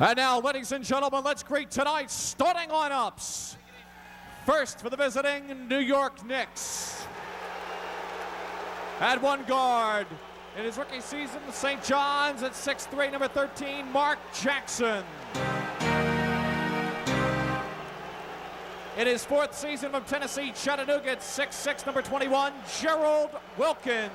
And now, ladies and gentlemen, let's greet tonight's starting lineups. First for the visiting New York Knicks. At one guard, in his rookie season, St. John's at 6'3", number 13, Mark Jackson. In his fourth season from Tennessee, Chattanooga at 6'6", number 21, Gerald Wilkins.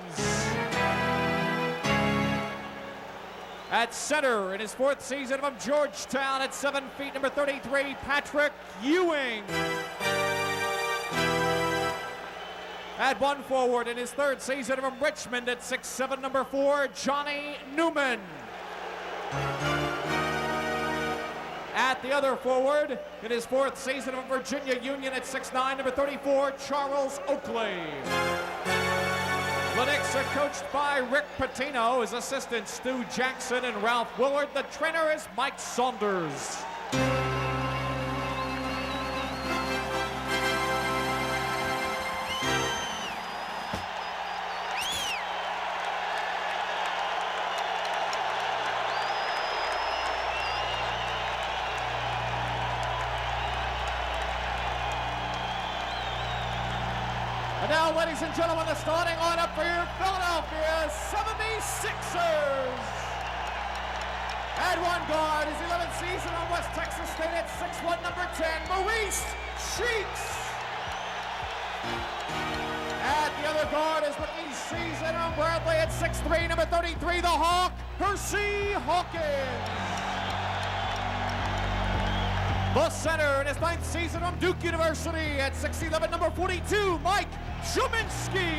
At center, in his fourth season from Georgetown at 7 feet, number 33, Patrick Ewing. At one forward, in his third season from Richmond at 6'7", number 4, Johnny Newman. At the other forward, in his fourth season from Virginia Union at 6'9", number 34, Charles Oakley. The Knicks are coached by Rick Pitino, his assistants Stu Jackson and Ralph Willard. The trainer is Mike Saunders. And now, ladies and gentlemen, the starting lineup for your Philadelphia 76ers. At one guard, his 11th season on West Texas State at 6'1", number 10, Maurice Cheeks. At the other guard, his rookie season on Bradley at 6'3", number 33, the Hawk, Hersey Hawkins. The center in his 9th season from Duke University at 6'11", number 42, Mike Shuminsky.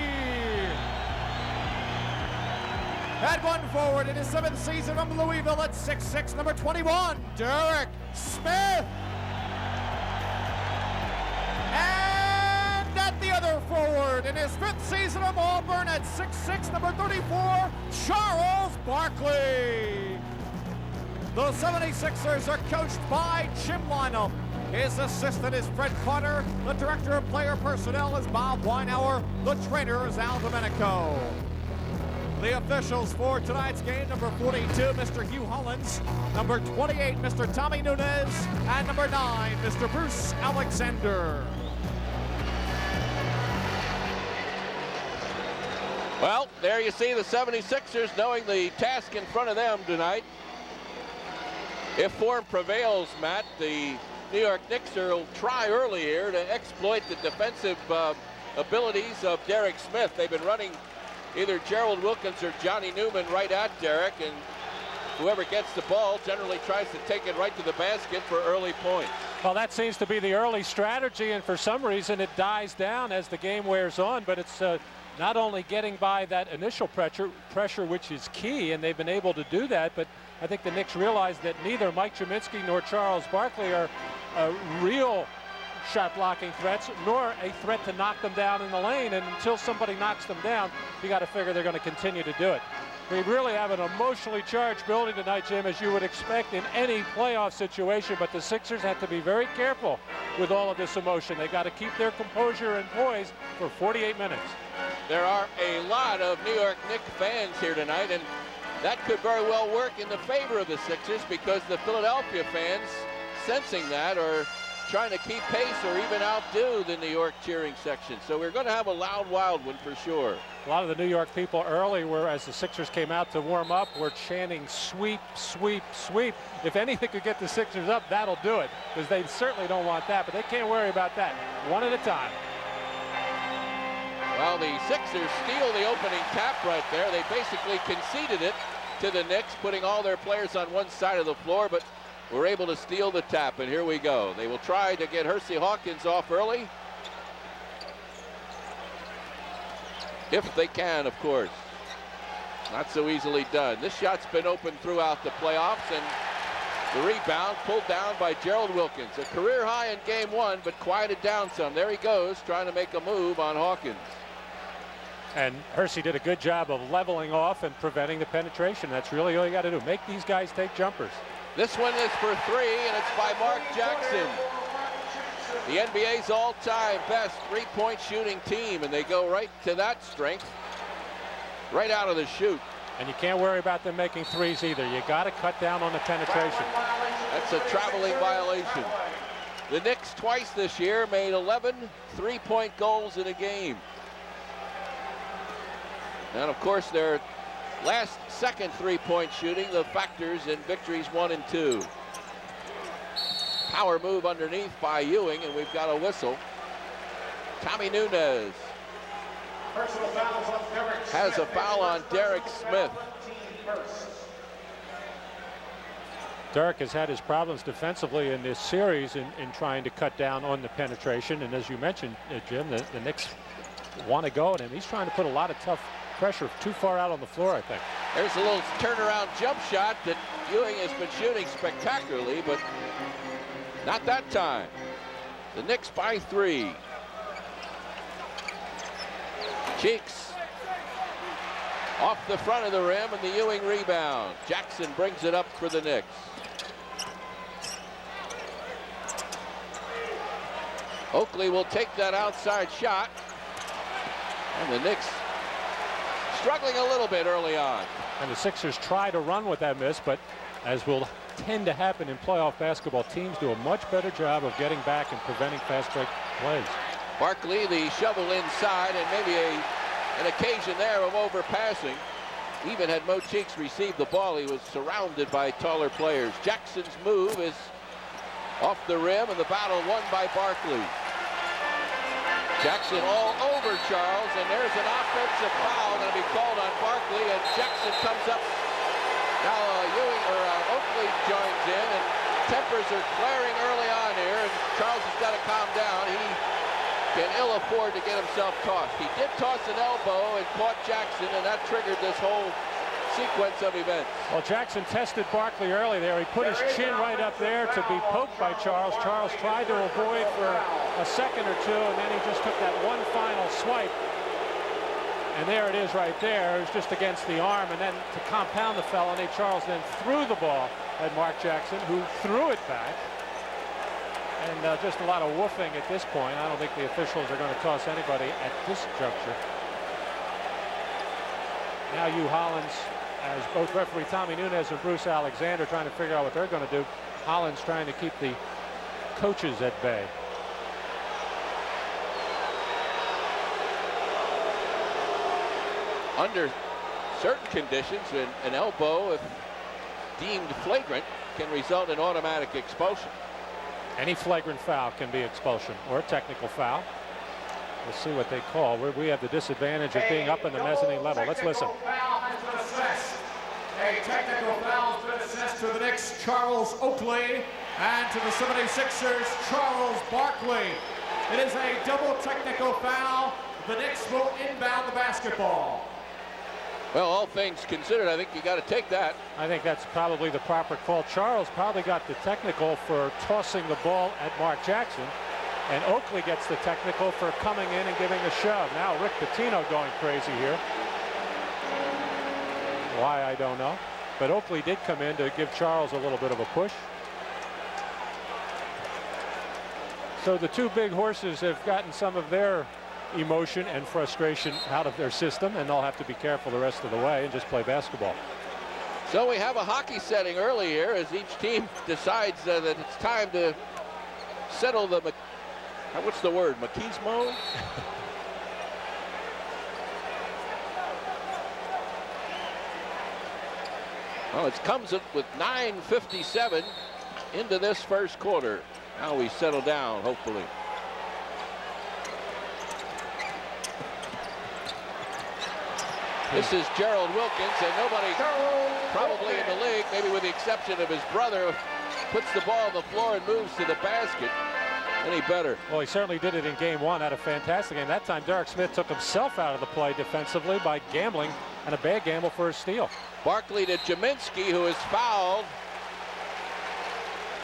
At one forward in his 7th season from Louisville at 6'6", number 21, Derek Smith. And at the other forward in his 5th season from Auburn at 6'6", number 34, Charles Barkley. The 76ers are coached by Jim Lynam. His assistant is Fred Carter. The director of player personnel is Bob Weinauer. The trainer is Al Domenico. The officials for tonight's game, number 42, Mr. Hugh Hollins, number 28, Mr. Tommy Nunez, and number 9, Mr. Bruce Alexander. Well, there you see the 76ers knowing the task in front of them tonight. If form prevails, Matt, the New York Knicks will try early here to exploit the defensive abilities of Derek Smith. They've been running either Gerald Wilkins or Johnny Newman right at Derek, and whoever gets the ball generally tries to take it right to the basket for early points. Well, that seems to be the early strategy, and for some reason it dies down as the game wears on, but it's not only getting by that initial pressure, which is key, and they've been able to do that, but I think the Knicks realize that neither Mike Shuminsky nor Charles Barkley are real shot blocking threats, nor a threat to knock them down in the lane. And until somebody knocks them down, you got to figure they're going to continue to do it. We really have an emotionally charged building tonight, Jim, as you would expect in any playoff situation. But the Sixers have to be very careful with all of this emotion. They got to keep their composure and poise for 48 minutes. There are a lot of New York Knicks fans here tonight, and that could very well work in the favor of the Sixers because the Philadelphia fans, sensing that, are trying to keep pace or even outdo the New York cheering section. So we're going to have a loud, wild one for sure. A lot of the New York people early were, as the Sixers came out to warm up, were chanting sweep, sweep, sweep. If anything could get the Sixers up, that'll do it, because they certainly don't want that, but they can't worry about that. One at a time. Well, the Sixers steal the opening tap right there. They basically conceded it to the Knicks, putting all their players on one side of the floor, but were able to steal the tap, and here we go. They will try to get Hersey Hawkins off early. If they can, of course. Not so easily done. This shot's been open throughout the playoffs, and the rebound pulled down by Gerald Wilkins. A career high in game one, but quieted down some. There he goes, trying to make a move on Hawkins. And Hersey did a good job of leveling off and preventing the penetration. That's really all you got to do. Make these guys take jumpers. This one is for three, and it's by Mark Jackson. The NBA's all-time best three-point shooting team, and they go right to that strength, right out of the chute. And you can't worry about them making threes either. You got to cut down on the penetration. That's a traveling violation. The Knicks twice this year made 11 3-point goals in a game. And of course their last second 3-point shooting, the factors in victories 1 and 2. Power move underneath by Ewing, and we've got a whistle. Tommy Nunes has a foul on Derek Smith. Derek has had his problems defensively in this series in trying to cut down on the penetration. And as you mentioned, Jim, the Knicks want to go at him. He's trying to put a lot of tough pressure too far out on the floor, I think. There's a little turnaround jump shot that Ewing has been shooting spectacularly, but not that time. The Knicks by 3. Cheeks off the front of the rim, and the Ewing rebound. Jackson brings it up for the Knicks. Oakley will take that outside shot, and the Knicks struggling a little bit early on. And the Sixers try to run with that miss, but as will tend to happen in playoff basketball, teams do a much better job of getting back and preventing fast break plays. Barkley, the shovel inside, and maybe an occasion there of overpassing. Even had Mo Cheeks received the ball, he was surrounded by taller players. Jackson's move is off the rim, and the battle won by Barkley. Jackson all over Charles, and there's an offensive foul going to be called on Barkley, and Jackson comes up. Now Oakley joins in, and tempers are flaring early on here, and Charles has got to calm down. He can ill afford to get himself tossed. He did toss an elbow and caught Jackson, and that triggered this whole sequence of events. Well, Jackson tested Barkley early there. He put his chin right up there to be poked by Charles. Charles tried to avoid for a second or two, and then he just took that one final swipe. And there it is right there. It was just against the arm. And then to compound the felony, Charles then threw the ball at Mark Jackson, who threw it back. And just a lot of woofing at this point. I don't think the officials are going to toss anybody at this juncture. Now Hugh Hollins, as both referee Tommy Nunes and Bruce Alexander trying to figure out what they're going to do. Hollins trying to keep the coaches at bay. Under certain conditions, an elbow, if deemed flagrant, can result in automatic expulsion. Any flagrant foul can be expulsion or a technical foul. We'll see what they call. We have the disadvantage of being up in the mezzanine level. Let's listen. A technical foul has been assessed to the Knicks, Charles Oakley, and to the 76ers, Charles Barkley. It is a double technical foul. The Knicks will inbound the basketball. Well, all things considered, I think you got to take that. I think that's probably the proper call. Charles probably got the technical for tossing the ball at Mark Jackson, and Oakley gets the technical for coming in and giving a shove. Now Rick Pitino going crazy here. Why, I don't know. But Oakley did come in to give Charles a little bit of a push. So the two big horses have gotten some of their emotion and frustration out of their system, and they'll have to be careful the rest of the way and just play basketball. So we have a hockey setting early here as each team decides that it's time to settle the, what's the word, machismo? Well, it comes with 9:57 into this first quarter. Now we settle down, hopefully. This is Gerald Wilkins, and nobody probably in the league, maybe with the exception of his brother, puts the ball on the floor and moves to the basket any better. Well, he certainly did it in game one. Had a fantastic game. That time Derek Smith took himself out of the play defensively by gambling, and a bad gamble for a steal. Barkley to Jaminski, who is fouled.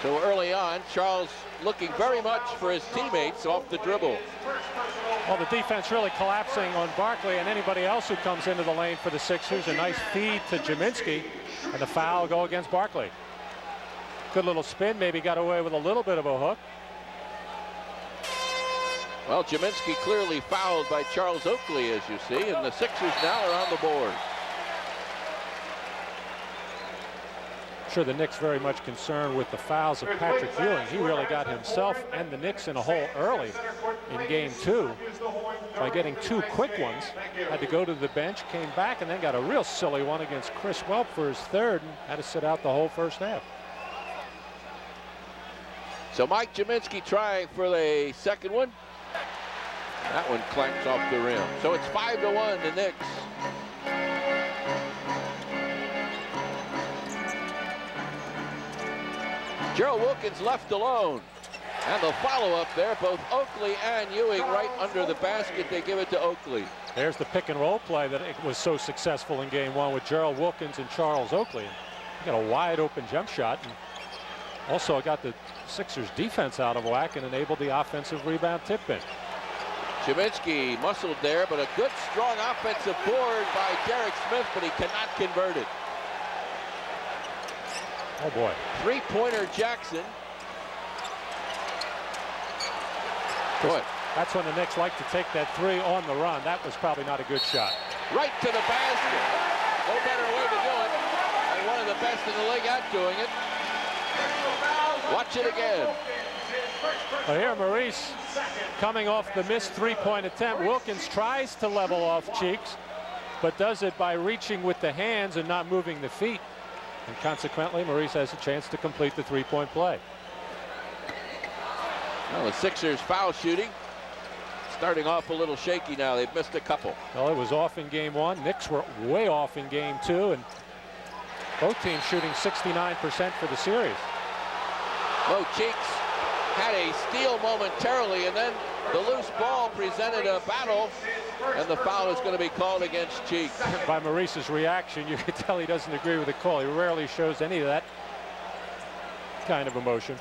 So early on, Charles looking very much for his teammates off the dribble. Well, the defense really collapsing on Barkley and anybody else who comes into the lane for the Sixers. A nice feed to Jaminski, and the foul go against Barkley. Good little spin, maybe got away with a little bit of a hook. Well, Jaminski clearly fouled by Charles Oakley, as you see, and the Sixers now are on the board. I'm sure the Knicks very much concerned with the fouls of Patrick Ewing. He really got himself and the Knicks in a hole early in game 2 by getting 2 quick ones. Had to go to the bench, came back, and then got a real silly one against Chris Welp for his 3rd and had to sit out the whole first half. So Mike Jaminski trying for the 2nd one. That one clanks off the rim. So it's 5-1 the Knicks. Gerald Wilkins left alone. And the follow-up there, both Oakley and Ewing right under the basket. They give it to Oakley. There's the pick and roll play that it was so successful in game 1 with Gerald Wilkins and Charles Oakley. He got a wide open jump shot, and also got the Sixers defense out of whack and enabled the offensive rebound tip in. Jaminski muscled there, but a good strong offensive board by Derek Smith, but he cannot convert it. Oh boy. 3-pointer Jackson. Boy. That's when the Knicks like to take that 3 on the run. That was probably not a good shot. Right to the basket. No better way to do it. And one of the best in the league at doing it. Watch it again. Well, here Maurice coming off the missed 3-point attempt. Wilkins tries to level off Cheeks, but does it by reaching with the hands and not moving the feet. And consequently, Maurice has a chance to complete the 3-point play. Well, the Sixers foul shooting starting off a little shaky now. They've missed a couple. Well, it was off in game 1. Knicks were way off in game 2, and both teams shooting 69% for the series. Mo Cheeks had a steal momentarily, and then the loose ball presented a battle, and the foul is going to be called against Cheeks. By Maurice's reaction, you can tell he doesn't agree with the call. He rarely shows any of that kind of emotion.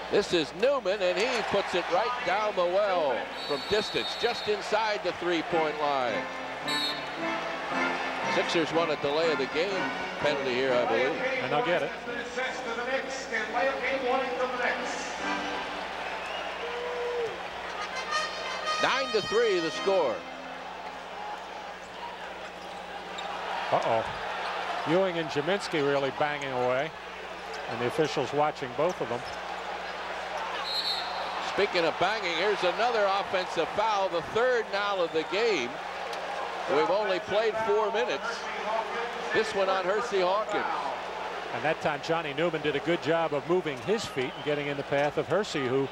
This is Newman, and he puts it right down the well from distance, just inside the 3-point line. Sixers want a delay of the game penalty here, I believe. And I'll get it. 9-3 the score. Uh-oh. Ewing and Jaminski really banging away, and the officials watching both of them. Speaking of banging, here's another offensive foul, the 3rd now of the game. We've only played 4 minutes. This one on Hersey Hawkins. And that time Johnny Newman did a good job of moving his feet and getting in the path of Hersey, who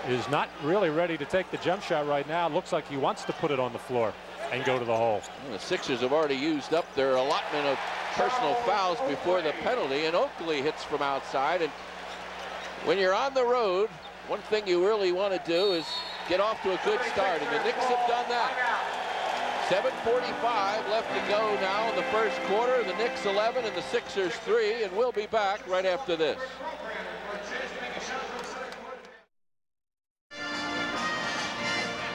is not really ready to take the jump shot right now. Looks like he wants to put it on the floor and go to the hole. Well, the Sixers have already used up their allotment of personal fouls before the penalty, and Oakley hits from outside. And when you're on the road, one thing you really want to do is get off to a good start, and the Knicks have done that. 7:45 left to go now in the first quarter. The Knicks 11 and the Sixers 3, and we'll be back right after this.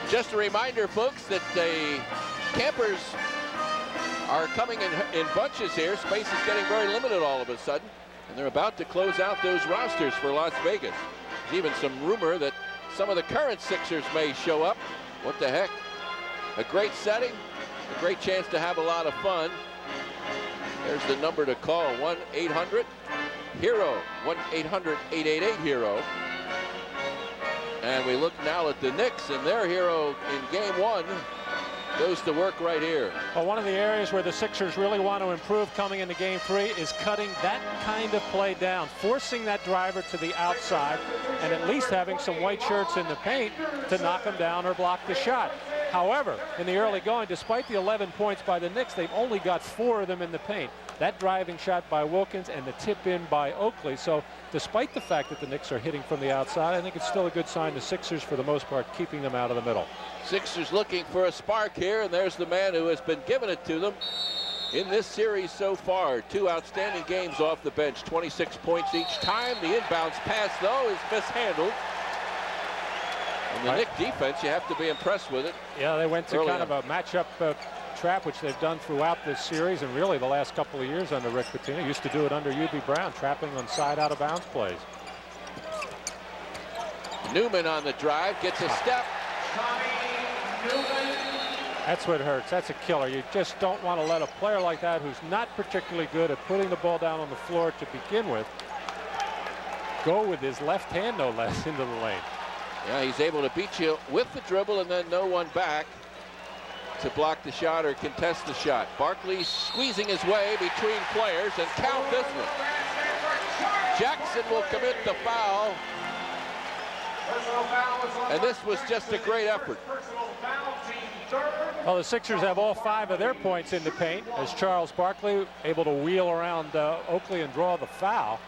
Just a reminder, folks, that the campers are coming in bunches here. Space is getting very limited all of a sudden, and they're about to close out those rosters for Las Vegas. There's even some rumor that some of the current Sixers may show up. What the heck? A great setting, a great chance to have a lot of fun. There's the number to call, 1-800-HERO, 1-800-888-HERO. And we look now at the Knicks, and their hero in game 1 goes to work right here. Well, one of the areas where the Sixers really want to improve coming into game 3 is cutting that kind of play down, forcing that driver to the outside, and at least having some white shirts in the paint to knock them down or block the shot. However, in the early going, despite the 11 points by the Knicks, they've only got 4 of them in the paint. That driving shot by Wilkins and the tip in by Oakley. So despite the fact that the Knicks are hitting from the outside, I think it's still a good sign the Sixers, for the most part, keeping them out of the middle. Sixers looking for a spark here, and there's the man who has been giving it to them in this series so far. 2 outstanding games off the bench, 26 points each time. The inbounds pass, though, is mishandled. And the Knick defense, you have to be impressed with it. Yeah, they went to kind of a matchup trap, which they've done throughout this series and really the last couple of years under Rick Pitino. Used to do it under UB Brown, trapping on side out of bounds plays. Newman on the drive, gets a step. That's what hurts. That's a killer. You just don't want to let a player like that, who's not particularly good at putting the ball down on the floor to begin with, go with his left hand no less into the lane. Yeah, he's able to beat you with the dribble and then no one back to block the shot or contest the shot. Barkley squeezing his way between players, and count this one. Jackson will commit the foul. And this was just a great effort. Well, the Sixers have all 5 of their points in the paint as Charles Barkley able to wheel around Oakley and draw the foul.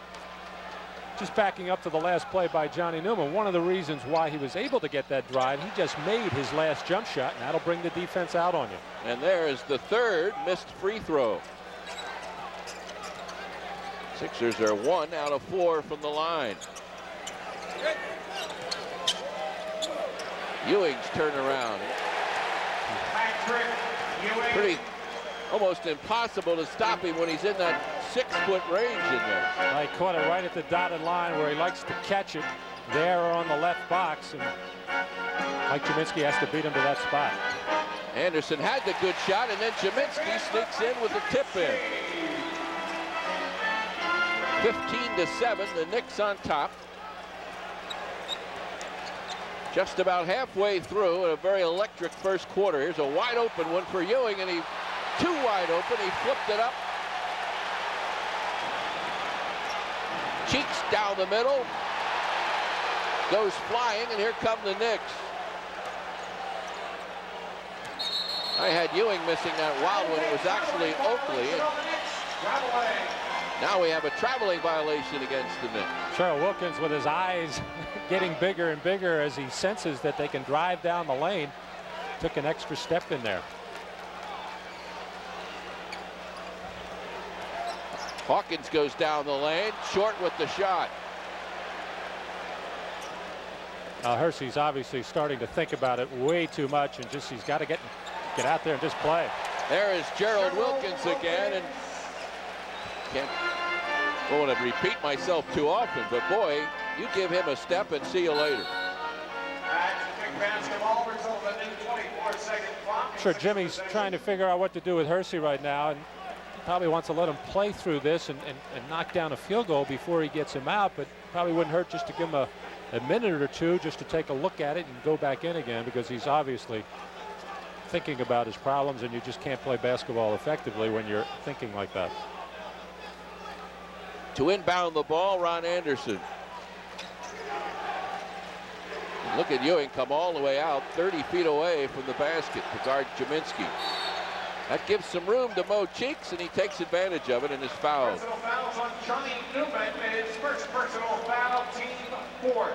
Just backing up to the last play by Johnny Newman, one of the reasons why he was able to get that drive, he just made his last jump shot, and that'll bring the defense out on you. And there is the 3rd missed free throw. Sixers are 1 out of 4 from the line. Ewing's turnaround. Pretty almost impossible to stop him when he's in that 6-foot range in there. I caught it right at the dotted line where he likes to catch it there on the left box, and Mike Jaminski has to beat him to that spot. Anderson had the good shot, and then Jaminski sneaks in with the tip in. 15-7, the Knicks on top. Just about halfway through a very electric first quarter. Here's a wide open one for Ewing, and too wide open. He flipped it up. Cheeks down the middle. Goes flying, and here come the Knicks. I had Ewing missing that wild one. It was actually Oakley. Now we have a traveling violation against the Knicks. Charles Wilkins with his eyes getting bigger and bigger as he senses that they can drive down the lane. Took an extra step in there. Hawkins goes down the lane, short with the shot. Hersey's obviously starting to think about it way too much, and just he's got to get out there and just play. There is Gerald Wilkins again, and I don't want to repeat myself too often, but boy, you give him a step and see you later. I'm sure Jimmy's trying to figure out what to do with Hersey right now, and probably wants to let him play through this and knock down a field goal before he gets him out, but probably wouldn't hurt just to give him a minute or two just to take a look at it and go back in again, because he's obviously thinking about his problems, and you just can't play basketball effectively when you're thinking like that. To inbound the ball, Ron Anderson. And look at Ewing come all the way out 30 feet away from the basket to guard Jaminski. That gives some room to Mo Cheeks, and he takes advantage of it and is fouled. Personal fouls on Johnny Newman. His first personal foul, team 4.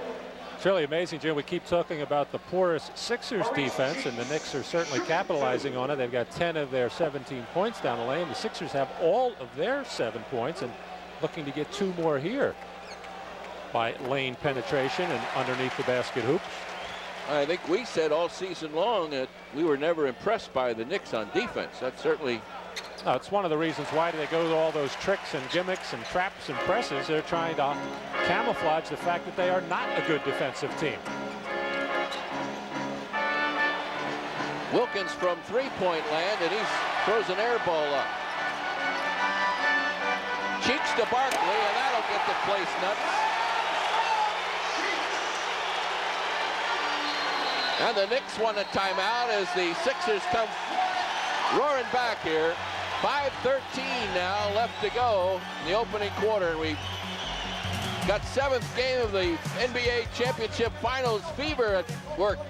It's really amazing, Jim. We keep talking about the porous Sixers defense, and the Knicks are certainly capitalizing on it. They've got 10 of their 17 points down the lane. The Sixers have all of their 7 points and looking to get 2 more here by lane penetration and underneath the basket hoops. I think we said all season long that we were never impressed by the Knicks on defense. That's certainly... It's one of the reasons why they go to all those tricks and gimmicks and traps and presses. They're trying to camouflage the fact that they are not a good defensive team. Wilkins from three-point land, and he throws an air ball up. Cheeks to Barkley, and that'll get the place nuts. And the Knicks want a timeout as the Sixers come roaring back here. 5:13 now left to go in the opening quarter, and we got 7th game of the NBA Championship Finals fever at work.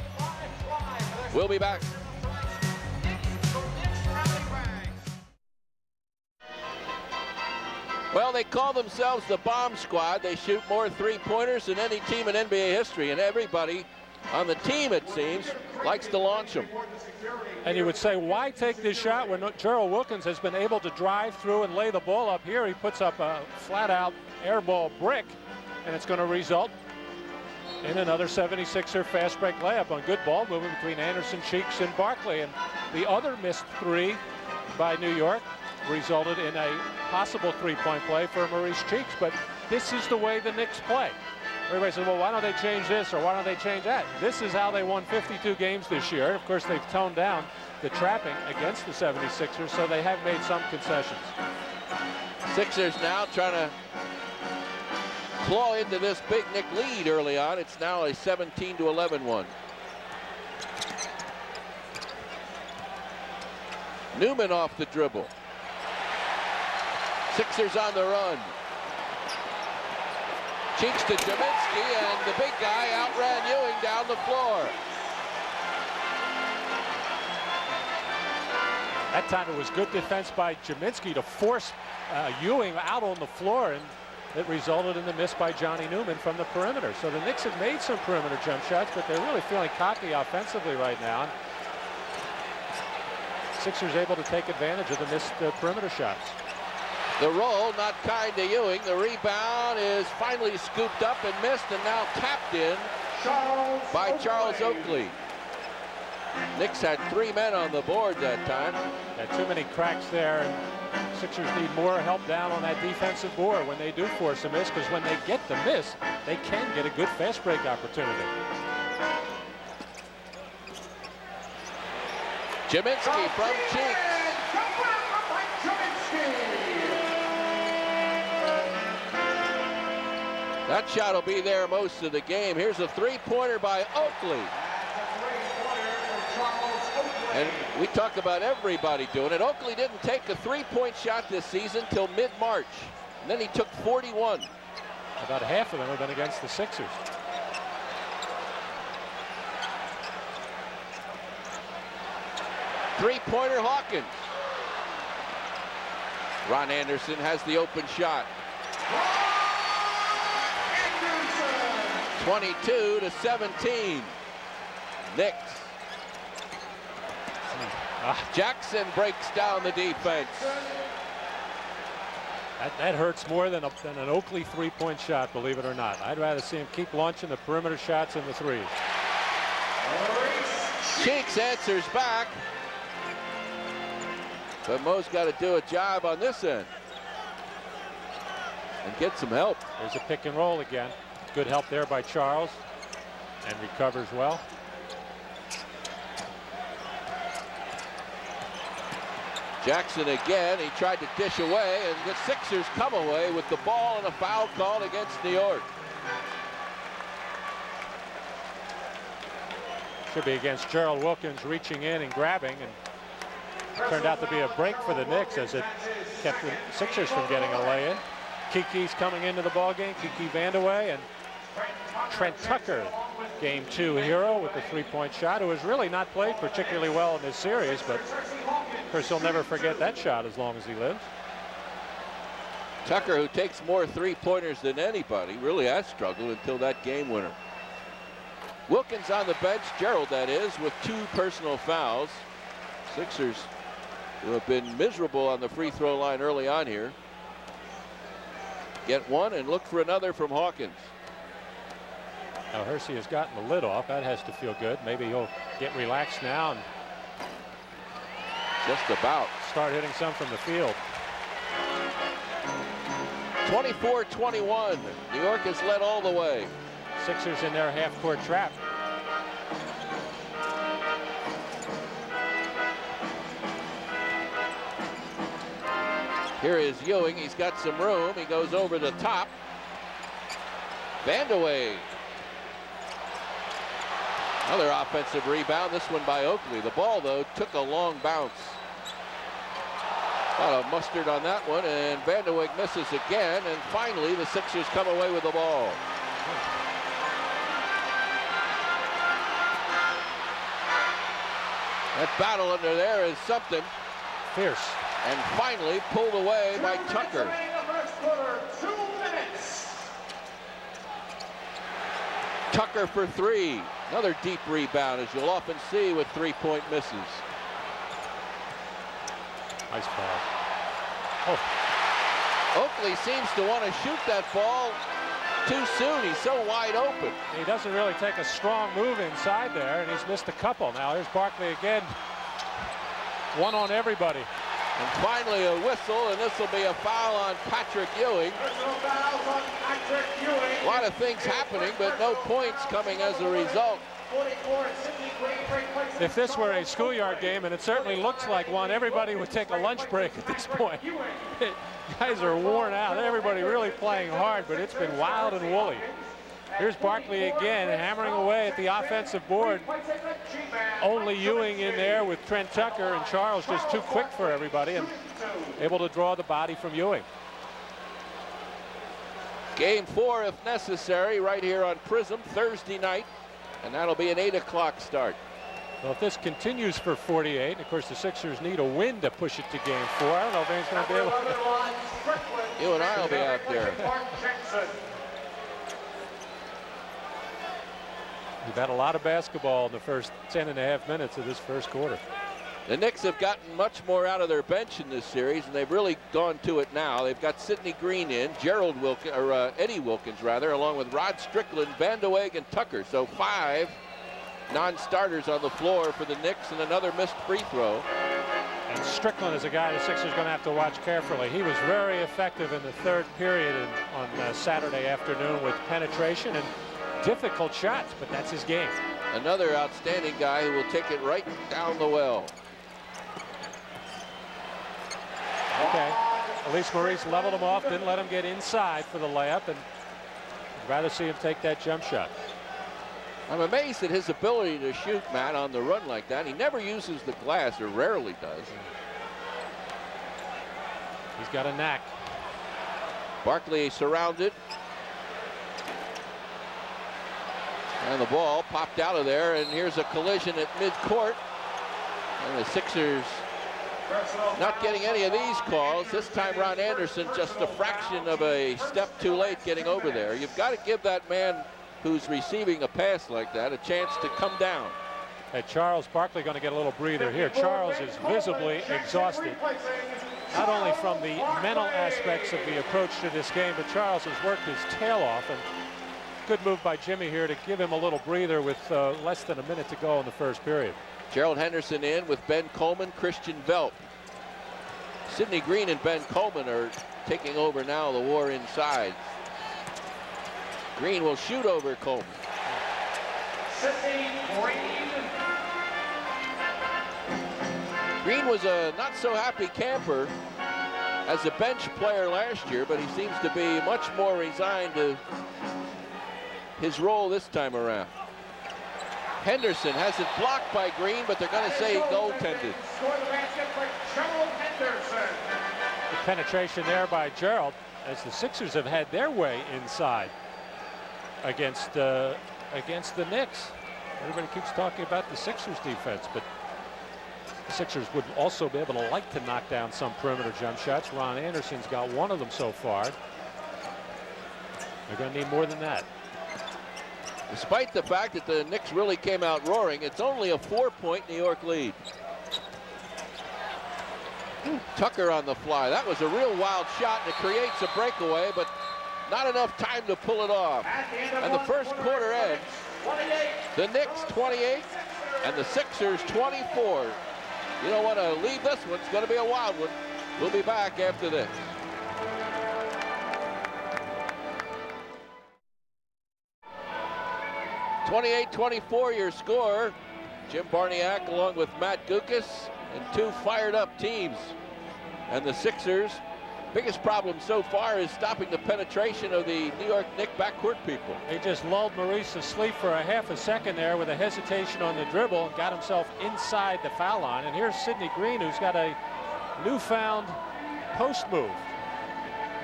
We'll be back. Well, they call themselves the Bomb Squad. They shoot more three-pointers than any team in NBA history, and everybody on the team, it seems, likes to launch them. And you would say, why take this shot when Gerald Wilkins has been able to drive through and lay the ball up here? He puts up a flat-out air ball brick, and it's going to result in another 76er fast break layup on good ball movement between Anderson, Cheeks, and Barkley. And the other missed 3 by New York resulted in a possible 3-point play for Maurice Cheeks. But this is the way the Knicks play. Everybody says, well, why don't they change this or why don't they change that? This is how they won 52 games this year. Of course, they've toned down the trapping against the 76ers, so they have made some concessions. Sixers now trying to claw into this Big Nick lead early on. It's now a 17-11 one. Newman off the dribble. Sixers on the run. Cheeks to Jaminski, and the big guy outran Ewing down the floor. That time it was good defense by Jaminski to force Ewing out on the floor, and it resulted in the miss by Johnny Newman from the perimeter. So the Knicks have made some perimeter jump shots, but they're really feeling cocky offensively right now. And Sixers able to take advantage of the missed perimeter shots. The roll, not kind to Ewing. The rebound is finally scooped up and missed, and now tapped in by Charles Oakley. Knicks had 3 men on the board that time. Had too many cracks there. And Sixers need more help down on that defensive board when they do force a miss, because when they get the miss, they can get a good fast break opportunity. Jaminski from Cheeks. That shot will be there most of the game. Here's a three-pointer by Oakley. And we talk about everybody doing it. Oakley didn't take a three-point shot this season till mid-March. And then he took 41. About half of them have been against the Sixers. Three-pointer Hawkins. Ron Anderson has the open shot. 22-17. Knicks. Jackson breaks down the defense. That hurts more than an Oakley three-point shot, believe it or not. I'd rather see him keep launching the perimeter shots and the threes. Cheeks answers back. But Mo's got to do a job on this end and get some help. There's a pick and roll again. Good help there by Charles, and recovers well. Jackson again. He tried to dish away, and the Sixers come away with the ball and a foul called against New York. Should be against Gerald Wilkins, reaching in and grabbing, and turned out to be a break for the Knicks as it kept the Sixers from getting a lay-in. Kiki's coming into the ball game. Kiki Vandeweghe and Trent Tucker, game 2 hero with the three-point shot, who has really not played particularly well in this series, but of course he'll never forget that shot as long as he lives. Tucker, who takes more three-pointers than anybody, really has struggled until that game winner. Wilkins on the bench, Gerald that is, with 2 personal fouls. Sixers, who have been miserable on the free throw line early on here, get one and look for another from Hawkins. Now Hersey has gotten the lid off. That has to feel good. Maybe he'll get relaxed now and just about start hitting some from the field. 24-21. New York has led all the way. Sixers in their half-court trap. Here is Ewing. He's got some room. He goes over the top. Vandeweghe. Another offensive rebound. This one by Oakley. The ball, though, took a long bounce. A lot of mustard on that one, and Vandeweghe misses again, and finally the Sixers come away with the ball. That battle under there is something. Fierce. And finally pulled away by Tucker. Tucker for 3. Another deep rebound, as you'll often see with three-point misses. Nice ball. Oh. Oakley seems to want to shoot that ball too soon. He's so wide open. He doesn't really take a strong move inside there, and he's missed a couple. Now here's Barkley again. One on everybody. And finally a whistle, and this will be a foul on Patrick Ewing. A lot of things happening, but no points coming as a result. If this were a schoolyard game, and it certainly looks like one, everybody would take a lunch break at this point. Guys are worn out. Everybody really playing hard, but it's been wild and woolly. Here's Barkley again, hammering away at the offensive board. Only Ewing in there with Trent Tucker, and Charles just too quick for everybody and able to draw the body from Ewing. Game 4, if necessary, right here on Prism Thursday night, and that'll be an 8 o'clock start. Well, if this continues for 48, of course the Sixers need a win to push it to game 4. I don't know if anyone's going to be able to. You and I will be out there. We've had a lot of basketball in the first 10.5 minutes of this first quarter. The Knicks have gotten much more out of their bench in this series, and they've really gone to it now. They've got Sidney Green in, Eddie Wilkins rather, along with Rod Strickland, Van de Weg, and Tucker. So 5 non-starters on the floor for the Knicks, and another missed free throw. And Strickland is a guy the Sixers are going to have to watch carefully. He was very effective in the third period on Saturday afternoon with penetration and difficult shots, but that's his game. Another outstanding guy who will take it right down the well. Okay, at least Maurice leveled him off, didn't let him get inside for the layup, and I'd rather see him take that jump shot. I'm amazed at his ability to shoot, Matt, on the run like that. He never uses the glass, or rarely does. He's got a knack. Barkley surrounded. And the ball popped out of there, and here's a collision at midcourt. And the Sixers not getting any of these calls. This time Ron Anderson just a fraction of a step too late getting over there. You've got to give that man who's receiving a pass like that a chance to come down. And Charles Barkley going to get a little breather here. Charles is visibly exhausted, not only from the mental aspects of the approach to this game, but Charles has worked his tail off, and good move by Jimmy here to give him a little breather with less than a minute to go in the first period. Gerald Henderson in with Ben Coleman, Christian Velp. Sidney Green and Ben Coleman are taking over now the war inside. Green will shoot over Coleman. Green was a not so happy camper as a bench player last year, but he seems to be much more resigned to his role this time around. Henderson has it blocked by Green, but they're going to say he goaltended. The penetration there by Gerald, as the Sixers have had their way inside against the Knicks. Everybody keeps talking about the Sixers defense, but the Sixers would also be able to like to knock down some perimeter jump shots. Ron Anderson's got one of them so far. They're going to need more than that. Despite the fact that the Knicks really came out roaring, it's only a 4-point New York lead. Tucker on the fly. That was a real wild shot, and it creates a breakaway, but not enough time to pull it off. And the first quarter ends. The Knicks 28 and the Sixers 24. You don't want to leave this one. It's going to be a wild one. We'll be back after this. (28-24) your score. Jim Barniak along with Matt Gukas, and two fired up teams. And the Sixers' biggest problem so far is stopping the penetration of the New York Knicks backcourt people. He just lulled Maurice asleep for a half a second there with a hesitation on the dribble and got himself inside the foul line. And here's Sidney Green, who's got a newfound post move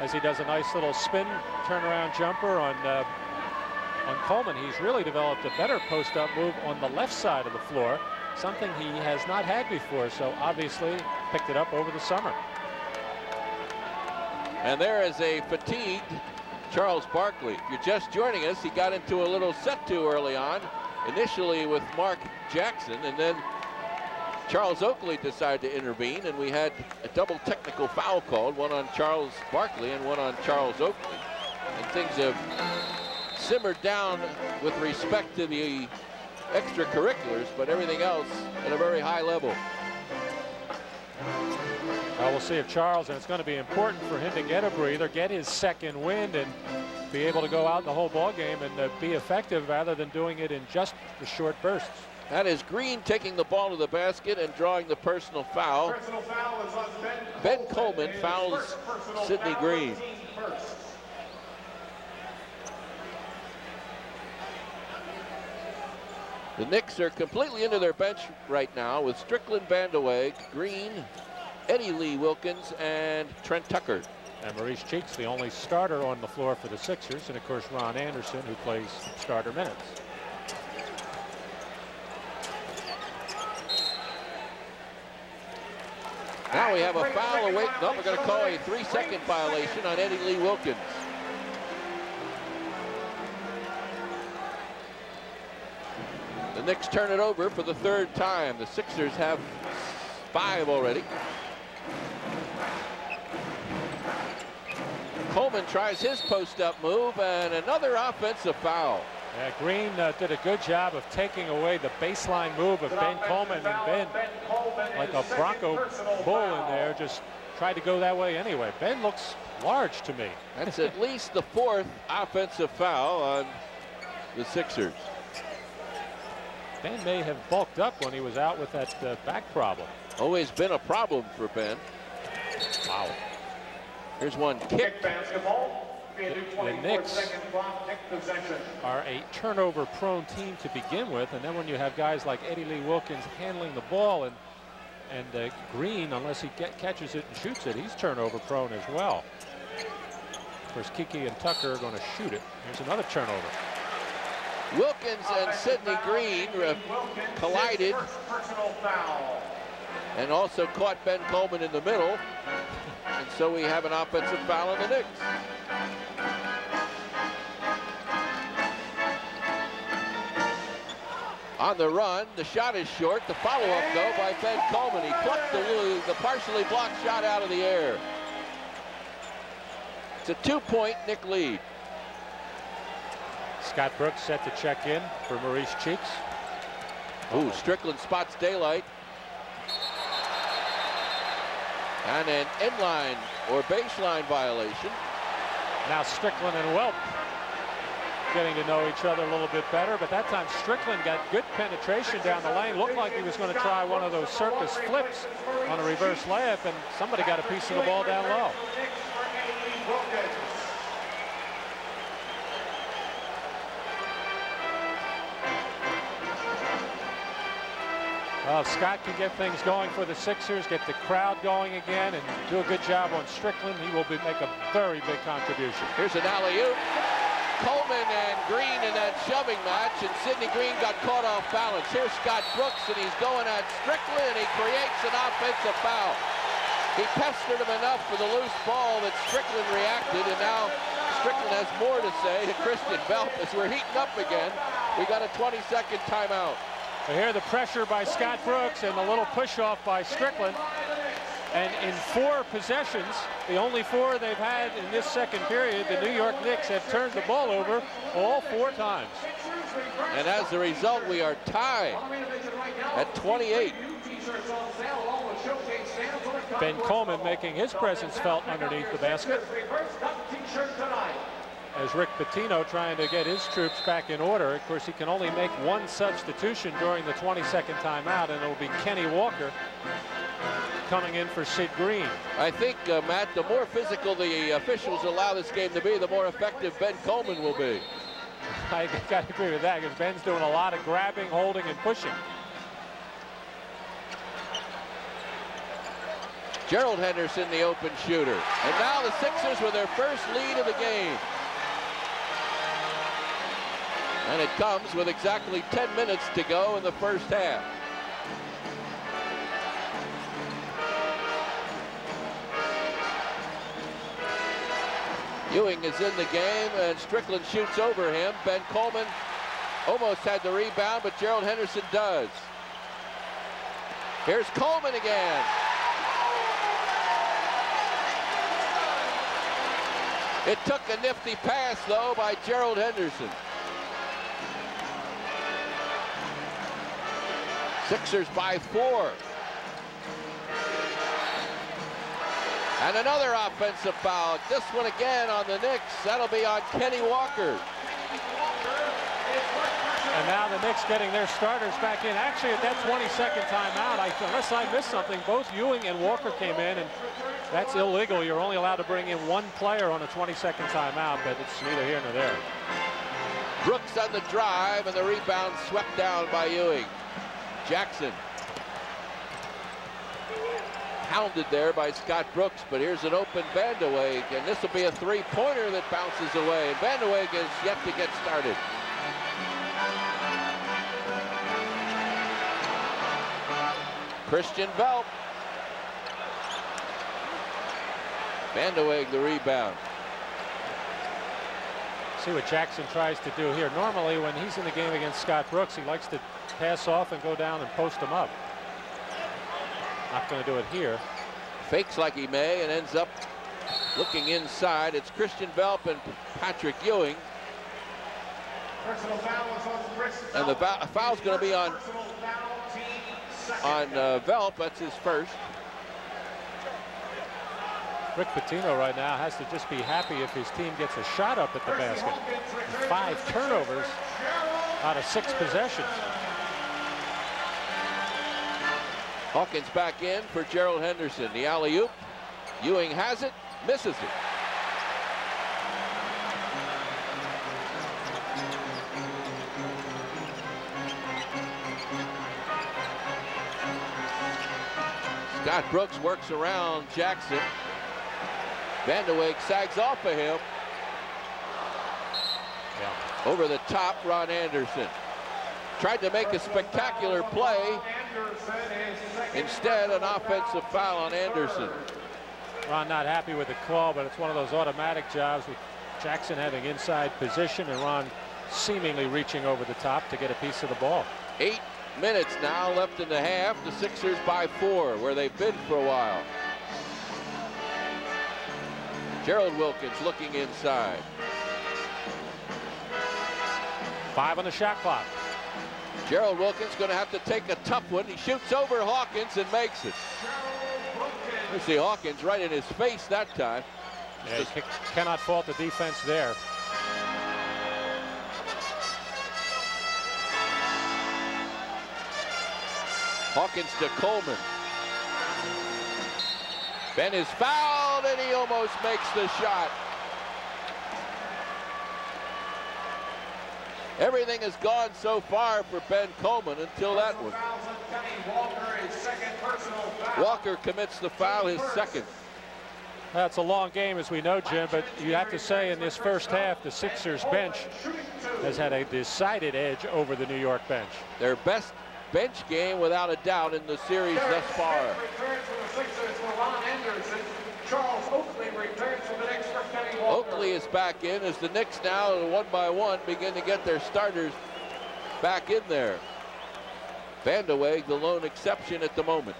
as he does a nice little spin turnaround jumper on Coleman. He's really developed a better post-up move on the left side of the floor, something he has not had before, so obviously picked it up over the summer. And there is a fatigued Charles Barkley. If you're just joining us, he got into a little set to early on, initially with Mark Jackson, and then Charles Oakley decided to intervene, and we had a double technical foul called, one on Charles Barkley and one on Charles Oakley. And things have simmered down with respect to the extracurriculars, but everything else at a very high level. Well, we'll see if Charles, and it's going to be important for him to get a breather, get his second wind, and be able to go out the whole ball game and be effective rather than doing it in just the short bursts. That is Green taking the ball to the basket and drawing the personal foul. Personal foul is on Ben Coleman fouls Sidney Green. The Knicks are completely into their bench right now with Strickland, Vandeweghe, Green, Eddie Lee Wilkins, and Trent Tucker. And Maurice Cheeks, the only starter on the floor for the Sixers, and of course Ron Anderson, who plays starter minutes. Now we have a foul away. No, we're going to call a 3-second violation on Eddie Lee Wilkins. The Knicks turn it over for the third time. The Sixers have 5 already. Coleman tries his post-up move, and another offensive foul. Yeah, Green did a good job of taking away the baseline move of Ben Coleman, and Ben, like a Bronco bull in there, just tried to go that way anyway. Ben looks large to me. That's at least the 4th offensive foul on the Sixers. Ben may have bulked up when he was out with that back problem. Always been a problem for Ben. Wow. Here's one kick. Basketball. The Knicks are a turnover-prone team to begin with, and then when you have guys like Eddie Lee Wilkins handling the ball, and Green, unless he catches it and shoots it, he's turnover-prone as well. Of course, Kiki and Tucker are going to shoot it. Here's another turnover. Wilkins and Sidney Green collided and also caught Ben Coleman in the middle. And so we have an offensive foul on the Knicks. On the run, the shot is short. The follow-up, though, by Ben Coleman. He plucked the partially blocked shot out of the air. It's a 2-point Knick lead. Scott Brooks set to check in for Maurice Cheeks. Ooh, Strickland spots daylight. And an inline or baseline violation. Now Strickland and Welp getting to know each other a little bit better, but that time Strickland got good penetration down the lane. Looked like he was going to try one of those circus flips on a reverse layup, and somebody got a piece of the ball down low. Well, if Scott can get things going for the Sixers, get the crowd going again, and do a good job on Strickland, he will make a very big contribution. Here's an alley-oop. Coleman and Green in that shoving match, and Sidney Green got caught off balance. Here's Scott Brooks, and he's going at Strickland, and he creates an offensive foul. He pestered him enough for the loose ball that Strickland reacted, and now Strickland has more to say to Christian Belp as we're heating up again. We got a 20-second timeout. We hear the pressure by Scott Brooks and the little push-off by Strickland. And in 4 possessions, the only 4 they've had in this second period, the New York Knicks have turned the ball over all 4 times. And as a result, we are tied at 28. Ben Coleman making his presence felt underneath the basket, as Rick Pitino trying to get his troops back in order. Of course, he can only make 1 substitution during the 22nd timeout, and it'll be Kenny Walker coming in for Sid Green. I think, Matt, the more physical the officials allow this game to be, the more effective Ben Coleman will be. I got to agree with that, because Ben's doing a lot of grabbing, holding, and pushing. Gerald Henderson, the open shooter. And now the Sixers with their first lead of the game. And it comes with exactly 10 minutes to go in the first half. Ewing is in the game, and Strickland shoots over him. Ben Coleman almost had the rebound, but Gerald Henderson does. Here's Coleman again. It took a nifty pass, though, by Gerald Henderson. Sixers by 4. And another offensive foul. This one again on the Knicks. That'll be on Kenny Walker. And now the Knicks getting their starters back in. Actually, at that 22nd timeout, unless I missed something, both Ewing and Walker came in, and that's illegal. You're only allowed to bring in one player on a 22nd timeout, but it's neither here nor there. Brooks on the drive, and the rebound swept down by Ewing. Jackson pounded there by Scott Brooks, but here's an open Van de Weeg, and this will be a three-pointer that bounces away. And Van de Weeg is yet to get started. Christian Velp. Van de Weeg the rebound. See what Jackson tries to do here. Normally, when he's in the game against Scott Brooks, he likes to pass off and go down and post him up. Not going to do it here. Fakes like he may and ends up looking inside. It's Christian Velp and Patrick Ewing. And the foul's going to be on Velp. That's his first. Rick Pitino right now has to just be happy if his team gets a shot up at the basket. 5 turnovers out of 6 possessions. Hawkins back in for Gerald Henderson. The alley-oop. Ewing has it, misses it. Scott Brooks works around Jackson. Van de Weeg sags off of him. Yeah. Over the top, Ron Anderson. Tried to make a spectacular play. Instead, an offensive foul on Anderson. Ron not happy with the call, but it's one of those automatic jobs with Jackson having inside position and Ron seemingly reaching over the top to get a piece of the ball. 8 minutes now left in the half. The Sixers by 4, where they've been for a while. Gerald Wilkins looking inside. 5 on the shot clock. Gerald Wilkins going to have to take a tough one. He shoots over Hawkins and makes it. You see Hawkins right in his face that time. Yeah, you cannot fault the defense there. Hawkins to Coleman. Ben is fouled and he almost makes the shot. Everything has gone so far for Ben Coleman until that one. Walker commits the foul, his second. That's a long game, as we know, Jim, but you have to say in this first half, the Sixers bench has had a decided edge over the New York bench. Their best bench game, without a doubt, in the series thus far. Charles Oakley returns for the Knicks for Kenny Walker. Oakley is back in as the Knicks now, one by one, begin to get their starters back in there. Van de Weeg, the lone exception at the moment.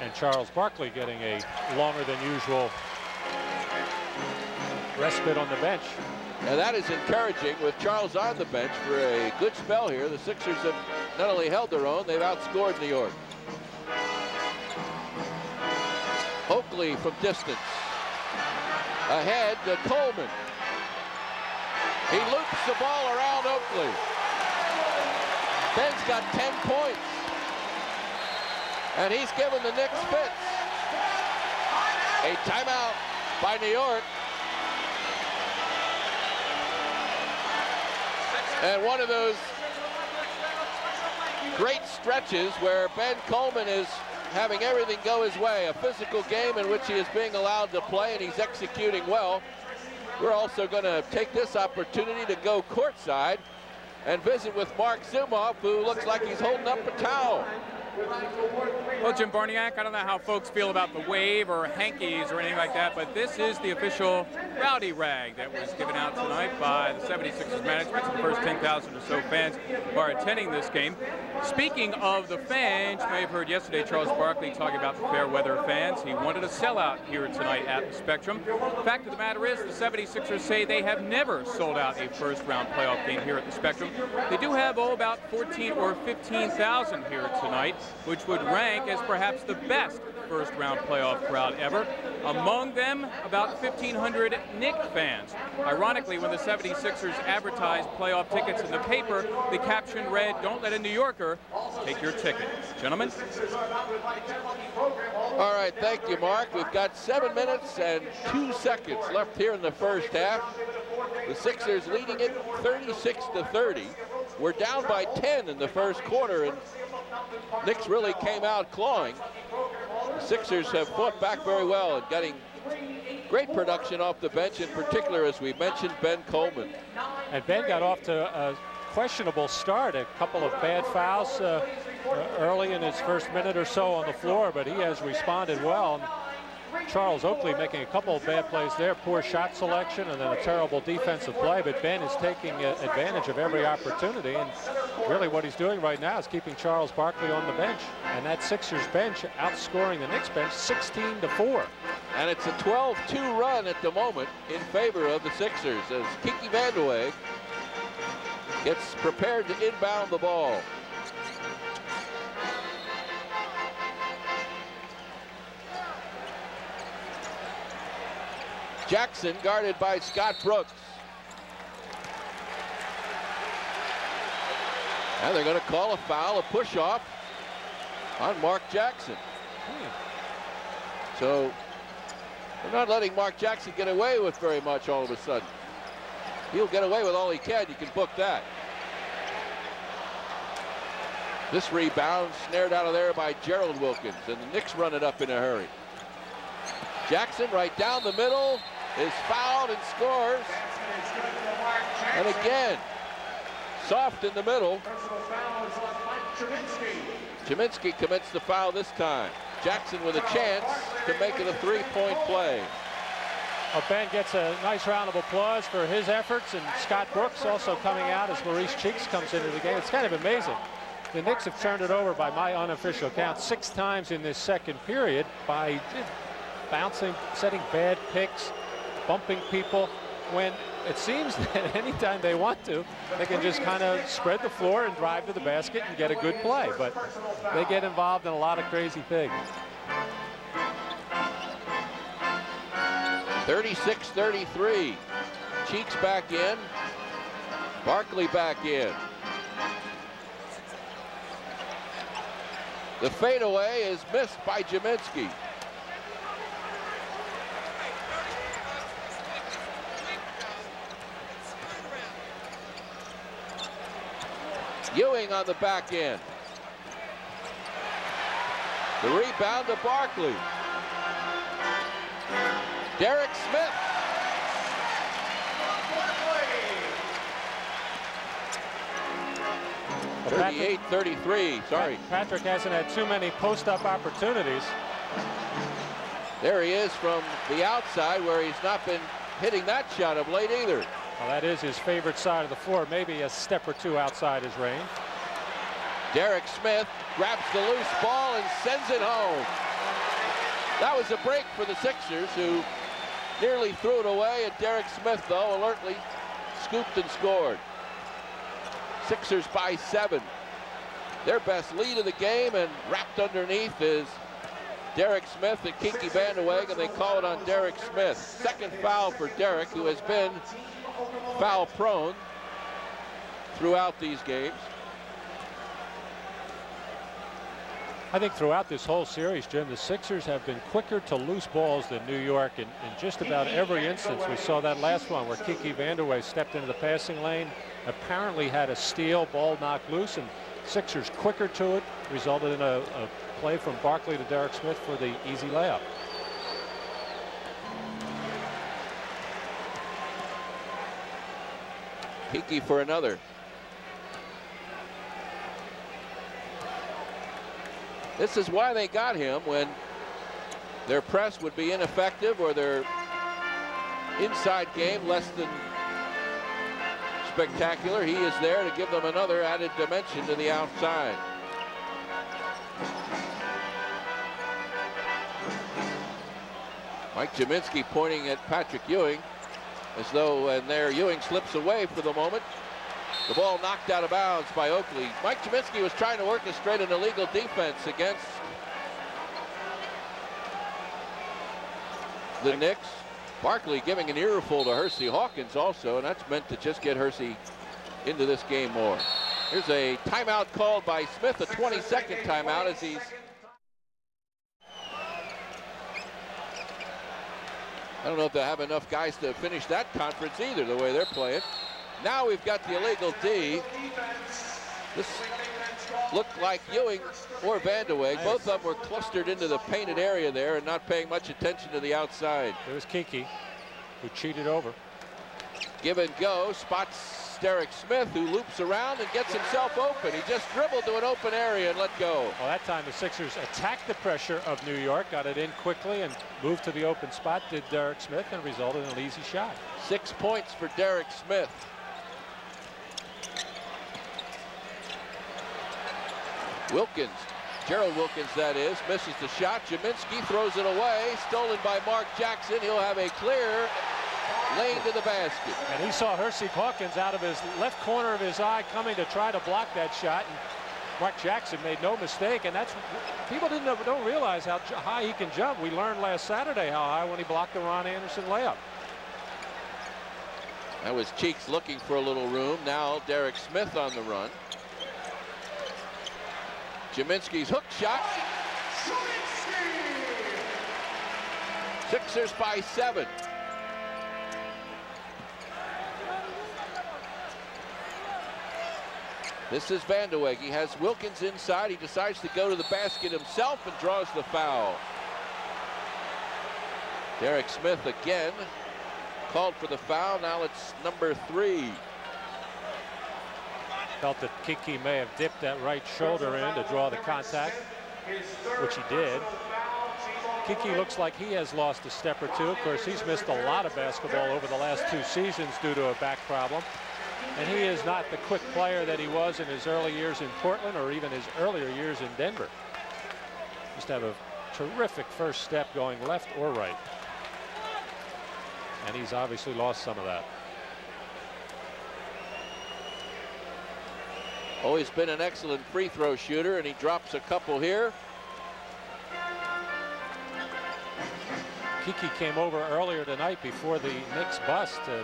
And Charles Barkley getting a longer than usual respite on the bench. And that is encouraging with Charles on the bench for a good spell here. The Sixers have not only held their own, they've outscored New York. Oakley from distance. Ahead to Coleman. He loops the ball around Oakley. Ben's got 10 points. And he's given the Knicks fits. A timeout by New York. And one of those great stretches where Ben Coleman is having everything go his way. A physical game in which he is being allowed to play, and he's executing well. We're also going to take this opportunity to go courtside and visit with Mark Zumoff, who looks like he's holding up a towel. Well, Jim Barniak, I don't know how folks feel about the wave or hankies or anything like that, but this is the official rowdy rag that was given out tonight by the 76ers management to the first 10,000 or so fans who are attending this game. Speaking of the fans, you may have heard yesterday Charles Barkley talking about the fair weather fans. He wanted a sellout here tonight at the Spectrum. The fact of the matter is the 76ers say they have never sold out a first-round playoff game here at the Spectrum. They do have about 14 or 15,000 here tonight, which would rank as perhaps the best first-round playoff crowd ever. Among them, about 1,500 Knicks fans. Ironically, when the 76ers advertised playoff tickets in the paper, the caption read, "Don't let a New Yorker take your ticket." Gentlemen? All right, thank you, Mark. We've got 7 minutes and 2 seconds left here in the first half. The Sixers leading it 36-30. We're down by 10 in the first quarter, and Knicks really came out clawing. The Sixers have fought back very well and getting great production off the bench, in particular, as we mentioned, Ben Coleman. And Ben got off to a questionable start, a couple of bad fouls early in his first minute or so on the floor, but he has responded well. Charles Oakley making a couple of bad plays there, poor shot selection, and then a terrible defensive play, but Ben is taking advantage of every opportunity, and really what he's doing right now is keeping Charles Barkley on the bench, and that Sixers bench outscoring the Knicks bench 16-4. And it's a 12-2 run at the moment in favor of the Sixers as Kiki Vandeweghe gets prepared to inbound the ball. Jackson guarded by Scott Brooks. And they're going to call a foul, a push-off on Mark Jackson. So they're not letting Mark Jackson get away with very much all of a sudden. He'll get away with all he can. You can book that. This rebound snared out of there by Gerald Wilkins, and the Knicks run it up in a hurry. Jackson right down the middle is fouled and scores. And again, soft in the middle. Chiminski commits the foul this time. Jackson with a chance to make it a three-point play. Well, Ben gets a nice round of applause for his efforts, and Scott Brooks also coming out as Maurice Cheeks comes into the game. It's kind of amazing. The Knicks have turned it over, by my unofficial count, 6 times in this second period by bouncing, setting bad picks, bumping people, when it seems that anytime they want to, they can just kind of spread the floor and drive to the basket and get a good play. But they get involved in a lot of crazy things. 36-33. Cheeks back in. Barkley back in. The fadeaway is missed by Chiminski. Ewing on the back end. The rebound to Barkley. Derek Smith. Well, 38-33, sorry. Patrick hasn't had too many post-up opportunities. There he is from the outside, where he's not been hitting that shot of late either. Well, that is his favorite side of the floor, maybe a step or two outside his range. Derek Smith grabs the loose ball and sends it home. That was a break for the Sixers, who nearly threw it away, and Derek Smith, though, alertly scooped and scored. Sixers by 7. Their best lead of the game, and wrapped underneath is Derek Smith and Kiki Vandeweghe, and they call it on Derek Smith. Second foul for Derek, who has been foul prone throughout these games. I think throughout this whole series, Jim, the Sixers have been quicker to loose balls than New York in just about every instance. We saw that last one where Kiki Vandeweghe stepped into the passing lane, apparently had a steal, ball knocked loose, and Sixers quicker to it, resulted in a play from Barkley to Derek Smith for the easy layup. Kiki for another. This is why they got him, when their press would be ineffective or their inside game less than spectacular. He is there to give them another added dimension to the outside. Mike Chiminski pointing at Patrick Ewing as though, and there Ewing slips away for the moment. The ball knocked out of bounds by Oakley. Mike Chiminski was trying to orchestrate an illegal defense against the Knicks. Barkley giving an earful to Hersey Hawkins also, and that's meant to just get Hersey into this game more. Here's a timeout called by Smith, a 20-second timeout as he's... I don't know if they have enough guys to finish that conference either, the way they're playing. Now we've got the illegal D. This looked like Ewing or Vandeweghe. Both of them were clustered into the painted area there and not paying much attention to the outside. It was Kiki who cheated over. Give and go, spots Derek Smith, who loops around and gets himself open. He just dribbled to an open area and let go. Well, that time the Sixers attacked the pressure of New York, got it in quickly and moved to the open spot, did Derek Smith, and resulted in an easy shot. 6 points for Derek Smith. Wilkins, Gerald Wilkins that is, misses the shot. Jaminski throws it away, stolen by Mark Jackson. He'll have a clear lane to the basket. And he saw Hersey Hawkins out of his left corner of his eye coming to try to block that shot. And Mark Jackson made no mistake, and that's, people don't realize how high he can jump. We learned last Saturday how high when he blocked the Ron Anderson layup. That was Cheeks looking for a little room. Now Derek Smith on the run. Jaminski's hook shot. Sixers by 7. This is Vandeweghe. He has Wilkins inside. He decides to go to the basket himself and draws the foul. Derek Smith again called for the foul. Now it's number 3. Felt that Kiki may have dipped that right shoulder in to draw the contact, which he did. Kiki looks like he has lost a step or two. Of course, he's missed a lot of basketball over the last 2 seasons due to a back problem. And he is not the quick player that he was in his early years in Portland or even his earlier years in Denver. Just have a terrific first step going left or right. And he's obviously lost some of that. Always been an excellent free throw shooter, and he drops a couple here. Kiki came over earlier tonight before the Knicks bust to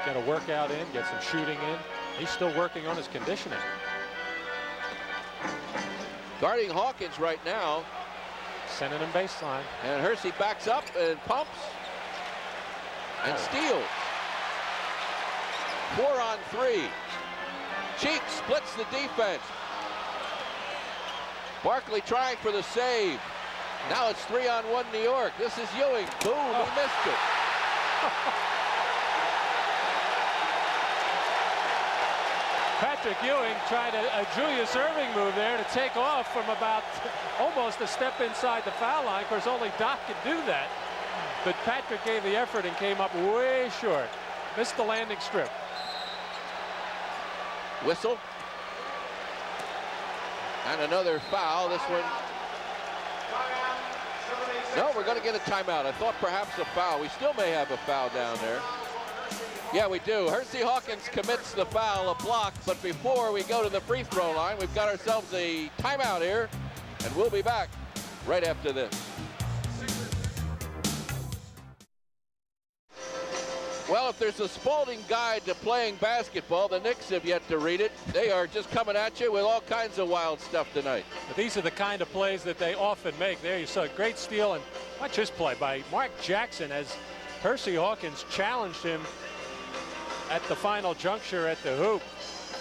get a workout in, get some shooting in. He's still working on his conditioning. Guarding Hawkins right now. Sending him baseline. And Hersey backs up and pumps and steals. 4 on 3. Cheeks splits the defense. Barkley trying for the save. Now it's 3 on 1 New York. This is Ewing. Boom, he missed it. Patrick Ewing tried a Julius Erving move there to take off from about almost a step inside the foul line. Of course, only Doc could do that. But Patrick gave the effort and came up way short. Missed the landing strip. Whistle. And another foul. This one. No, we're going to get a timeout. I thought perhaps a foul. We still may have a foul down there. Yeah, we do. Hersey Hawkins commits the foul, a block. But before we go to the free throw line, we've got ourselves a timeout here. And we'll be back right after this. Well, if there's a Spalding guide to playing basketball, the Knicks have yet to read it. They are just coming at you with all kinds of wild stuff tonight. But these are the kind of plays that they often make. There you saw a great steal, and watch this play by Mark Jackson as Hersey Hawkins challenged him at the final juncture at the hoop.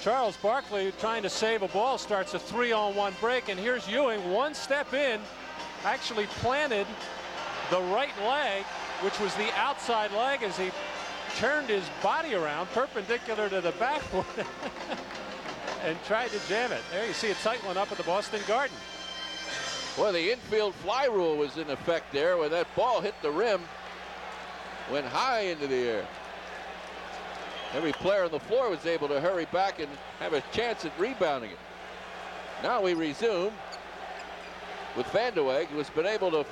Charles Barkley, trying to save a ball, starts a 3-on-1 break, and here's Ewing, one step in, actually planted the right leg, which was the outside leg, as he turned his body around perpendicular to the backboard and tried to jam it. There you see a tight one up at the Boston Garden. Well, the infield fly rule was in effect there when that ball hit the rim, went high into the air. Every player on the floor was able to hurry back and have a chance at rebounding it. Now we resume with Vandeweghe, who has been able to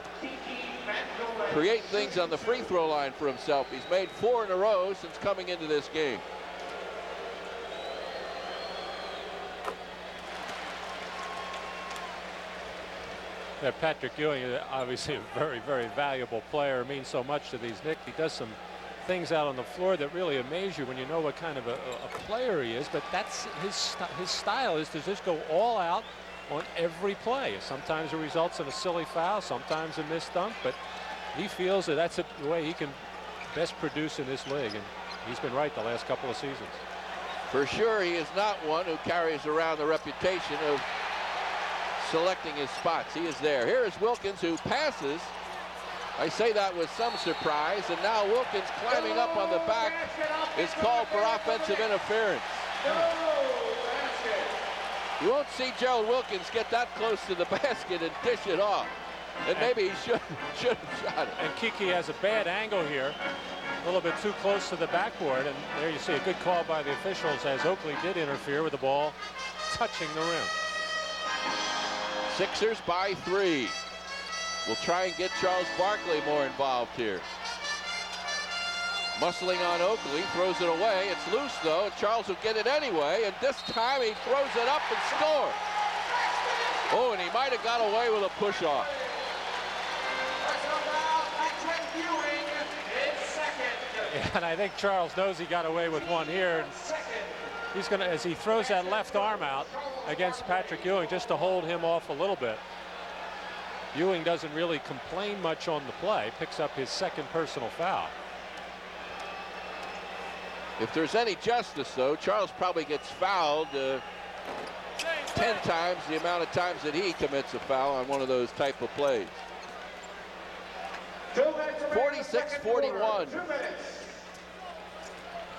create things on the free throw line for himself. He's made 4 in a row since coming into this game. Yeah, Patrick Ewing is obviously a very, very valuable player. Means so much to these Knicks. He does some things out on the floor that really amaze you when you know what kind of a player he is. But that's his style, is to just go all out on every play. Sometimes it results in a silly foul, sometimes a missed dunk, but he feels that that's the way he can best produce in this league, and he's been right the last couple of seasons. For sure, he is not one who carries around the reputation of selecting his spots. He is there. Here is Wilkins, who passes. I say that with some surprise, and now Wilkins climbing up on the back is called for offensive interference. You won't see Gerald Wilkins get that close to the basket and dish it off. And maybe he should have shot it. And Kiki has a bad angle here, a little bit too close to the backboard, and there you see a good call by the officials as Oakley did interfere with the ball touching the rim. Sixers by 3. We'll try and get Charles Barkley more involved here. Muscling on Oakley, throws it away. It's loose though, and Charles will get it anyway, and this time he throws it up and scores. Oh, and he might have got away with a push-off. And I think Charles knows he got away with one here. And he's going to, as he throws that left arm out against Patrick Ewing, just to hold him off a little bit. Ewing doesn't really complain much on the play, picks up his second personal foul. If there's any justice, though, Charles probably gets fouled 10 times the amount of times that he commits a foul on one of those type of plays. 46-41.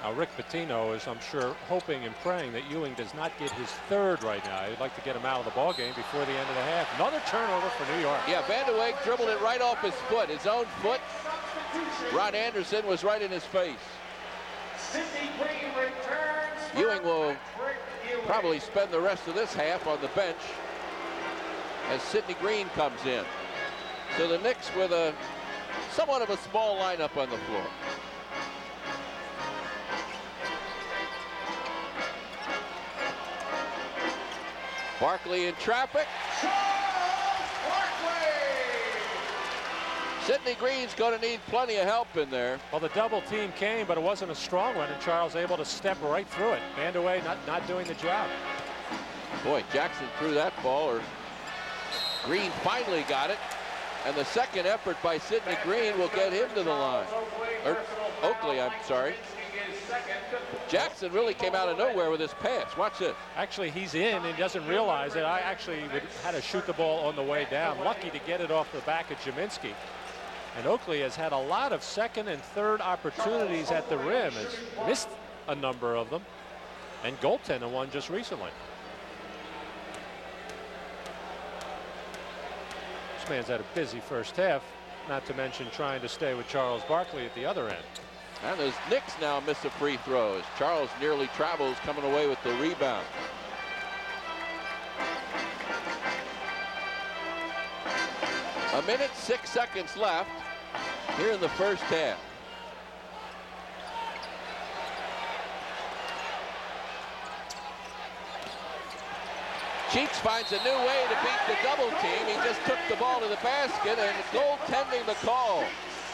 Now Rick Pitino is, I'm sure, hoping and praying that Ewing does not get his third right now. He'd like to get him out of the ball game before the end of the half. Another turnover for New York. Yeah, Van de Wijk dribbled it right off his foot, his own foot. Ron Anderson was right in his face. Ewing will probably spend the rest of this half on the bench as Sidney Green comes in. So the Knicks with a somewhat of a small lineup on the floor. Barkley in traffic. Sidney Green's going to need plenty of help in there. Well, the double team came, but it wasn't a strong one, and Charles able to step right through it. Van de Wijk not doing the job. Boy, Jackson threw that ball, or Green finally got it. And the second effort by Sidney Green will get him to the line. Or Oakley, I'm sorry. Jackson really came out of nowhere with his pass. Watch this. Actually, he's in and doesn't realize it. I actually had to shoot the ball on the way down. Lucky to get it off the back of Jaminski. And Oakley has had a lot of second and third opportunities at the rim. Has missed a number of them and goaltended one just recently. This man's had a busy first half, not to mention trying to stay with Charles Barkley at the other end. And as Knicks now miss a free throw, as Charles nearly travels, coming away with the rebound. A minute, 6 seconds left here in the first half. Cheeks finds a new way to beat the double team. He just took the ball to the basket, and goaltending the call.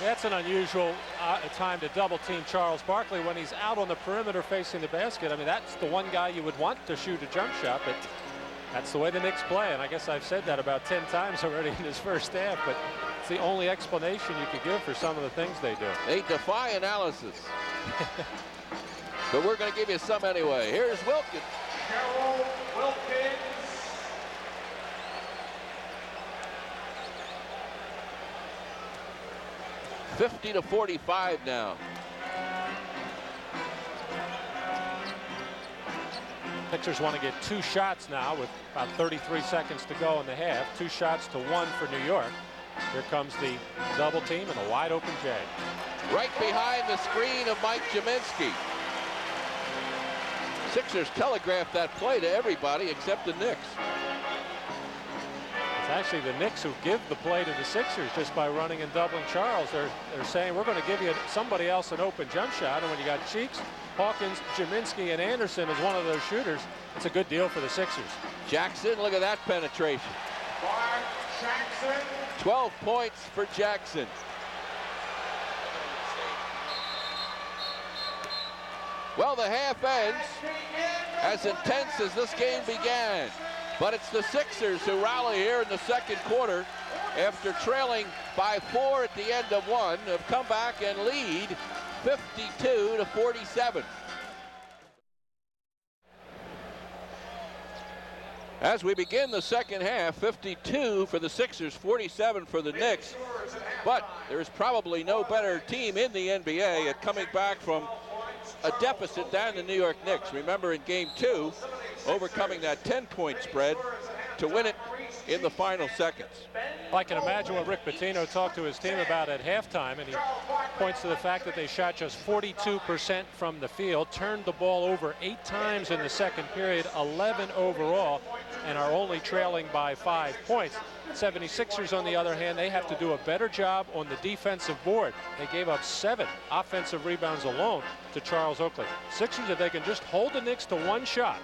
That's an unusual time to double team Charles Barkley when he's out on the perimeter facing the basket. I mean, that's the one guy you would want to shoot a jump shot, but that's the way the Knicks play. And I guess I've said that about 10 times already in this first half, but it's the only explanation you could give for some of the things they do. They defy analysis. But we're going to give you some anyway. Here's Wilkins. Gerald Wilkins. $50-45 now. Sixers want to get 2 shots now with about 33 seconds to go in the half. 2 shots to 1 for New York. Here comes the double team and the wide open Jay. Right behind the screen of Mike Jaminski. Sixers telegraphed that play to everybody except the Knicks. It's actually the Knicks who give the play to the Sixers just by running and doubling Charles. They're saying we're going to give you somebody else an open jump shot, and when you got Cheeks, Hawkins, Jaminski, and Anderson as one of those shooters, it's a good deal for the Sixers. Jackson, look at that penetration. 12 points for Jackson. Well, the half ends as intense as this game began, but it's the Sixers who rally here in the second quarter after trailing by 4 at the end of one, have come back and lead 52-47. As we begin the second half, 52 for the Sixers, 47 for the Knicks. But there's probably no better team in the NBA at coming back from a deficit than the New York Knicks. Remember in game 2, overcoming that 10-point spread to win it in the final seconds. I can imagine what Rick Pitino talked to his team about at halftime, and he points to the fact that they shot just 42% from the field, turned the ball over 8 times in the second period, 11 overall, and are only trailing by 5 points. 76ers, on the other hand, they have to do a better job on the defensive board. They gave up 7 offensive rebounds alone to Charles Oakley. Sixers, if they can just hold the Knicks to 1 shot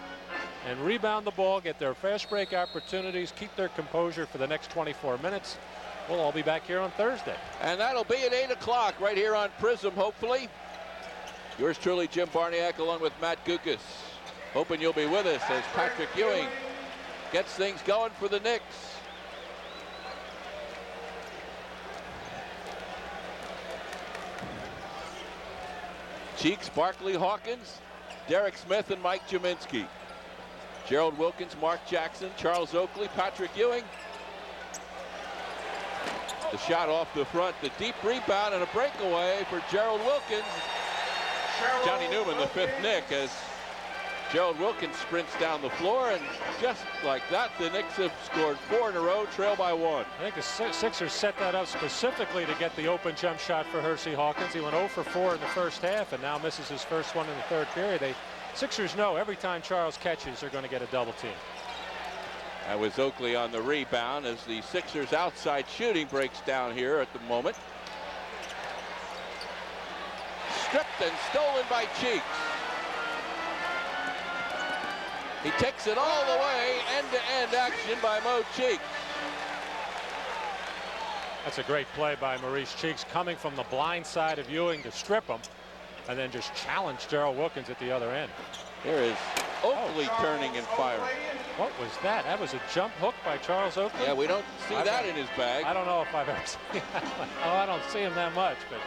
and rebound the ball, get their fast break opportunities, keep their composure for the next 24 minutes, we'll all be back here on Thursday. And that'll be at 8 o'clock right here on Prism, hopefully. Yours truly, Jim Barniak, along with Matt Gukas. Hoping you'll be with us as Patrick Ewing gets things going for the Knicks. Cheeks, Barkley, Hawkins, Derek Smith, and Mike Jaminski. Gerald Wilkins, Mark Jackson, Charles Oakley, Patrick Ewing. The shot off the front, the deep rebound, and a breakaway for Gerald Wilkins. Johnny Newman, the 5th Knick, as Gerald Wilkins sprints down the floor, and just like that, the Knicks have scored 4 in a row, trail by 1. I think the Sixers set that up specifically to get the open jump shot for Hersey Hawkins. He went 0 for 4 in the first half and now misses his first one in the third period. Sixers know every time Charles catches, they're going to get a double team. That was Oakley on the rebound as the Sixers outside shooting breaks down here at the moment. Stripped and stolen by Cheeks. He takes it all the way, end-to-end action by Mo Cheeks. That's a great play by Maurice Cheeks, coming from the blind side of Ewing to strip him and then just challenge Gerald Wilkins at the other end. Here is Oakley turning and firing. What was that? That was a jump hook by Charles Oakley? Yeah, we don't see that in his bag. I don't know if I've ever seen that one. Oh, I don't see him that much, but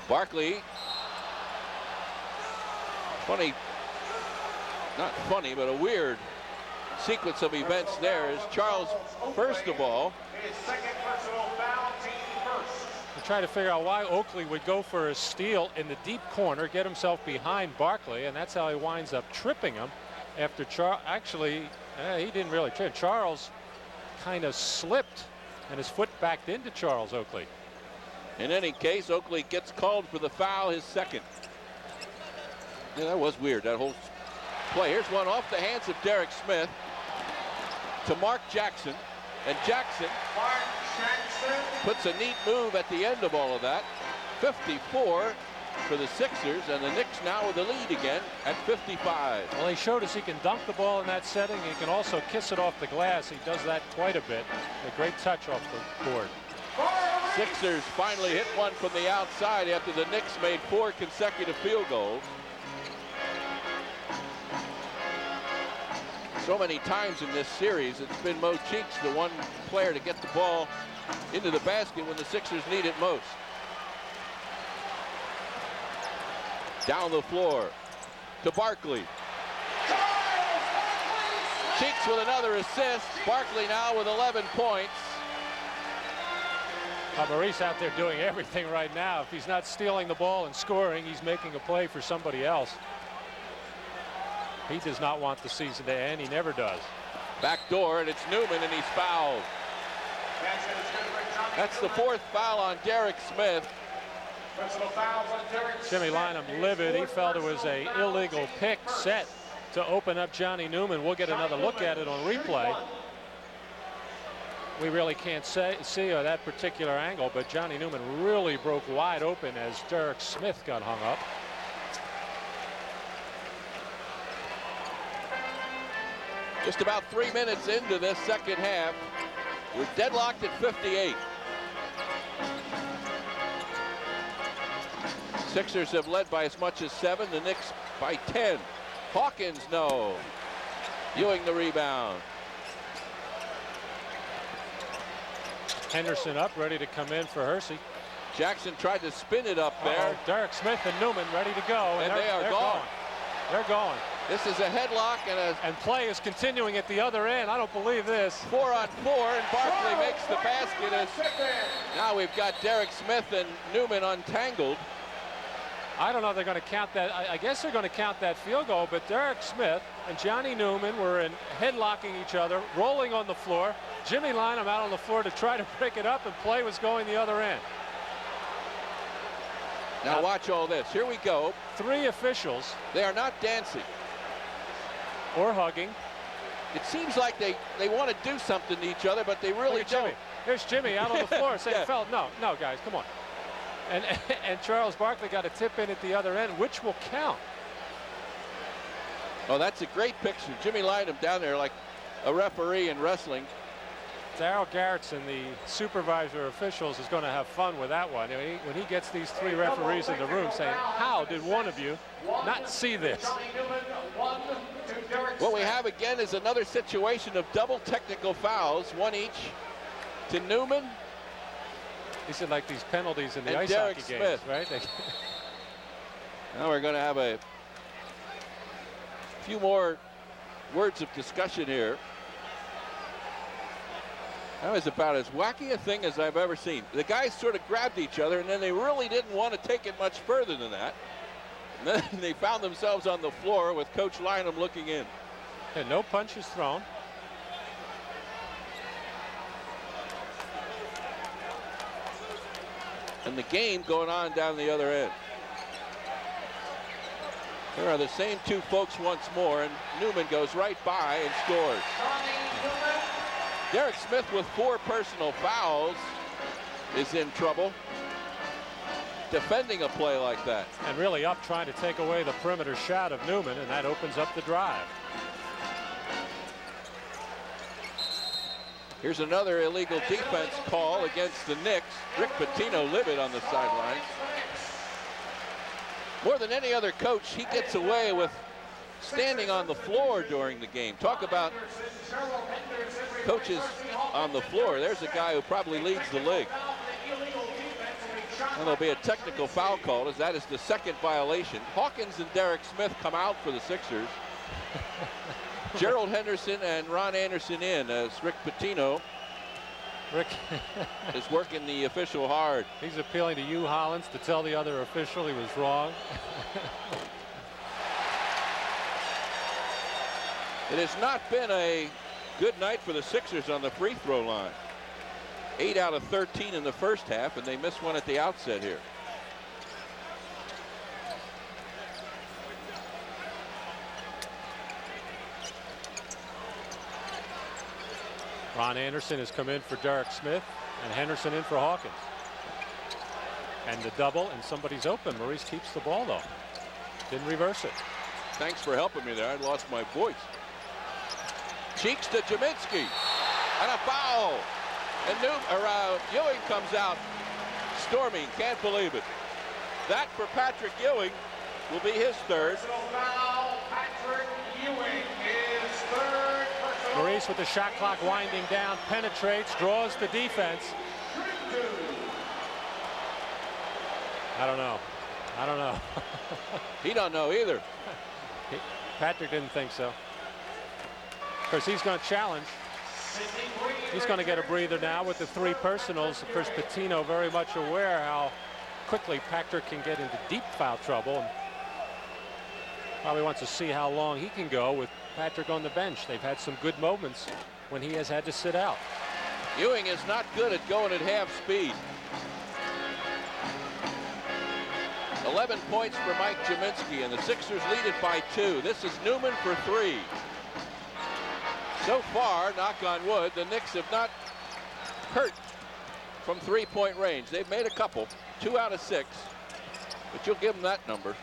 Barkley, funny, not funny, but a weird sequence of events there is Charles, first of all, try to figure out why Oakley would go for a steal in the deep corner, get himself behind Barkley, and that's how he winds up tripping him after he didn't really trip. Charles kind of slipped and his foot backed into Charles Oakley. In any case, Oakley gets called for the foul, his second. Yeah, that was weird, that whole play. Here's one off the hands of Derek Smith to Mark Jackson, and Jackson puts a neat move at the end of all of that. 54 for the Sixers, and the Knicks now with the lead again at 55. Well, he showed us he can dunk the ball in that setting. He can also kiss it off the glass. He does that quite a bit. A great touch off the board. Sixers finally hit one from the outside after the Knicks made 4 consecutive field goals. So many times in this series, it's been Mo Cheeks, the one player to get the ball into the basket when the Sixers need it most. Down the floor to Barkley. Cheeks with another assist. Barkley now with 11 points. Maurice out there doing everything right now. If he's not stealing the ball and scoring, he's making a play for somebody else. He does not want the season to end. He never does. Back door, and it's Newman, and he's fouled. That's the 4th foul on Derek Smith. Jimmy Lynam livid. He felt it was an illegal pick set to open up Johnny Newman. We'll get another look at it on replay. We really can't see that particular angle, but Johnny Newman really broke wide open as Derek Smith got hung up. Just about 3 minutes into this second half. We're deadlocked at 58. Sixers have led by as much as 7, the Knicks by 10. Hawkins, no. Ewing the rebound. Henderson up, ready to come in for Hersey. Jackson tried to spin it up there. Derek Smith and Newman ready to go. And they're gone. They're going. This is a headlock and play is continuing at the other end. I don't believe this. 4-on-4, and Barkley makes the basket. As now we've got Derek Smith and Newman untangled. I don't know if they're going to count that. I guess they're going to count that field goal, but Derek Smith and Johnny Newman were in headlocking each other, rolling on the floor. Jimmy lined them out on the floor to try to break it up, and play was going the other end. Now watch all this. Here we go. 3 officials. They are not dancing. Or hugging. It seems like they want to do something to each other, but they really don't. Jimmy. There's Jimmy out on the floor saying, yeah. "Felt no, guys, come on." And Charles Barkley got a tip in at the other end, which will count. Oh, that's a great picture. Jimmy lined him down there like a referee in wrestling. Darryl Garrettson, the supervisor of officials, is going to have fun with that one. I mean, when he gets these 3 referees in the room saying, "How did one of you not see this?" What we have again is another situation of double technical fouls, 1 each to Newman. These are like these penalties in the and ice Derek hockey Smith. games, right? Now we're going to have a few more words of discussion here. That was about as wacky a thing as I've ever seen. The guys sort of grabbed each other, and then they really didn't want to take it much further than that. And then they found themselves on the floor with Coach Lynham looking in. And no punches thrown. And the game going on down the other end. Here are the same 2 folks once more, and Newman goes right by and scores. Derek Smith with 4 personal fouls is in trouble defending a play like that. And really up trying to take away the perimeter shot of Newman, and that opens up the drive. Here's another illegal defense call against the Knicks. Rick Pitino livid on the sidelines. More than any other coach, he gets away with standing on the floor during the game. Talk about coaches on the floor. There's a guy who probably leads the league. And there'll be a technical foul call, as that is the 2nd violation. Hawkins and Derek Smith come out for the Sixers. Gerald Henderson and Ron Anderson in, as Rick Pitino is working the official hard. He's appealing to Hugh Hollins to tell the other official he was wrong. It has not been a good night for the Sixers on the free throw line. 8 out of 13 in the first half, and they missed one at the outset here. Ron Anderson has come in for Derek Smith, and Henderson in for Hawkins. And the double, and somebody's open. Maurice keeps the ball, though. Didn't reverse it. Thanks for helping me there. I lost my voice. Cheeks to Jaminski, and a foul. And Ewing comes out storming. Can't believe it. That for Patrick Ewing will be his 3rd. Patrick Ewing is 3rd. Maurice with the shot clock winding down, penetrates, draws the defense. I don't know. He don't know either. Patrick didn't think so. Of course, he's going to challenge. He's going to get a breather now with the 3 personals. Of course, Pitino very much aware how quickly Patrick can get into deep foul trouble, and probably wants to see how long he can go with Patrick on the bench. They've had some good moments when he has had to sit out. Ewing is not good at going at half speed. 11 points for Mike Jaminski, and the Sixers lead it by 2. This is Newman for 3. So far, knock on wood, the Knicks have not hurt from 3-point range. They've made a couple, 2 out of 6, but you'll give them that number.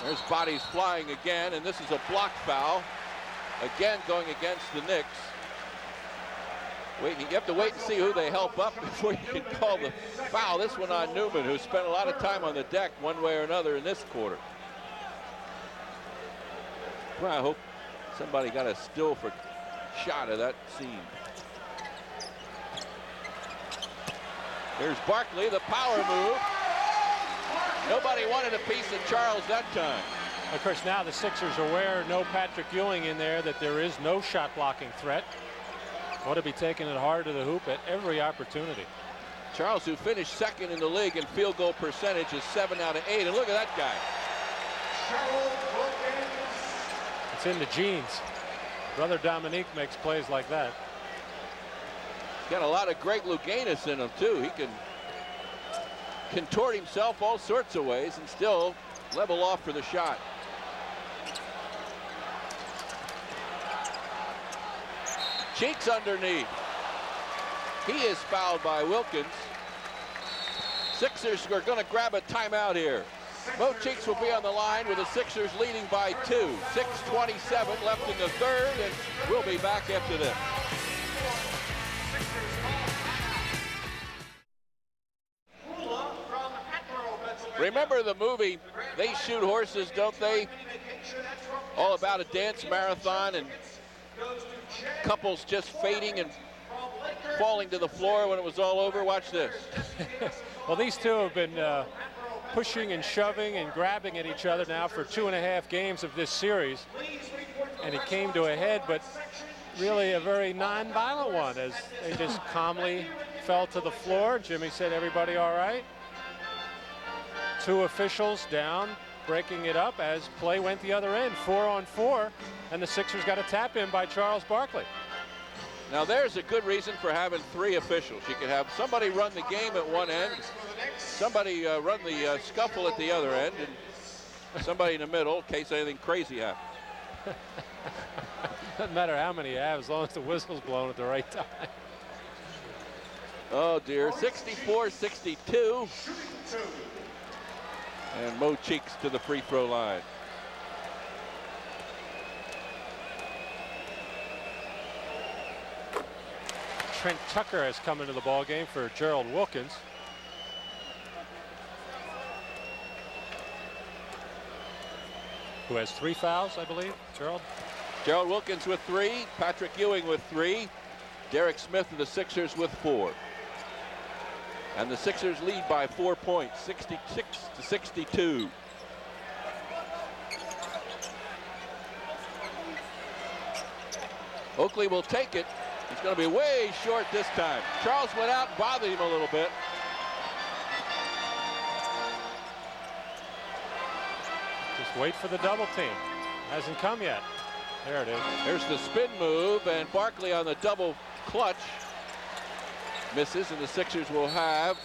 There's bodies flying again, and this is a block foul. Again going against the Knicks. You have to wait and see who they help up before you can call the foul. This one on Newman, who spent a lot of time on the deck one way or another in this quarter. Well, I hope somebody got a still for shot of that scene. Here's Barkley, the power move. Nobody wanted a piece of Charles that time. Of course, now the Sixers are aware, no Patrick Ewing in there, that there is no shot blocking threat. Ought to be taking it hard to the hoop at every opportunity. Charles, who finished second in the league in field goal percentage, is 7 out of 8. And look at that guy. It's in the genes. Brother Dominique makes plays like that. Got a lot of Greg Louganis in him, too. He can contort himself all sorts of ways and still level off for the shot. Cheeks underneath. He is fouled by Wilkins. Sixers are going to grab a timeout here. Mo Cheeks will be on the line with the Sixers leading by 2. 6:27 left in the third, and we'll be back after this. Remember the movie They Shoot Horses, Don't They? All about a dance marathon and couples just fading and falling to the floor when it was all over. Watch this. Well, these two have been pushing and shoving and grabbing at each other now for 2.5 games of this series. And it came to a head, but really a very non-violent one as they just calmly fell to the floor. Jimmy said, "Everybody all right?" 2 officials down, breaking it up as play went the other end, 4-on-4, and the Sixers got a tap in by Charles Barkley. Now there's a good reason for having 3 officials. You can have somebody run the game at one end, somebody run the scuffle at the other end, and somebody in the middle in case anything crazy happens. Doesn't matter how many you have as long as the whistle's blown at the right time. Oh dear, 64-62. And Mo Cheeks to the free throw line. Trent Tucker has come into the ball game for Gerald Wilkins. Who has 3 fouls, I believe, Gerald? Gerald Wilkins with 3, Patrick Ewing with 3, Derek Smith of the Sixers with 4. And the Sixers lead by 4 points, 66-62. Oakley will take it. He's going to be way short this time. Charles went out and bothered him a little bit. Just wait for the double team. Hasn't come yet. There it is. There's the spin move, and Barkley on the double clutch. Misses, and the Sixers will have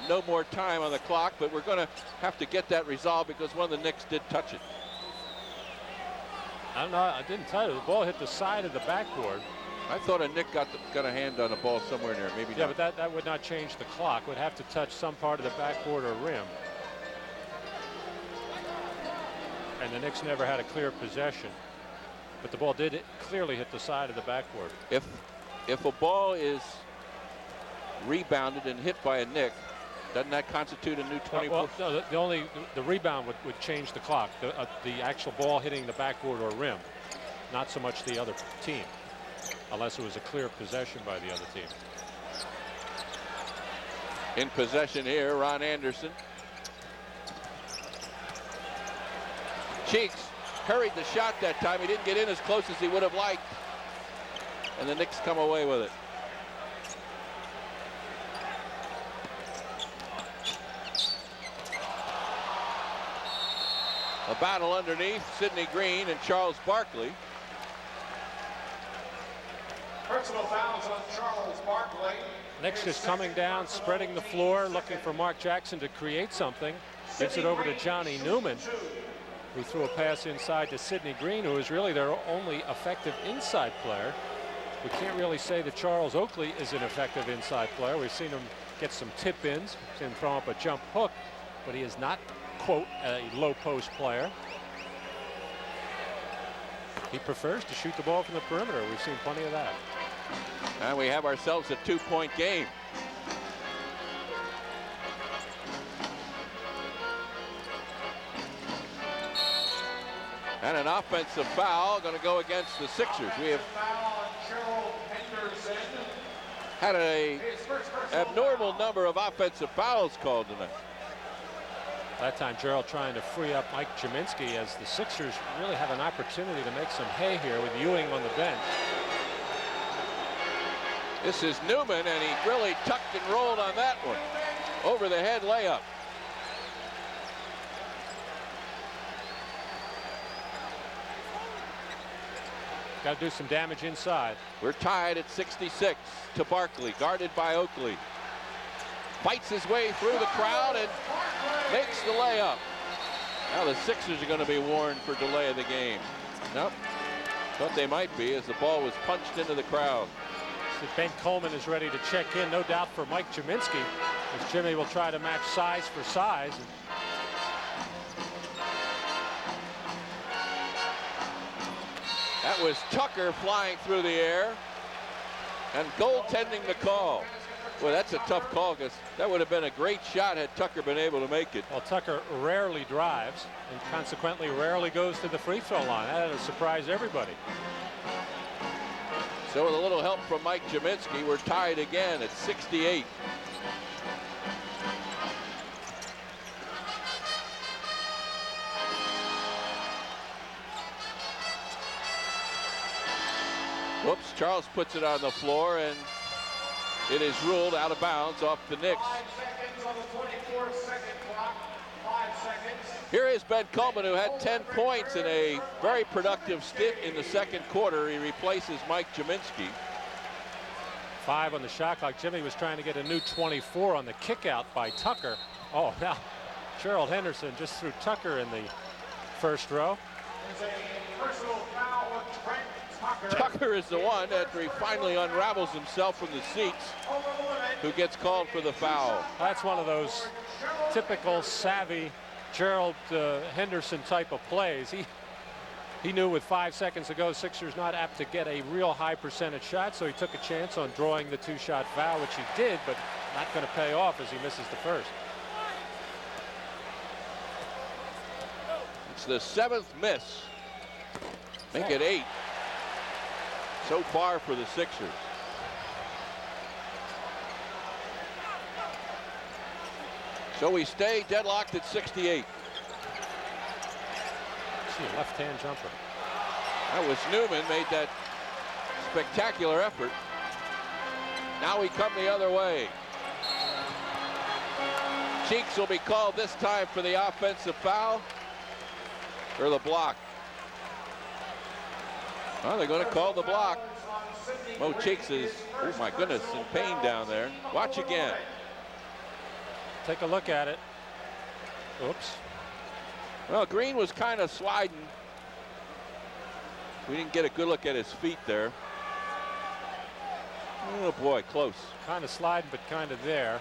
no more time on the clock, but we're going to have to get that resolved because one of the Knicks did touch it. I don't know. I didn't tell you. The ball hit the side of the backboard. I thought a Knick got a hand on the ball somewhere in there. Maybe yeah, not. But that would not change the clock. It would have to touch some part of the backboard or rim. And the Knicks never had a clear possession. But the ball did clearly hit the side of the backboard. If a ball is rebounded and hit by a Knick, doesn't that constitute a new 20 well, no, the rebound would change the clock. The actual ball hitting the backboard or rim, not so much the other team, unless it was a clear possession by the other team. In possession here, Ron Anderson. Cheeks hurried the shot that time. He didn't get in as close as he would have liked, and the Knicks come away with it. A battle underneath, Sidney Green and Charles Barkley. Personal fouls on Charles Barkley. Knicks just coming down, spreading the floor, looking for Mark Jackson to create something. Gives it over to Johnny Newman, who threw a pass inside to Sidney Green, who is really their only effective inside player. We can't really say that Charles Oakley is an effective inside player. We've seen him get some tip-ins, seen him throw up a jump hook, but he is not, quote, a low post player. He prefers to shoot the ball from the perimeter. We've seen plenty of that. And we have ourselves a 2-point game. And an offensive foul going to go against the Sixers. We have had an abnormal number of offensive fouls called tonight. That time Gerald trying to free up Mike Jaminski as the Sixers really have an opportunity to make some hay here with Ewing on the bench. This is Newman, and he really tucked and rolled on that one. Over the head layup. Got to do some damage inside. We're tied at 66 to Barkley, guarded by Oakley. Fights his way through the crowd and makes the layup. Now the Sixers are going to be warned for delay of the game. Nope. Thought they might be as the ball was punched into the crowd. So Ben Coleman is ready to check in, no doubt, for Mike Jaminski, as Jimmy will try to match size for size. That was Tucker flying through the air and goaltending the call. Boy, that's a tough call, because that would have been a great shot had Tucker been able to make it. Well, Tucker rarely drives and consequently rarely goes to the free throw line. That would surprise everybody. So with a little help from Mike Jaminski, we're tied again at 68. Whoops, Charles puts it on the floor, and it is ruled out of bounds off the Knicks. 5 seconds on the 24-second clock. 5 seconds. Here is Ben Coleman, who had 10 points in a very productive stint in the second quarter. He replaces Mike Jaminski. 5 on the shot clock. Jimmy was trying to get a new 24 on the kick out by Tucker. Oh, now Gerald Henderson just threw Tucker in the first row. There's a personal foul with Trent Tucker. Tucker is the one, after he finally unravels himself from the seats, who gets called for the foul. That's one of those typical savvy Gerald Henderson type of plays. He knew with 5 seconds to go, Sixers not apt to get a real high percentage shot, so he took a chance on drawing the 2-shot foul, which he did, but not going to pay off as he misses the first. It's the 7th miss. Make it 8 so far for the Sixers. So we stay deadlocked at 68. See a left-hand jumper. That was Newman, made that spectacular effort. Now we come the other way. Cheeks will be called this time for the offensive foul, or the block. Well, they're going to call the block. Mo Cheeks is, oh my goodness, in pain down there. Watch again. Take a look at it. Oops. Well, Green was kind of sliding. We didn't get a good look at his feet there. Oh boy, close. Kind of sliding, but kind of there.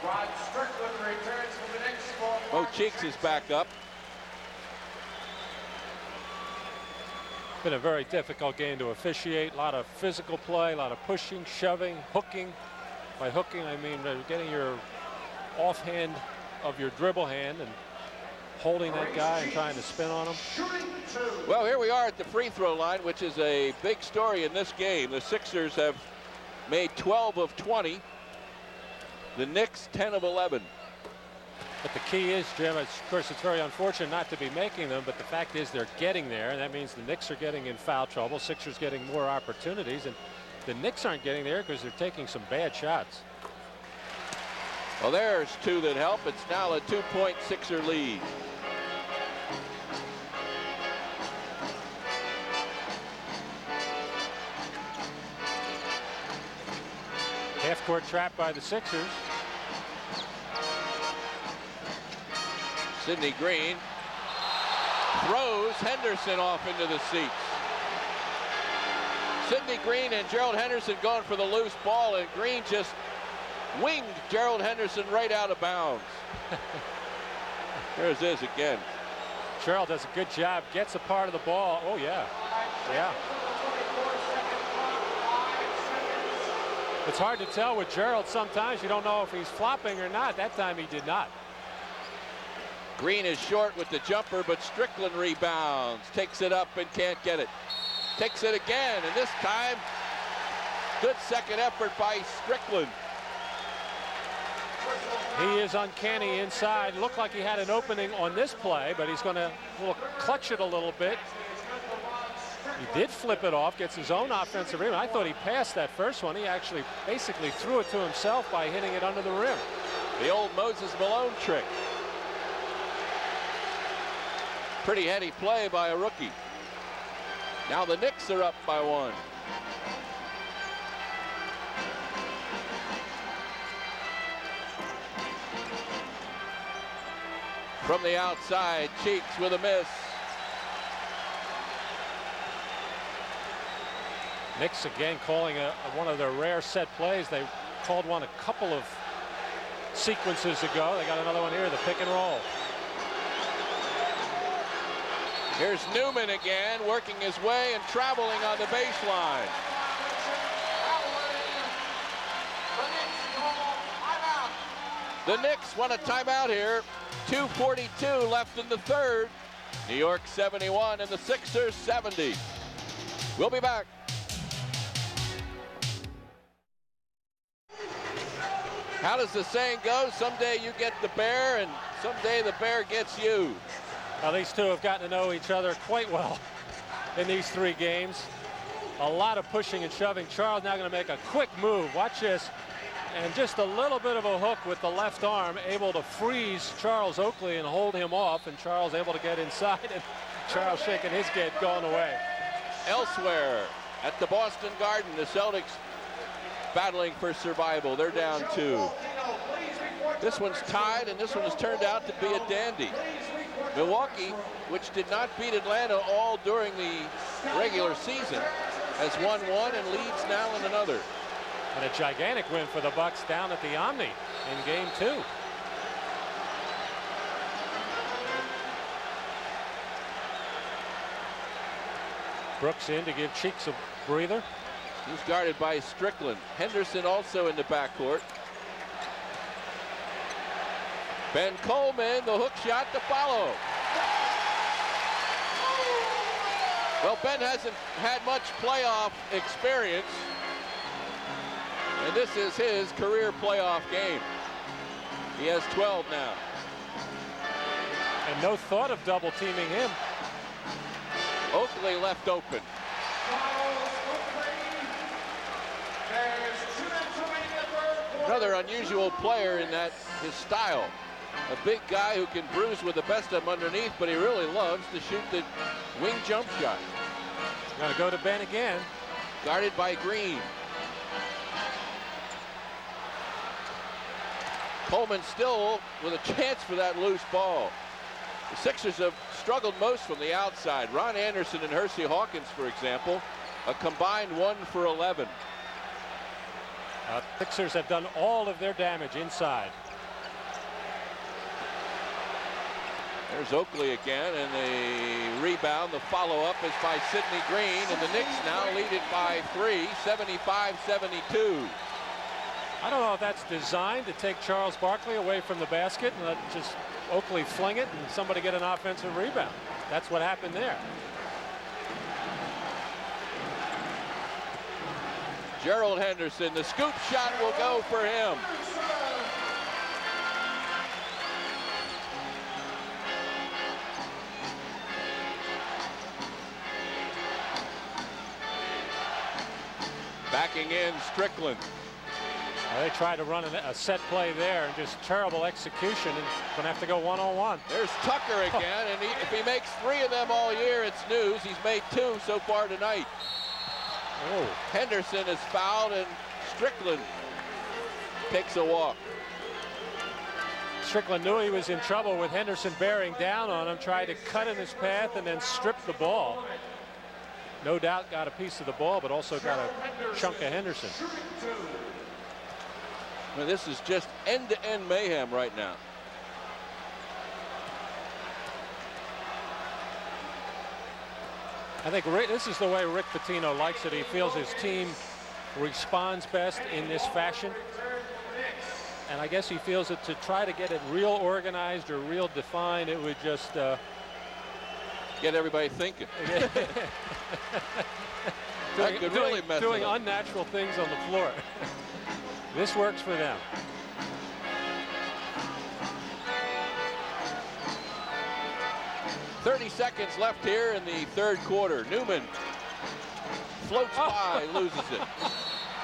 Rod Strickland returns for the Knicks for Mo Cheeks is back up. Been a very difficult game to officiate. A lot of physical play, a lot of pushing, shoving, hooking. By hooking, I mean getting your offhand of your dribble hand and holding that guy and trying to spin on him. Well, here we are at the free throw line, which is a big story in this game. The Sixers have made 12 of 20. The Knicks 10 of 11. But the key is, Jim, of course, it's very unfortunate not to be making them, but the fact is they're getting there, and that means the Knicks are getting in foul trouble. Sixers getting more opportunities, and the Knicks aren't getting there because they're taking some bad shots. Well, there's 2 that help. It's now a 2-point Sixer lead. Half-court trap by the Sixers. Sidney Green throws Henderson off into the seats. Sidney Green and Gerald Henderson going for the loose ball, and Green just winged Gerald Henderson right out of bounds. There's this again. Gerald does a good job, gets a part of the ball. Oh, yeah. Yeah. It's hard to tell with Gerald. Sometimes you don't know if he's flopping or not. That time he did not. Green is short with the jumper, but Strickland rebounds, takes it up and can't get it. Takes it again, and this time, good second effort by Strickland. He is uncanny inside. Looked like he had an opening on this play, but he's going to clutch it a little bit. He did flip it off, gets his own offensive rebound. I thought he passed that first one. He actually basically threw it to himself by hitting it under the rim. The old Moses Malone trick. Pretty heady play by a rookie. Now the Knicks are up by 1. From the outside, Cheeks with a miss. Knicks again calling one of their rare set plays. They called one a couple of sequences ago. They got another one here, the pick and roll. Here's Newman again, working his way and traveling on the baseline. The Knicks want a timeout here. 2:42 left in the third. New York 71 and the Sixers 70. We'll be back. How does the saying go? Someday you get the bear and someday the bear gets you. Well, these two have gotten to know each other quite well in these 3 games. A lot of pushing and shoving. Charles now going to make a quick move. Watch this. And just a little bit of a hook with the left arm, able to freeze Charles Oakley and hold him off. And Charles able to get inside. And Charles shaking his head, going away. Elsewhere at the Boston Garden, the Celtics battling for survival. They're down 2. This one's tied, and this one has turned out to be a dandy. Milwaukee, which did not beat Atlanta all during the regular season, has won 1 and leads now in another. And a gigantic win for the Bucks down at the Omni in game 2. Brooks in to give Cheeks a breather. He's guarded by Strickland. Henderson also in the backcourt. Ben Coleman, the hook shot to follow. Well, Ben hasn't had much playoff experience, and this is his career playoff game. He has 12 now. And no thought of double teaming him. Oakley left open. Another unusual player in that his style. A big guy who can bruise with the best of them underneath, but he really loves to shoot the wing jump shot. Going to go to Ben again. Guarded by Green. Coleman still with a chance for that loose ball. The Sixers have struggled most from the outside. Ron Anderson and Hersey Hawkins, for example, a combined 1 for 11. Sixers have done all of their damage inside. There's Oakley again, and the rebound, the follow-up is by Sidney Green, and the Knicks now lead it by 3, 75-72. I don't know if that's designed to take Charles Barkley away from the basket and let just Oakley fling it and somebody get an offensive rebound. That's what happened there. Gerald Henderson, the scoop shot will go for him. Backing in Strickland. They tried to run a set play there and just terrible execution, and going to have to go one-on-one. There's Tucker again, and if he makes 3 of them all year, it's news. He's made 2 so far tonight. Oh. Henderson is fouled, and Strickland takes a walk. Strickland knew he was in trouble with Henderson bearing down on him, tried to cut in his path and then strip the ball. No doubt got a piece of the ball, but also got a chunk of Henderson. Well, this is just end-to-end mayhem right now. I think this is the way Rick Pitino likes it. He feels his team responds best in this fashion. And I guess he feels that to try to get it real organized or real defined, it would just get everybody thinking. doing unnatural things on the floor. This works for them. .30 seconds left here in the third quarter. Newman floats by, loses it.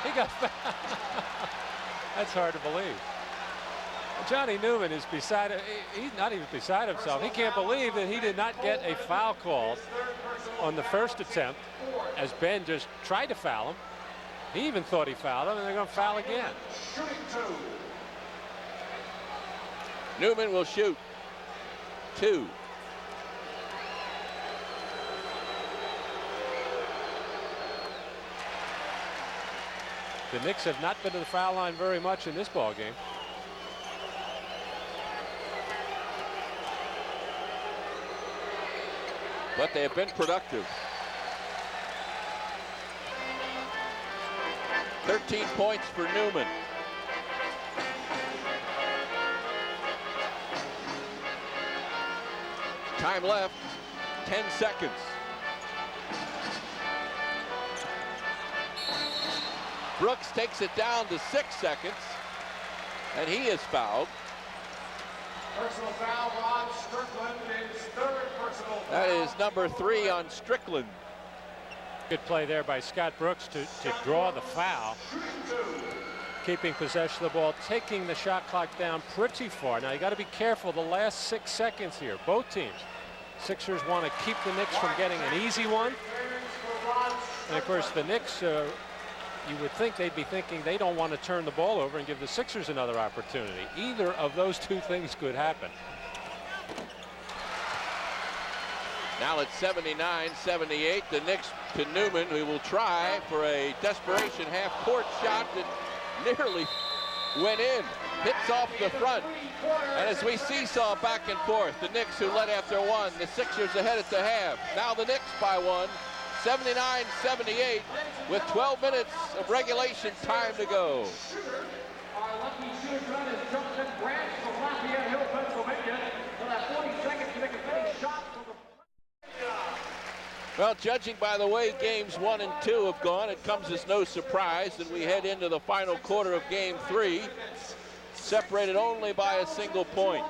He got fouled. That's hard to believe. Johnny Newman is he's not even beside himself. He can't believe that he did not get a foul call on the first attempt as Ben just tried to foul him. He even thought he fouled him, and they're going to foul again. Newman will shoot 2. The Knicks have not been to the foul line very much in this ball game. But they have been productive. 13 points for Newman. Time left, 10 seconds. Brooks takes it down to 6 seconds, and he is fouled. Personal foul on Strickland, his third personal foul. That is number 3 on Strickland. Good play there by Scott Brooks to draw the foul. Keeping possession of the ball, taking the shot clock down pretty far. Now you got to be careful the last 6 seconds here. Both teams. Sixers want to keep the Knicks from getting an easy one. And of course the Knicks, you would think they'd be thinking they don't want to turn the ball over and give the Sixers another opportunity. Either of those two things could happen. Now it's 79-78. The Knicks to Newman, who will try for a desperation half-court shot that nearly went in. Hits off the front. And as we seesaw back and forth, the Knicks who led after 1, the Sixers ahead at the half. Now the Knicks by 1. 79-78 with 12 minutes of regulation time to go. Our lucky shooter is Jonathan Branch from Lafayette Hill, Pennsylvania. He'll have 40 seconds to make a finish shot from the... Well, judging by the way games 1 and 2 have gone, it comes as no surprise that we head into the final quarter of game 3, separated only by a single point.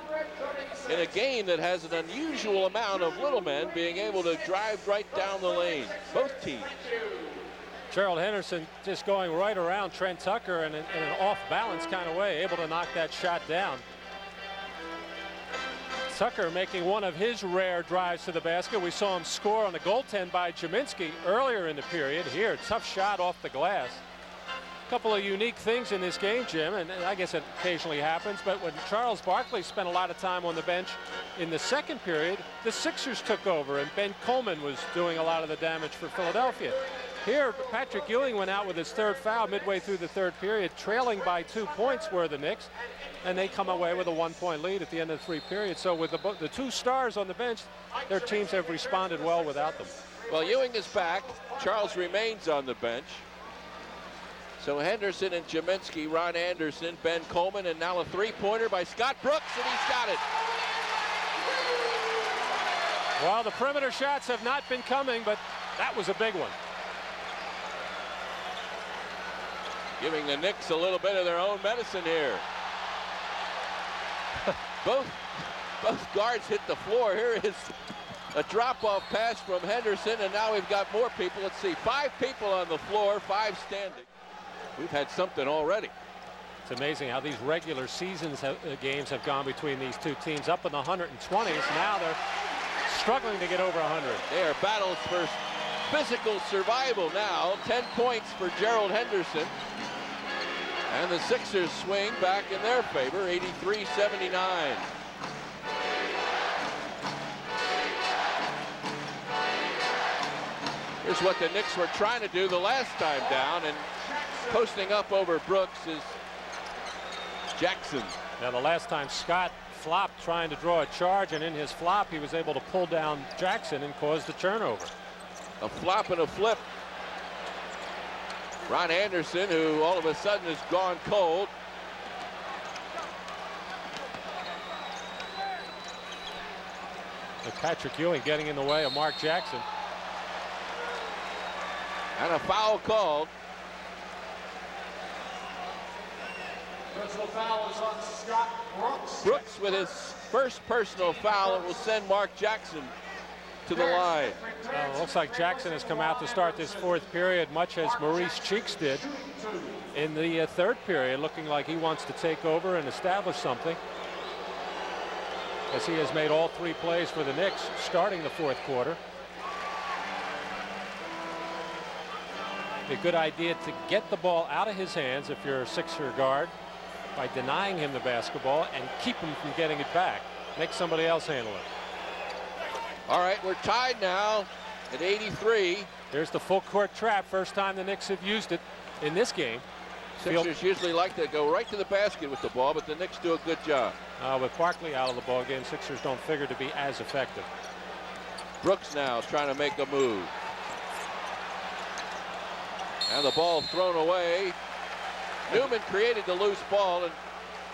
In a game that has an unusual amount of little men being able to drive right down the lane, both teams. Gerald Henderson just going right around Trent Tucker in an off-balance kind of way, able to knock that shot down. Tucker making one of his rare drives to the basket. We saw him score on the goaltend by Jaminski earlier in the period. Here, tough shot off the glass. Couple of unique things in this game, Jim, and I guess it occasionally happens, but when Charles Barkley spent a lot of time on the bench in the second period, the Sixers took over, and Ben Coleman was doing a lot of the damage for Philadelphia. Here, Patrick Ewing went out with his third foul midway through the third period, trailing by 2 points were the Knicks, and they come away with a 1-point lead at the end of the 3 periods. So with the 2 stars on the bench, their teams have responded well without them. Well, Ewing is back. Charles remains on the bench. So Henderson and Jaminski, Ron Anderson, Ben Coleman, and now a 3-pointer by Scott Brooks, and he's got it. Well, the perimeter shots have not been coming, but that was a big one. Giving the Knicks a little bit of their own medicine here. Both guards hit the floor. Here is a drop-off pass from Henderson, and now we've got more people. Let's see, 5 people on the floor, 5 standing. We've had something already. It's amazing how these regular seasons games have gone between these two teams, up in the 120s. Now they're struggling to get over 100. They are battles for physical survival now. 10 points for Gerald Henderson. And the Sixers swing back in their favor, 83-79. Here's what the Knicks were trying to do the last time down, and posting up over Brooks is Jackson. Now the last time Scott flopped trying to draw a charge, and in his flop he was able to pull down Jackson and cause the turnover. A flop and a flip. Ron Anderson, who all of a sudden has gone cold. With Patrick Ewing getting in the way of Mark Jackson. And a foul called. Personal foul is on Scott Brooks. Brooks with his first personal foul. It will send Mark Jackson to the line. Looks like Jackson has come out to start this fourth period, much as Maurice Cheeks did in the third period, looking like he wants to take over and establish something, as he has made all 3 plays for the Knicks starting the fourth quarter. A good idea to get the ball out of his hands if you're a Sixer guard by denying him the basketball and keep him from getting it back. Make somebody else handle it. All right, we're tied now at 83. There's the full court trap. First time the Knicks have used it in this game. Sixers usually like to go right to the basket with the ball, but the Knicks do a good job. With Barkley out of the ball game, Sixers don't figure to be as effective. Brooks now trying to make a move. And the ball thrown away. Newman created the loose ball, and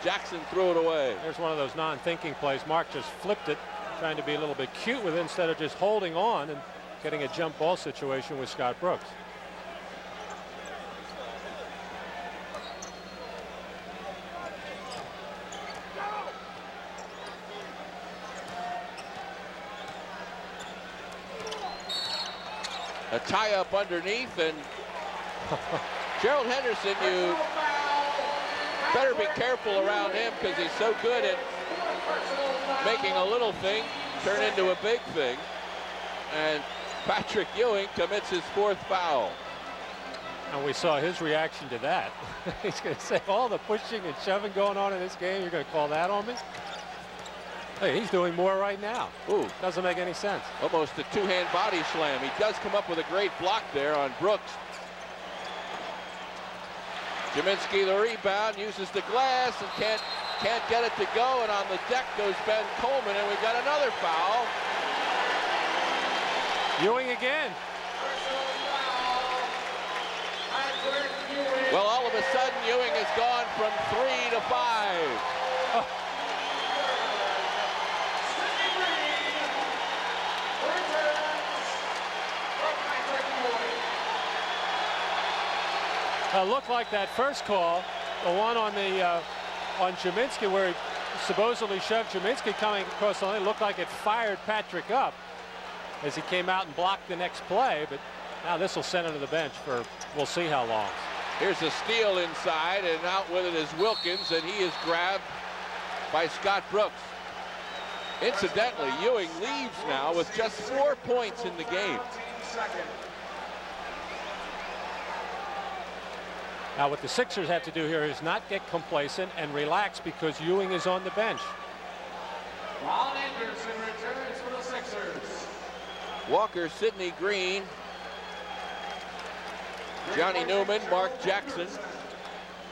Jackson threw it away. There's one of those non-thinking plays. Mark just flipped it, trying to be a little bit cute with it instead of just holding on and getting a jump ball situation with Scott Brooks. A tie up underneath, and Gerald Henderson, you better be careful around him because he's so good at making a little thing turn into a big thing. And Patrick Ewing commits his 4th foul. And we saw his reaction to that. He's going to say, all the pushing and shoving going on in this game, you're going to call that on me? Hey, he's doing more right now. Ooh. Doesn't make any sense. Almost a 2-hand body slam. He does come up with a great block there on Brooks. Kaminsky the rebound, uses the glass and can't get it to go, and on the deck goes Ben Coleman, and we got another foul. Ewing again. Well, all of a sudden Ewing has gone from 3 to 5. Oh. Looked like that first call, the one on the on Kaminsky, where he supposedly shoved Kaminsky coming across the lane, looked like it fired Patrick up as he came out and blocked the next play. But now this will send him to the bench for we'll see how long. Here's a steal inside, and out with it is Wilkins, and he is grabbed by Scott Brooks. Incidentally, Ewing leaves now with just 4 points in the game. Now what the Sixers have to do here is not get complacent and relax because Ewing is on the bench. Ron Anderson returns for the Sixers. Walker, Sidney Green, Johnny Newman, Mark Jackson,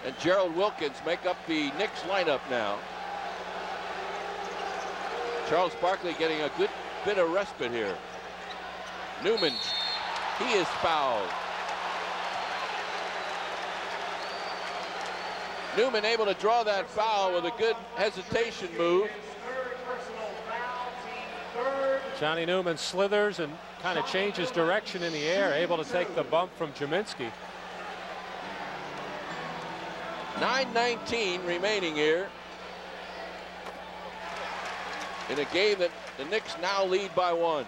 and Gerald Wilkins make up the Knicks lineup now. Charles Barkley getting a good bit of respite here. Newman, he is fouled. Newman able to draw that foul with a good hesitation move. Johnny Newman slithers and kind of changes direction in the air, able to take the bump from Kaminsky. 9:19 remaining here in a game that the Knicks now lead by 1.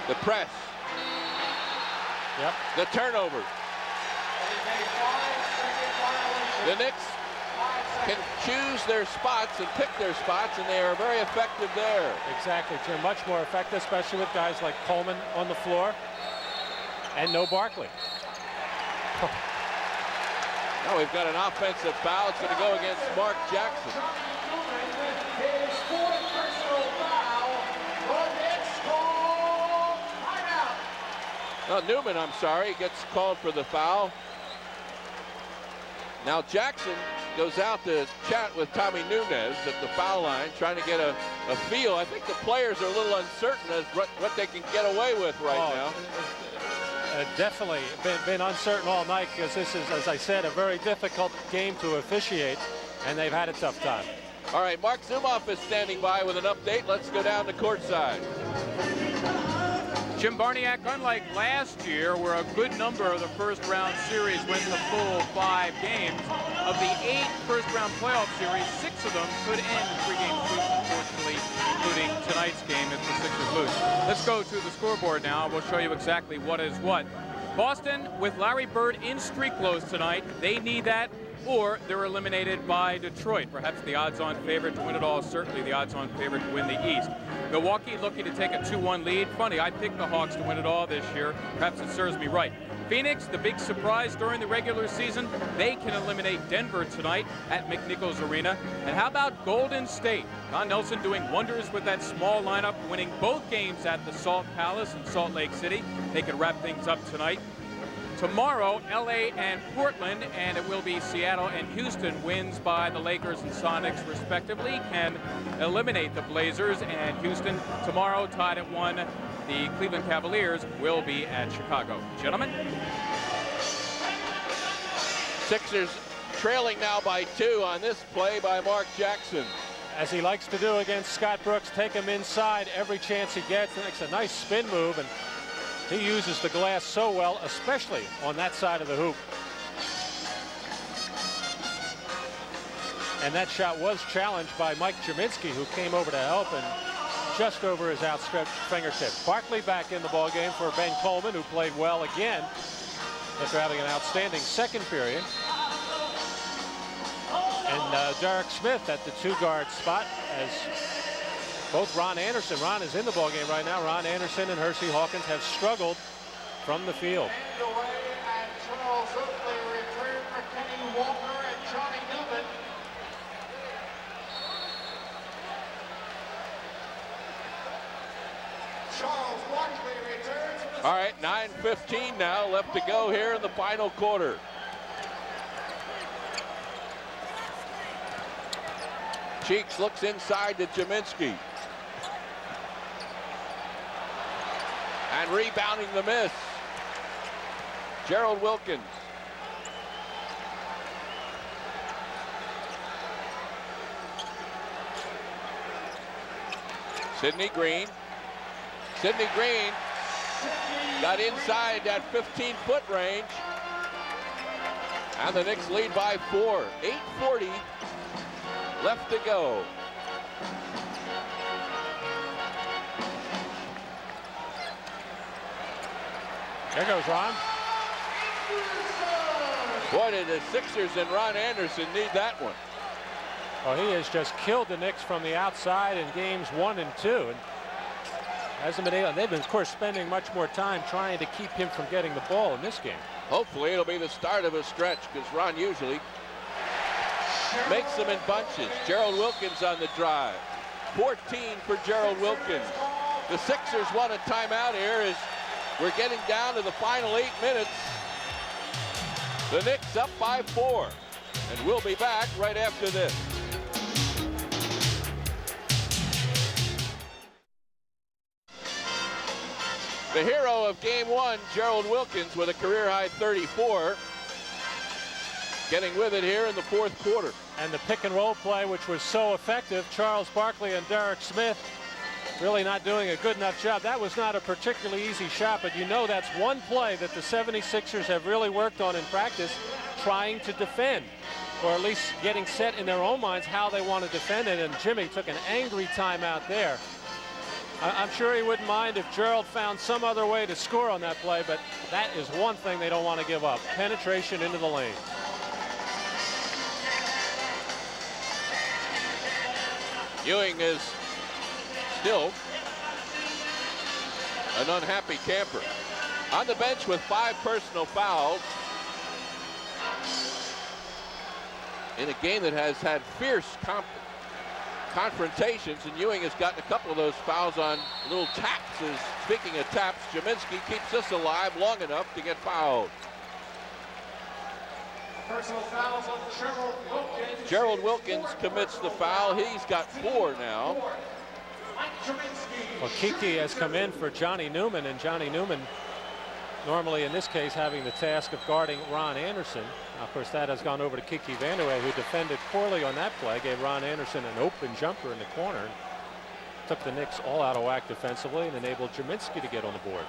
The press. Yep. The turnover. The Knicks can choose their spots and pick their spots, and they are very effective there. Exactly, Jim. Much more effective, especially with guys like Coleman on the floor and no Barkley. Now we've got an offensive foul. It's going to go against Mark Jackson. His 4th personal foul. The Knicks call timeout. Newman, I'm sorry, gets called for the foul. Now Jackson goes out to chat with Tommy Nunez at the foul line, trying to get a feel. I think the players are a little uncertain as what they can get away with right now. Definitely been uncertain all night, because this is, as I said, a very difficult game to officiate, and they've had a tough time. All right, Mark Zumoff is standing by with an update. Let's go down to courtside. Jim Barniak, unlike last year, where a good number of the first-round series went the full 5 games, of the 8 first-round playoff series, 6 of them could end 3-game sweeps, unfortunately, including tonight's game if the Sixers lose. Let's go to the scoreboard now. We'll show you exactly what is what. Boston, with Larry Bird in streak clothes tonight, they need that, or they're eliminated by Detroit. Perhaps the odds-on favorite to win it all, certainly the odds-on favorite to win the East. Milwaukee looking to take a 2-1 lead. Funny, I picked the Hawks to win it all this year. Perhaps it serves me right. Phoenix, the big surprise during the regular season, they can eliminate Denver tonight at McNichols Arena. And how about Golden State? Don Nelson doing wonders with that small lineup, winning both games at the Salt Palace in Salt Lake City. They could wrap things up tonight. Tomorrow, LA and Portland, and it will be Seattle and Houston. Wins by the Lakers and Sonics, respectively, can eliminate the Blazers. And Houston tomorrow tied at 1. The Cleveland Cavaliers will be at Chicago. Gentlemen. Sixers trailing now by 2 on this play by Mark Jackson. As he likes to do against Scott Brooks, take him inside every chance he gets. Makes a nice spin move, and he uses the glass so well, especially on that side of the hoop. And that shot was challenged by Mike Jaminski, who came over to help, and just over his outstretched fingertip. Barkley back in the ballgame for Ben Coleman, who played well again after having an outstanding second period. And Derek Smith at the 2-guard spot, as both Ron Anderson, Ron is in the ballgame right now. Ron Anderson and Hersey Hawkins have struggled from the field. Charles Oakley returned for Kenny Walker and Johnny Newman. Charles Barkley returns. All right, 9:15 now left to go here in the final quarter. Cheeks looks inside to Jaminski. And rebounding the miss, Gerald Wilkins. Sidney Green. Sidney Green got inside that 15-foot range. And the Knicks lead by 4. 8:40 left to go. There goes Ron. Boy, did the Sixers and Ron Anderson need that one. Well, he has just killed the Knicks from the outside in games 1 and 2. And hasn't been able, they've been, of course, spending much more time trying to keep him from getting the ball in this game. Hopefully it'll be the start of a stretch, because Ron usually makes them in bunches. Gerald Wilkins on the drive. 14 for Gerald Wilkins. The Sixers want a timeout here as we're getting down to the final 8 minutes. The Knicks up by 4. And we'll be back right after this. The hero of game 1, Gerald Wilkins, with a career-high 34. Getting with it here in the 4th quarter. And the pick-and-roll play, which was so effective, Charles Barkley and Derek Smith really not doing a good enough job. That was not a particularly easy shot, but you know that's one play that the 76ers have really worked on in practice, trying to defend, or at least getting set in their own minds how they want to defend it. And Jimmy took an angry timeout there. I'm sure he wouldn't mind if Gerald found some other way to score on that play, but that is one thing they don't want to give up: penetration into the lane. Ewing is still an unhappy camper. On the bench with 5 personal fouls in a game that has had fierce confrontations, and Ewing has gotten a couple of those fouls on little taps. Speaking of taps, Jaminski keeps this alive long enough to get fouled. Personal fouls on Gerald Wilkins. Gerald Wilkins commits the foul. He's got 4 now. Well, Kiki has come in for Johnny Newman, and Johnny Newman normally in this case having the task of guarding Ron Anderson. Now, of course, that has gone over to Kiki Vanderway, who defended poorly on that play, gave Ron Anderson an open jumper in the corner, took the Knicks all out of whack defensively, and enabled Jaminski to get on the board.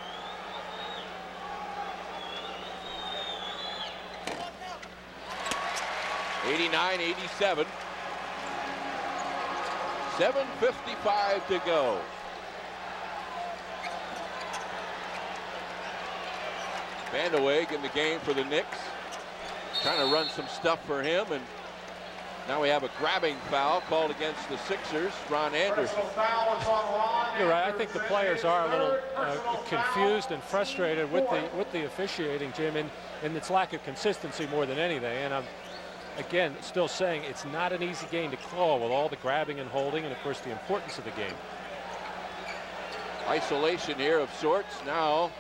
'89-87. 7:55 to go. Vanderweg in the game for the Knicks, trying to run some stuff for him, and now we have a grabbing foul called against the Sixers. Ron Anderson. You're right. I think the players are a little confused and frustrated with the officiating, Jim, and its lack of consistency more than anything. And I'm again still saying it's not an easy game to call with all the grabbing and holding, and of course the importance of the game. Isolation here of sorts now.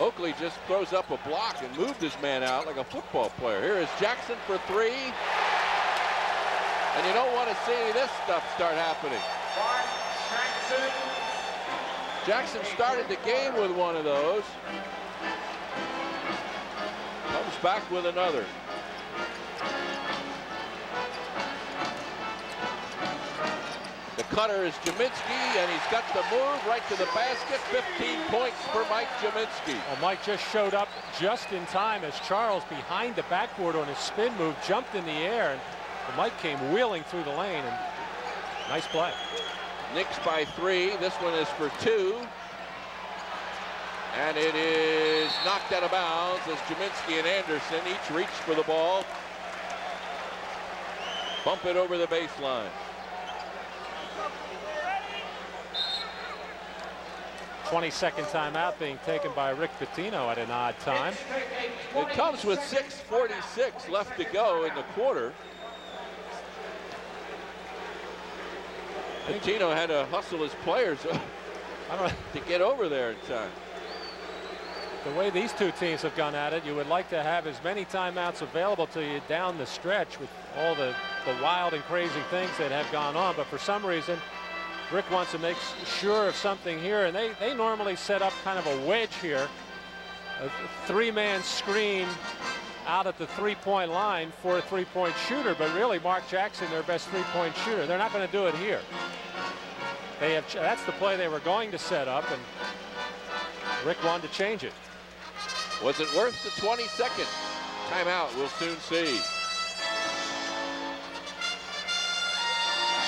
Oakley just throws up a block and moved his man out like a football player. Here is Jackson for 3. And you don't want to see this stuff start happening. Jackson started the game with one of those. Comes back with another. The cutter is Jaminski, and he's got the move right to the basket. 15 points for Mike Jaminski. Well, Mike just showed up just in time as Charles, behind the backboard on his spin move, jumped in the air, and Mike came wheeling through the lane, and nice play. Knicks by 3. This one is for 2. And it is knocked out of bounds as Jaminski and Anderson each reach for the ball. Bump it over the baseline. 22nd timeout being taken by Rick Pitino at an odd time. It comes with 6:46 left to go in the quarter. Pitino had to hustle his players to get over there in time. The way these two teams have gone at it, you would like to have as many timeouts available to you down the stretch with all the wild and crazy things that have gone on, but for some reason Rick wants to make sure of something here, and they normally set up kind of a wedge here, a 3-man screen out at the 3-point line for a 3-point shooter, but really Mark Jackson, their best 3-point shooter. They're not going to do it here. That's the play they were going to set up, and Rick wanted to change it. Was it worth the 22nd timeout? We'll soon see.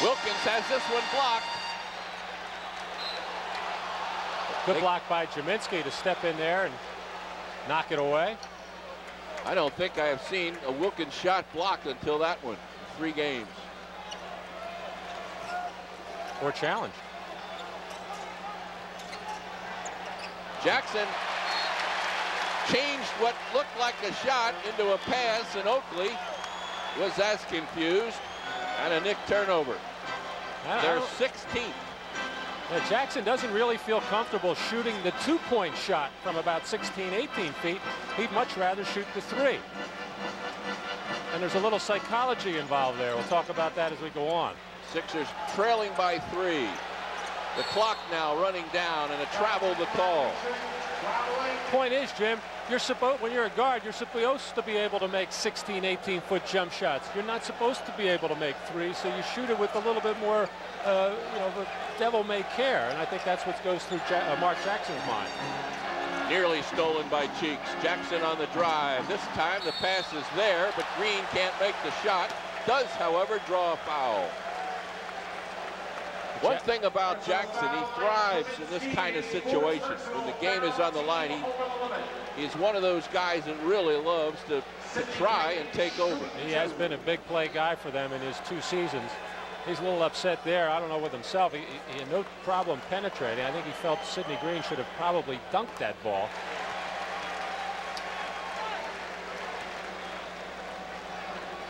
Wilkins has this one blocked. Good block by Jaminski to step in there and knock it away. I don't think I have seen a Wilkins shot blocked until that one. 3 games. Or challenge. Jackson changed what looked like a shot into a pass, and Oakley was as confused, and a Knick turnover. They're 16th. Now, Jackson doesn't really feel comfortable shooting the 2-point shot from about 16, 18 feet. He'd much rather shoot the 3. And there's a little psychology involved there. We'll talk about that as we go on. Sixers trailing by 3. The clock now running down, and a travel the call. Point is, Jim, when you're a guard, you're supposed to be able to make 16, 18-foot jump shots. You're not supposed to be able to make 3, so you shoot it with a little bit more, the devil-may-care, and I think that's what goes through Mark Jackson's mind. Nearly stolen by Cheeks. Jackson on the drive. This time the pass is there, but Green can't make the shot. Does, however, draw a foul. One thing about Jackson, he thrives in this kind of situation. When the game is on the line, he's one of those guys that really loves to try and take over. He has been a big play guy for them in his 2 seasons. He's a little upset there. I don't know with himself. He had no problem penetrating. I think he felt Sidney Green should have probably dunked that ball.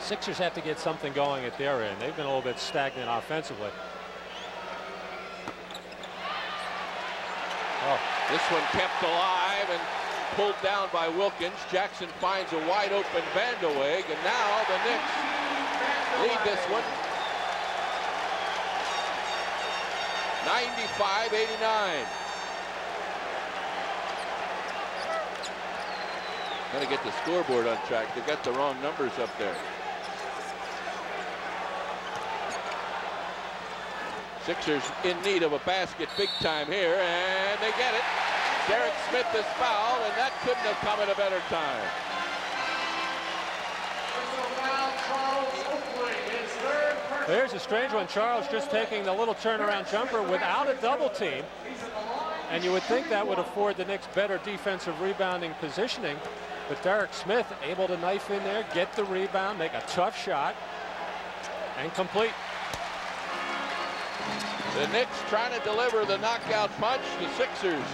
Sixers have to get something going at their end. They've been a little bit stagnant offensively. Oh, this one kept alive and pulled down by Wilkins. Jackson finds a wide open Vandeweghe, and now the Knicks lead this one 95-89. Got to get the scoreboard on track. They got the wrong numbers up there. Sixers in need of a basket big time here, and they get it. Derek Smith is fouled, and that couldn't have come at a better time. There's a strange one. Charles just taking the little turnaround jumper without a double team. And you would think that would afford the Knicks better defensive rebounding positioning. But Derek Smith able to knife in there, get the rebound, make a tough shot, and complete. The Knicks trying to deliver the knockout punch. The Sixers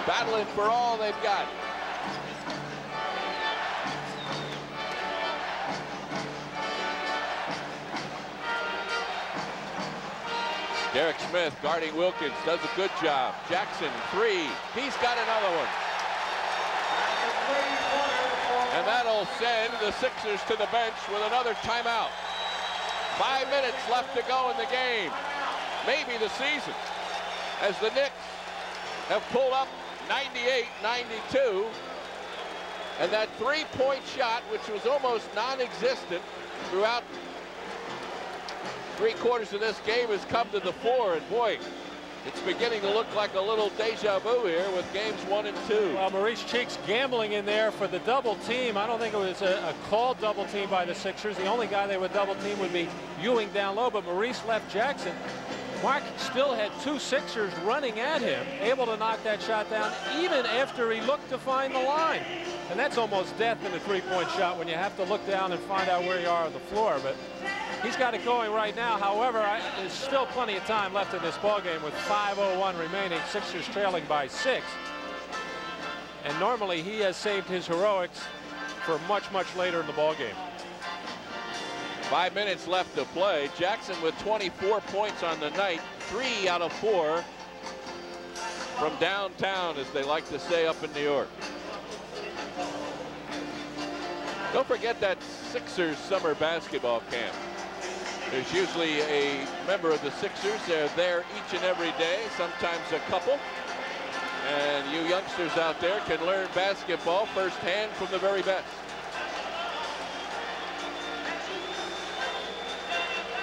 battling for all they've got. Derek Smith guarding Wilkins, does a good job. Jackson, three. He's got another one. And that'll send the Sixers to the bench with another timeout. 5 minutes left to go in the game. Maybe the season. As the Knicks have pulled up 98-92. And that three-point shot, which was almost non-existent throughout 3/4 of this game, has come to the fore. And boy, it's beginning to look like a little deja vu here with games 1 and 2. Well, Maurice Cheeks gambling in there for the double team. I don't think it was a called double team by the Sixers. The only guy they would double team would be Ewing down low, but Maurice left Jackson. Mark still had two Sixers running at him, able to knock that shot down even after he looked to find the line. And that's almost death in a three-point shot when you have to look down and find out where you are on the floor. But he's got it going right now. However, there's still plenty of time left in this ballgame with 5:01 remaining. Sixers trailing by 6. And normally he has saved his heroics for much, much later in the ballgame. 5 minutes left to play. Jackson with 24 points on the night, 3 out of 4 from downtown, as they like to say up in New York. Don't forget that Sixers summer basketball camp. There's usually a member of the Sixers. They're there each and every day, sometimes a couple. And you youngsters out there can learn basketball firsthand from the very best.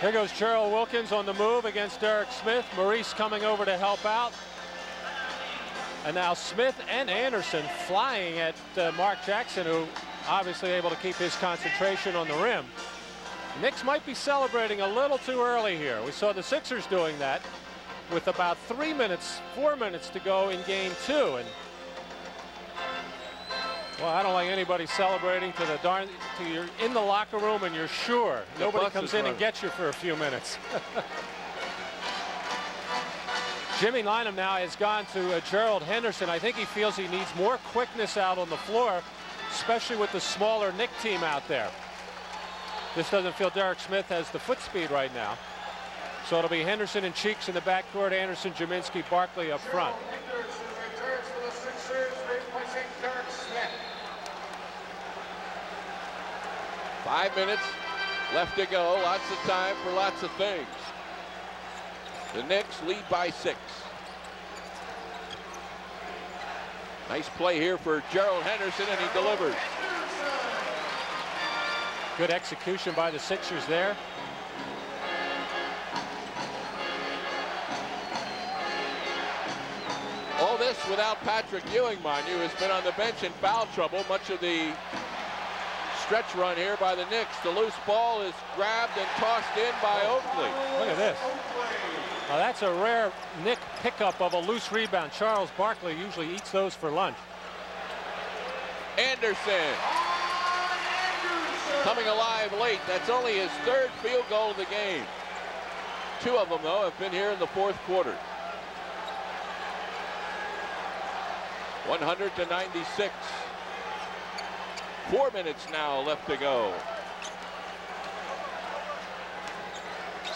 Here goes Gerald Wilkins on the move against Derek Smith. Maurice coming over to help out. And now Smith and Anderson flying at Mark Jackson, who obviously able to keep his concentration on the rim. Knicks might be celebrating a little too early here. We saw the Sixers doing that with about 4 minutes to go in game 2. And well, I don't like anybody celebrating till you're in the locker room and you're sure nobody comes in and gets you for a few minutes. Jimmy Lynam now has gone to Gerald Henderson. I think he feels he needs more quickness out on the floor, especially with the smaller Knick team out there. This doesn't feel Derek Smith has the foot speed right now. So it'll be Henderson and Cheeks in the backcourt, Anderson, Jaminski, Barkley up front. 5 minutes left to go. Lots of time for lots of things. The Knicks lead by 6. Nice play here for Gerald Henderson, and he delivers. Good execution by the Sixers there. All this without Patrick Ewing, mind you, has been on the bench in foul trouble much of the stretch run here by the Knicks. The loose ball is grabbed and tossed in by Oakley. Look at this. Now that's a rare Knick pickup of a loose rebound. Charles Barkley usually eats those for lunch. Anderson coming alive late. That's only his 3rd field goal of the game. 2 of them, though, have been here in the 4th quarter. 100-96. 4 minutes now left to go.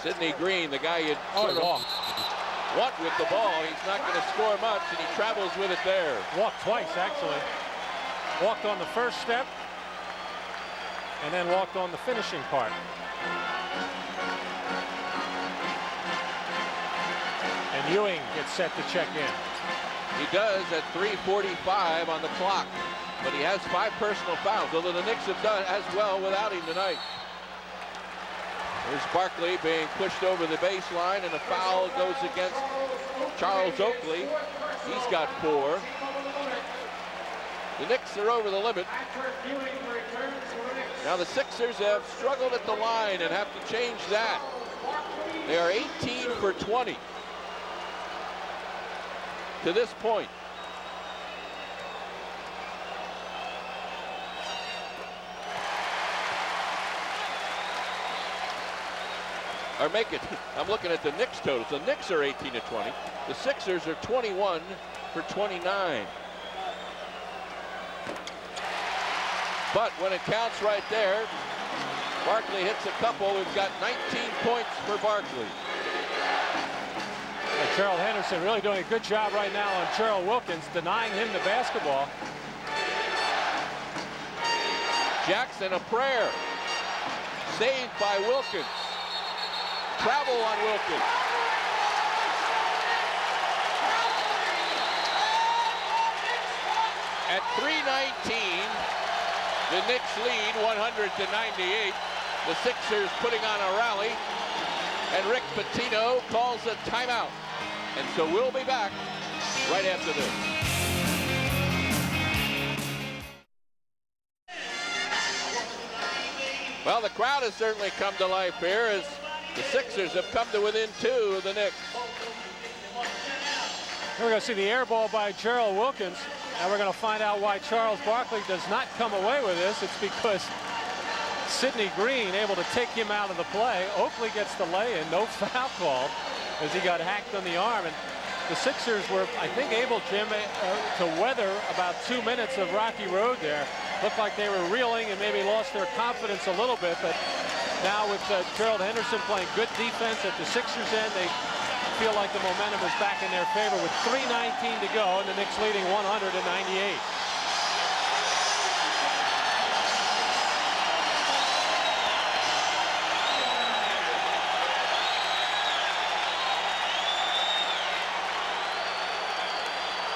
Sidney Green, the guy you sort of want with the ball. He's not going to score much, and he travels with it there. Walked twice, actually. Walked on the first step, and then walked on the finishing part. And Ewing gets set to check in. He does at 3:45 on the clock, but he has 5 personal fouls, although the Knicks have done as well without him tonight. Here's Barkley being pushed over the baseline, and a foul goes against Charles Oakley. He's got 4. The Knicks are over the limit. Now the Sixers have struggled at the line and have to change that. They are 18 for 20 to this point. Or make it, I'm looking at the Knicks totals. The Knicks are 18 to 20. The Sixers are 21 for 29. But when it counts right there, Barkley hits a couple. We've got 19 points for Barkley. And Gerald Henderson really doing a good job right now on Gerald Wilkins, denying him the basketball. Jackson, a prayer. Saved by Wilkins. Travel on Wilkins. At 3:19, the Knicks lead 100-98. The Sixers putting on a rally, and Rick Pitino calls a timeout. And so we'll be back right after this. Well, the crowd has certainly come to life here as the Sixers have come to within 2 of the Knicks. We're going to see the air ball by Gerald Wilkins, and we're going to find out why Charles Barkley does not come away with this. It's because Sidney Green able to take him out of the play. Oakley gets the lay-in, no foul called as he got hacked on the arm. And the Sixers were, I think, able, Jim, to weather about 2 minutes of rocky road there. Looked like they were reeling and maybe lost their confidence a little bit, but now with Gerald Henderson playing good defense at the Sixers end, they feel like the momentum is back in their favor with 3:19 to go, and the Knicks leading 100-98.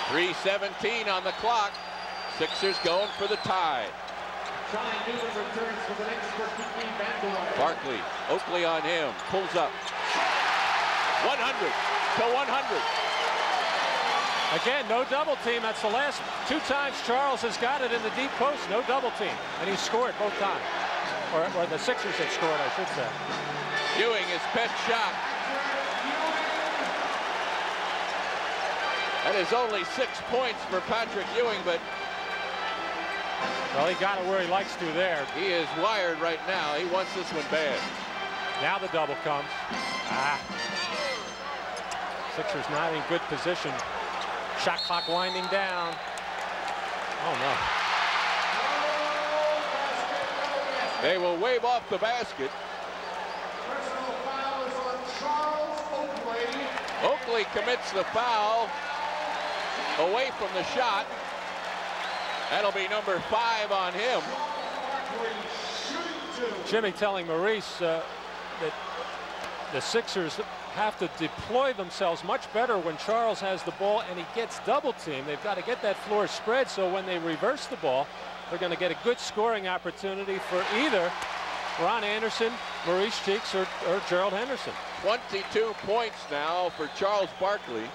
.317 on the clock. Sixers going for the tie. Barkley, Oakley on him, pulls up. 100 to 100. Again, no double team. That's the last 2 times Charles has got it in the deep post. No double team, and he scored both times. Or the Sixers have scored, I should say. Ewing, his pet shot. That is only 6 points for Patrick Ewing, but well, he got it where he likes to there. He is wired right now. He wants this one bad. Now the double comes. Sixers not in good position. Shot clock winding down. Oh, no. They will wave off the basket. Personal foul is on Charles Oakley. Oakley commits the foul away from the shot. That'll be number 5 on him. Jimmy telling Maurice that the Sixers have to deploy themselves much better when Charles has the ball and he gets double teamed. They've got to get that floor spread so when they reverse the ball, they're going to get a good scoring opportunity for either Ron Anderson, Maurice Cheeks, or Gerald Henderson. 22 points now for Charles Barkley.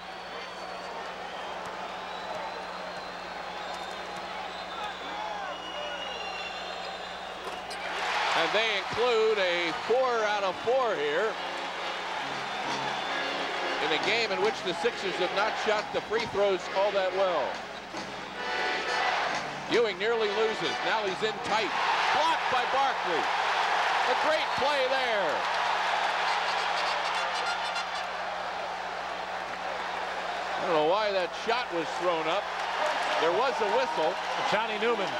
And they include a 4 out of 4 here in a game in which the Sixers have not shot the free throws all that well. Ewing nearly loses. Now he's in tight. Blocked by Barkley. A great play there. I don't know why that shot was thrown up. There was a whistle. Johnny Newman.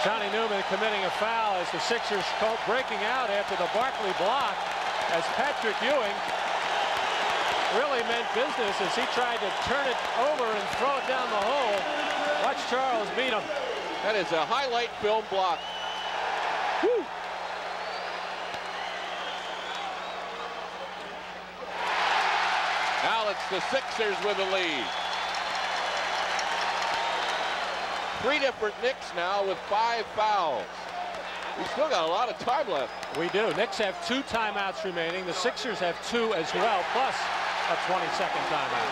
Johnny Newman committing a foul as the Sixers breaking out after the Barkley block, as Patrick Ewing really meant business as he tried to turn it over and throw it down the hole. Watch Charles beat him. That is a highlight film block. Woo. Now it's the Sixers with the lead. 3 different Knicks now with 5 fouls. We still got a lot of time left. We do. Knicks have 2 timeouts remaining. The Sixers have 2 as well, plus a 20-second timeout.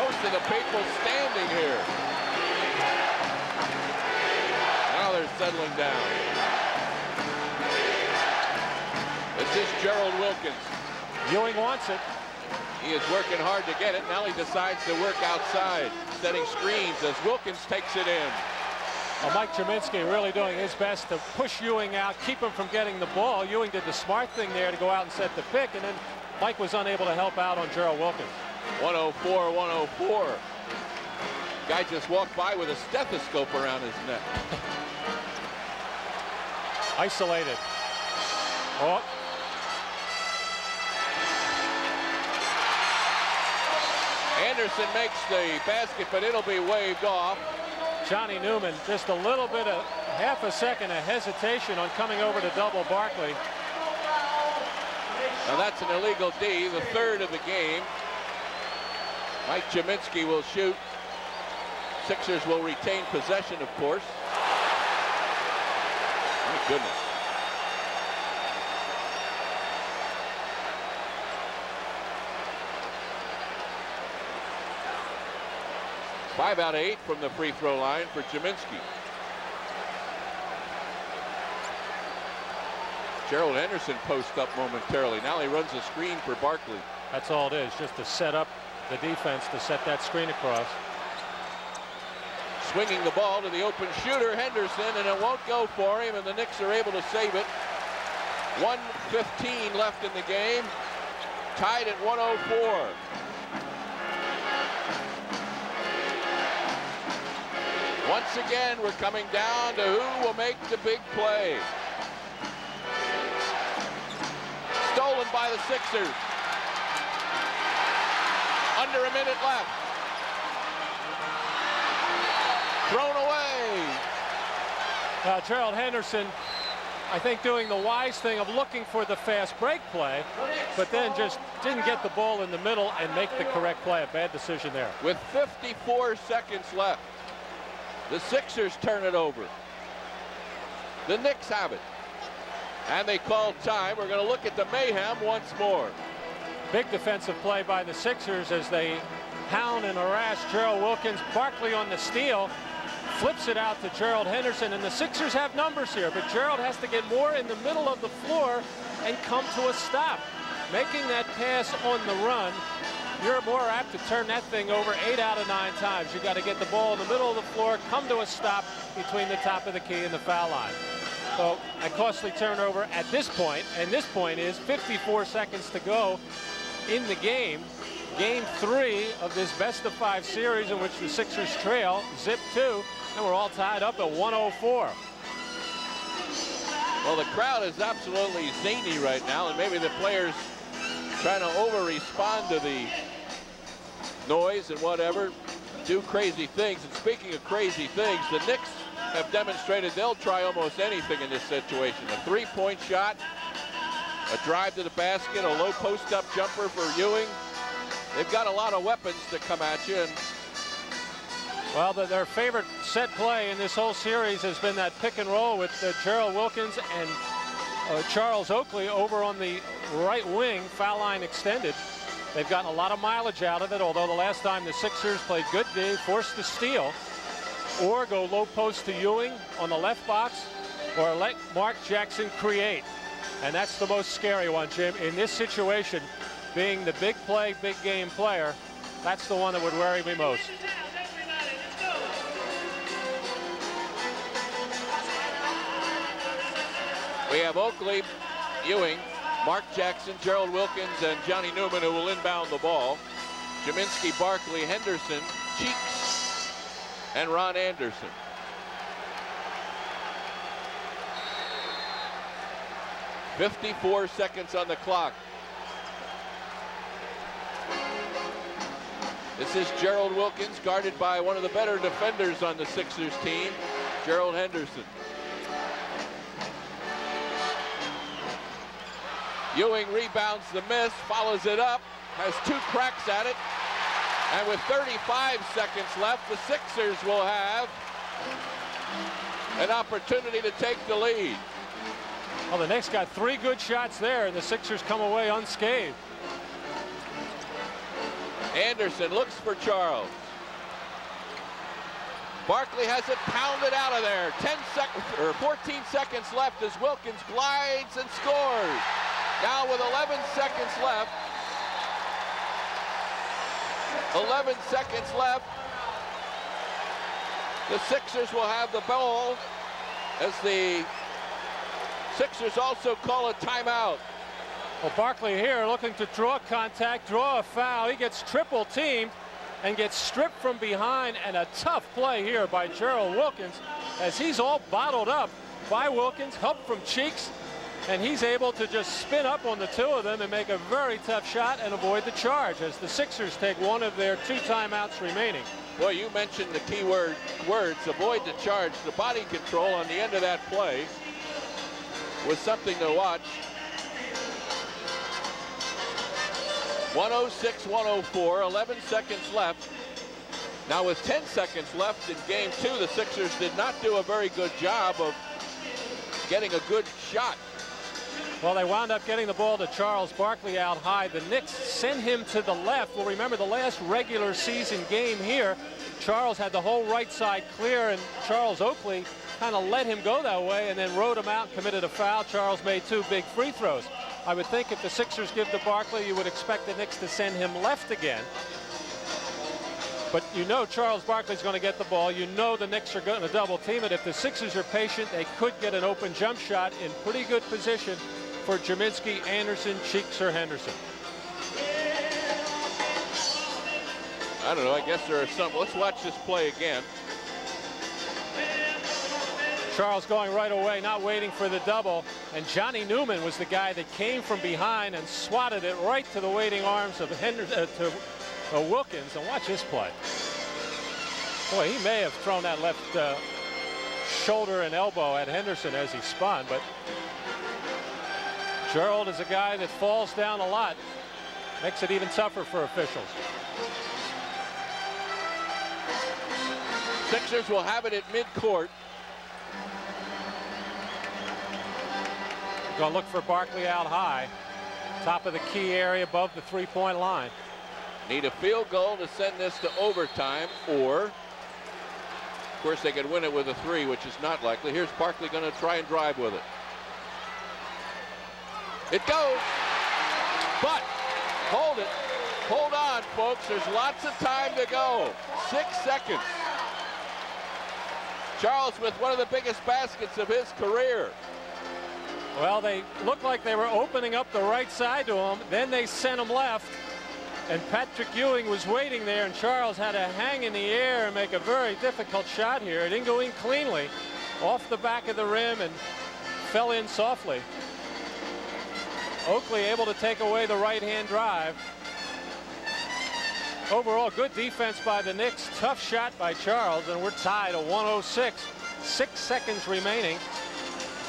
Most of the people standing here. Now they're settling down. This is Gerald Wilkins. Ewing wants it. He is working hard to get it. Now he decides to work outside, setting screens as Wilkins takes it in. Well, Mike Jerminski really doing his best to push Ewing out, keep him from getting the ball. Ewing did the smart thing there to go out and set the pick, and then Mike was unable to help out on Gerald Wilkins. 104-104. Guy just walked by with a stethoscope around his neck. Isolated. Oh. Anderson makes the basket, but it'll be waved off. Johnny Newman, just a little bit of half a second of hesitation on coming over to double Barkley. Now that's an illegal D, the 3rd of the game. Mike Jerminski will shoot. Sixers will retain possession, of course. My goodness. Five out of 8 from the free throw line for Jerminski. Gerald Henderson post up momentarily. Now he runs a screen for Barkley. That's all it is, just to set up the defense to set that screen across. Swinging the ball to the open shooter, Henderson, and it won't go for him, and the Knicks are able to save it. 1:15 left in the game. Tied at 104. Once again, we're coming down to who will make the big play. Stolen by the Sixers. Under a minute left. Thrown away. Gerald Henderson, I think, doing the wise thing of looking for the fast break play, but then just didn't get the ball in the middle and make the correct play. A bad decision there. With 54 seconds left, the Sixers turn it over. The Knicks have it. And they call time. We're going to look at the mayhem once more. Big defensive play by the Sixers as they hound and harass Gerald Wilkins. Barkley on the steal. Flips it out to Gerald Henderson, and the Sixers have numbers here, but Gerald has to get more in the middle of the floor and come to a stop. Making that pass on the run, you're more apt to turn that thing over 8 out of 9 times. You got to get the ball in the middle of the floor, come to a stop between the top of the key and the foul line. So a costly turnover at this point, and this point is 54 seconds to go in the game. Game 3 of this best-of-5 series in which the Sixers trail zip 2, and we're all tied up at 104. Well, the crowd is absolutely zany right now, and maybe the players trying to over-respond to the noise and whatever, do crazy things. And speaking of crazy things, the Knicks have demonstrated they'll try almost anything in this situation. A three-point shot, a drive to the basket, a low post-up jumper for Ewing. They've got a lot of weapons to come at you. And well, their favorite set play in this whole series has been that pick and roll with Gerald Wilkins and Charles Oakley over on the right wing, foul line extended. They've gotten a lot of mileage out of it, although the last time the Sixers played good D, forced the steal, or go low post to Ewing on the left box, or let Mark Jackson create. And that's the most scary one, Jim. In this situation, being the big play, big game player, that's the one that would worry me most. we have Oakley, Ewing, Mark Jackson, Gerald Wilkins, and Johnny Newman, who will inbound the ball. Jerminski, Barkley, Henderson, Cheeks, and Ron Anderson. 54 seconds on the clock. This is Gerald Wilkins, guarded by one of the better defenders on the Sixers team, Gerald Henderson. Ewing rebounds the miss, follows it up, has 2 cracks at it, and with 35 seconds left, the Sixers will have an opportunity to take the lead. Well, the Knicks got 3 good shots there, and the Sixers come away unscathed. Anderson looks for Charles. Barkley has it pounded out of there. 14 seconds left as Wilkins glides and scores. Now with 11 seconds left. 11 seconds left. The Sixers will have the ball as the Sixers also call a timeout. Well, Barkley here looking to draw contact, draw a foul. He gets triple teamed and gets stripped from behind, and a tough play here by Gerald Wilkins as he's all bottled up by Wilkins, help from Cheeks, and he's able to just spin up on the 2 of them and make a very tough shot and avoid the charge as the Sixers take one of their 2 timeouts remaining. Boy, you mentioned the key words, avoid the charge. The body control on the end of that play was something to watch. 106-104, 11 seconds left. Now with 10 seconds left in game 2, the Sixers did not do a very good job of getting a good shot. Well, they wound up getting the ball to Charles Barkley out high. The Knicks sent him to the left. Well, remember the last regular season game here, Charles had the whole right side clear, and Charles Oakley kind of let him go that way and then rode him out and committed a foul. Charles made 2 big free throws. I would think if the Sixers give to Barkley, you would expect the Knicks to send him left again. But you know Charles Barkley's going to get the ball. You know the Knicks are going to double team it. If the Sixers are patient, they could get an open jump shot in pretty good position for Jaminski, Anderson, Cheeks, or Henderson. I don't know. I guess there are some. Let's watch this play again. Charles going right away, not waiting for the double. And Johnny Newman was the guy that came from behind and swatted it right to the waiting arms of Wilkins. And watch this play. Boy, he may have thrown that left shoulder and elbow at Henderson as he spun, but Gerald is a guy that falls down a lot. Makes it even tougher for officials. Sixers will have it at midcourt. Going to look for Barkley out high. Top of the key area above the 3-point line. Need a field goal to send this to overtime, or of course they could win it with a 3, which is not likely. Here's Barkley going to try and drive with it. It goes, but hold it. Hold on, folks. There's lots of time to go. 6 seconds. Charles with one of the biggest baskets of his career. Well, they looked like they were opening up the right side to him. Then they sent him left. And Patrick Ewing was waiting there, and Charles had to hang in the air and make a very difficult shot here. It didn't go in cleanly. Off the back of the rim and fell in softly. Oakley able to take away the right-hand drive. Overall, good defense by the Knicks. Tough shot by Charles, and we're tied at 106. 6 seconds remaining.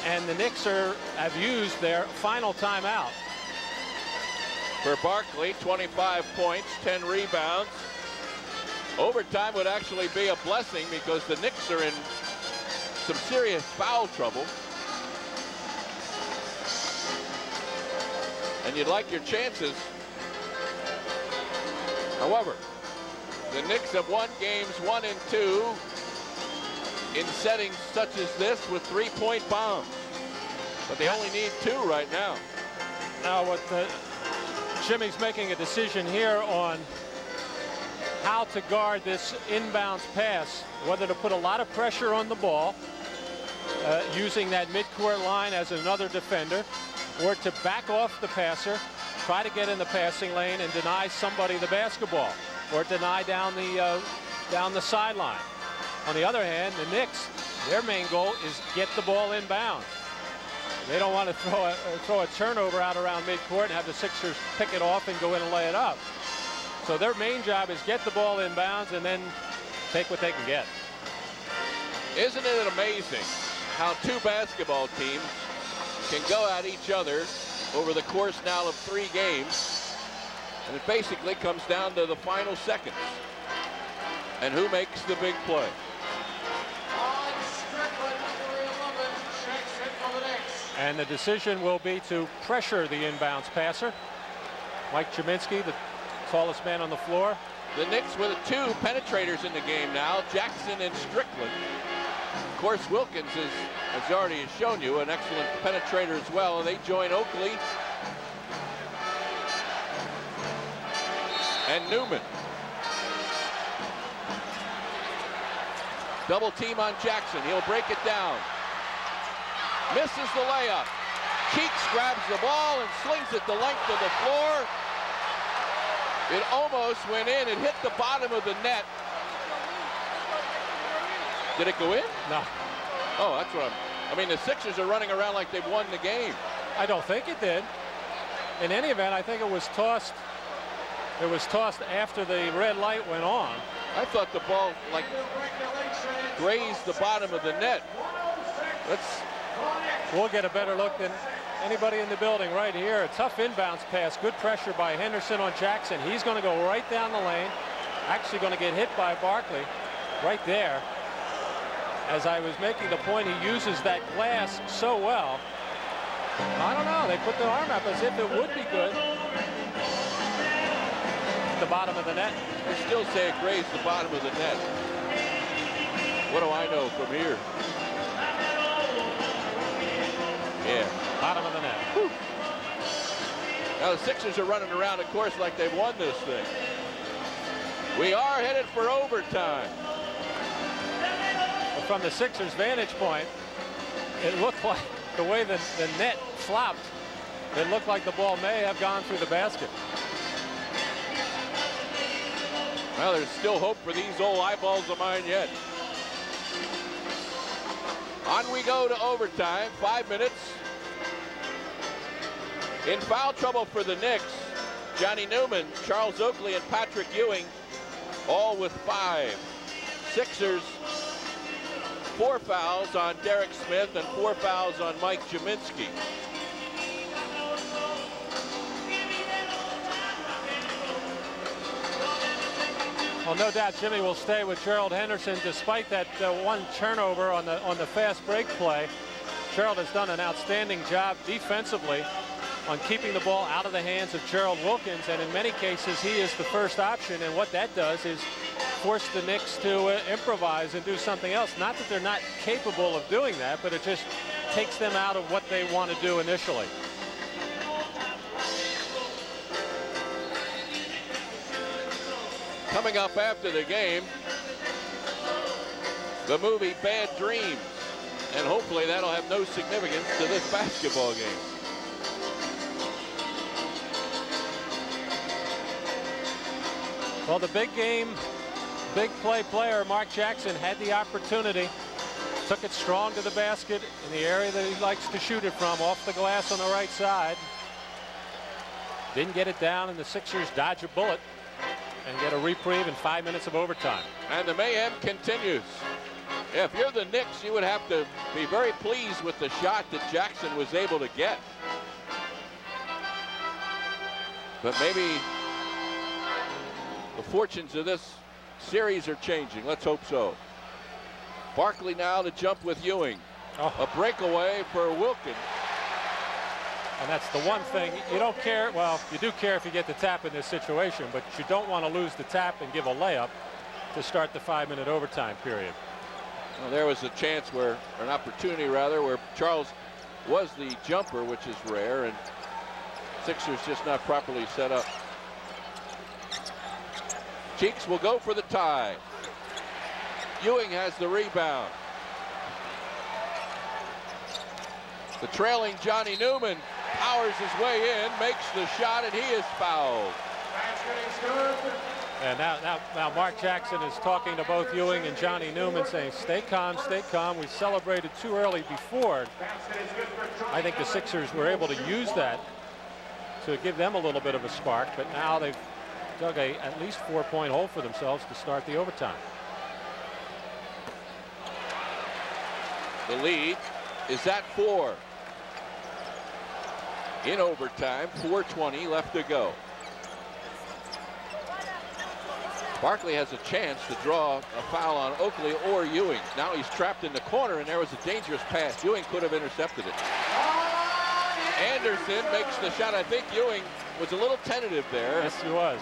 And the Knicks have used their final timeout. For Barkley, 25 points, 10 rebounds. Overtime would actually be a blessing because the Knicks are in some serious foul trouble. And you'd like your chances. However, the Knicks have won games 1 and 2 in settings such as this with 3-point bombs. But they only need 2 right now. Now Jimmy's making a decision here on how to guard this inbounds pass, whether to put a lot of pressure on the ball, using that midcourt line as another defender, or to back off the passer, try to get in the passing lane and deny somebody the basketball, or deny down the sideline. On the other hand, the Knicks, their main goal is get the ball inbounds. They don't want to throw a turnover out around midcourt and have the Sixers pick it off and go in and lay it up. So their main job is get the ball inbounds and then take what they can get. Isn't it amazing how two basketball teams can go at each other over the course now of 3 games, and it basically comes down to the final seconds and who makes the big play. And the decision will be to pressure the inbounds passer. Mike Jaminski, the tallest man on the floor. The Knicks with 2 penetrators in the game now, Jackson and Strickland. Of course, Wilkins is, as already has shown you, an excellent penetrator as well, and they join Oakley and Newman. Double team on Jackson. He'll break it down. Misses the layup. Cheeks grabs the ball and slings it the length of the floor. It almost went in. It hit the bottom of the net. Did it go in? No. Oh, that's what I mean, the Sixers are running around like they've won the game. I don't think it did. In any event, I think it was tossed. It was tossed after the red light went on. I thought the ball like grazed the bottom of the net. We'll get a better look than anybody in the building right here. A tough inbounds pass. Good pressure by Henderson on Jackson. He's going to go right down the lane. Actually going to get hit by Barkley right there. As I was making the point, he uses that glass so well. I don't know. They put the arm up as if it would be good. The bottom of the net. They still say it grazed the bottom of the net. What do I know from here? Yeah. Bottom of the net. Whew. Now the Sixers are running around, of course, like they've won this thing. We are headed for overtime. From the Sixers' vantage point, it looked like the way the net flopped, it looked like the ball may have gone through the basket. Well, there's still hope for these old eyeballs of mine yet. On we go to overtime, 5 minutes. In foul trouble for the Knicks, Johnny Newman, Charles Oakley, and Patrick Ewing, all with 5. Sixers, 4 fouls on Derek Smith and 4 fouls on Mike Jaminski. Well, no doubt Jimmy will stay with Gerald Henderson despite that one turnover on the fast break play. Gerald has done an outstanding job defensively on keeping the ball out of the hands of Gerald Wilkins, and in many cases he is the first option, and what that does is force the Knicks to improvise and do something else. Not that they're not capable of doing that, but it just takes them out of what they want to do initially. Coming up after the game, the movie Bad Dreams, and hopefully that'll have no significance to this basketball game. Well, the big game, big play player Mark Jackson had the opportunity, took it strong to the basket in the area that he likes to shoot it from, off the glass on the right side. Didn't get it down, and the Sixers dodge a bullet and get a reprieve in 5 minutes of overtime. And the mayhem continues. If you're the Knicks, you would have to be very pleased with the shot that Jackson was able to get. But maybe the fortunes of this series are changing. Let's hope so. Barkley now to jump with Ewing. A breakaway for Wilkins. And that's the one thing you don't care. Well, you do care if you get the tap in this situation, but you don't want to lose the tap and give a layup to start the 5-minute overtime period. Well, there was a chance where, or an opportunity rather, where Charles was the jumper, which is rare, and Sixers just not properly set up. Cheeks will go for the tie. Ewing has the rebound. The trailing Johnny Newman powers his way in, makes the shot, and he is fouled. And now Mark Jackson is talking to both Ewing and Johnny Newman, saying, stay calm, stay calm. We celebrated too early before. I think the Sixers were able to use that to give them a little bit of a spark, but now they've dug at least 4-point hole for themselves to start the overtime. The lead is at 4. In overtime, 4:20 left to go. Barkley has a chance to draw a foul on Oakley or Ewing. Now he's trapped in the corner, and there was a dangerous pass. Ewing could have intercepted it. Anderson makes the shot. I think Ewing was a little tentative there. Yes, he was.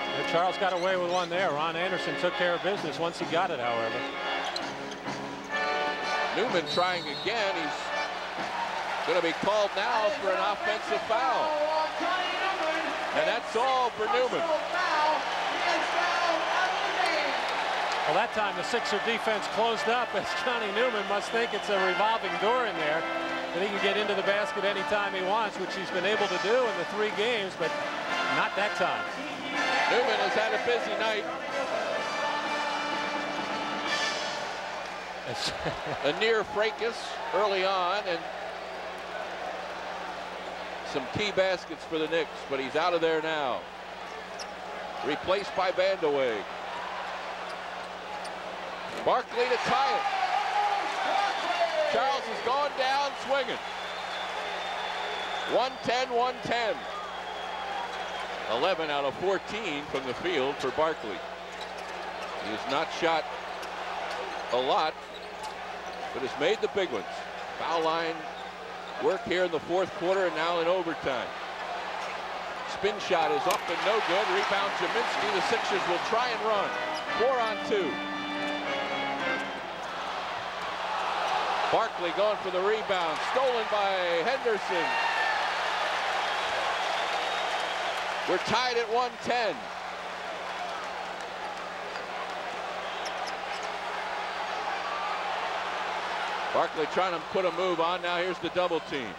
And Charles got away with one there. Ron Anderson took care of business once he got it, however. Newman trying again. He's going to be called now for an offensive foul. And that's all for Newman. Well, that time the Sixer defense closed up, as Johnny Newman must think it's a revolving door in there, that he can get into the basket anytime he wants, which he's been able to do in the 3 games, but not that time. Newman has had a busy night. A near fracas early on, and some key baskets for the Knicks, but he's out of there now. Replaced by Vandeweghe. Barkley to tie it. Charles has gone down swinging. 110-110. 11 out of 14 from the field for Barkley. He has not shot a lot, but has made the big ones. Foul line work here in the 4th quarter and now in overtime. Spin shot is up and no good. Rebound Jaminski. The Sixers will try and run. 4-on-2. Barkley going for the rebound. Stolen by Henderson. We're tied at 110. Barkley trying to put a move on. Now here's the double team.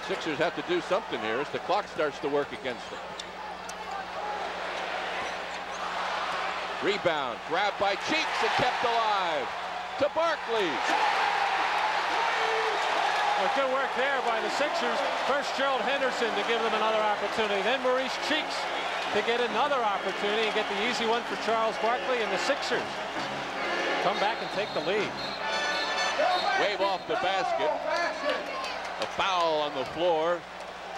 Sixers have to do something here as the clock starts to work against them. Rebound. Grabbed by Cheeks and kept alive. To Barkley. Well, good work there by the Sixers. First Gerald Henderson to give them another opportunity. Then Maurice Cheeks to get another opportunity and get the easy one for Charles Barkley, and the Sixers come back and take the lead. Wave off the basket. A foul on the floor.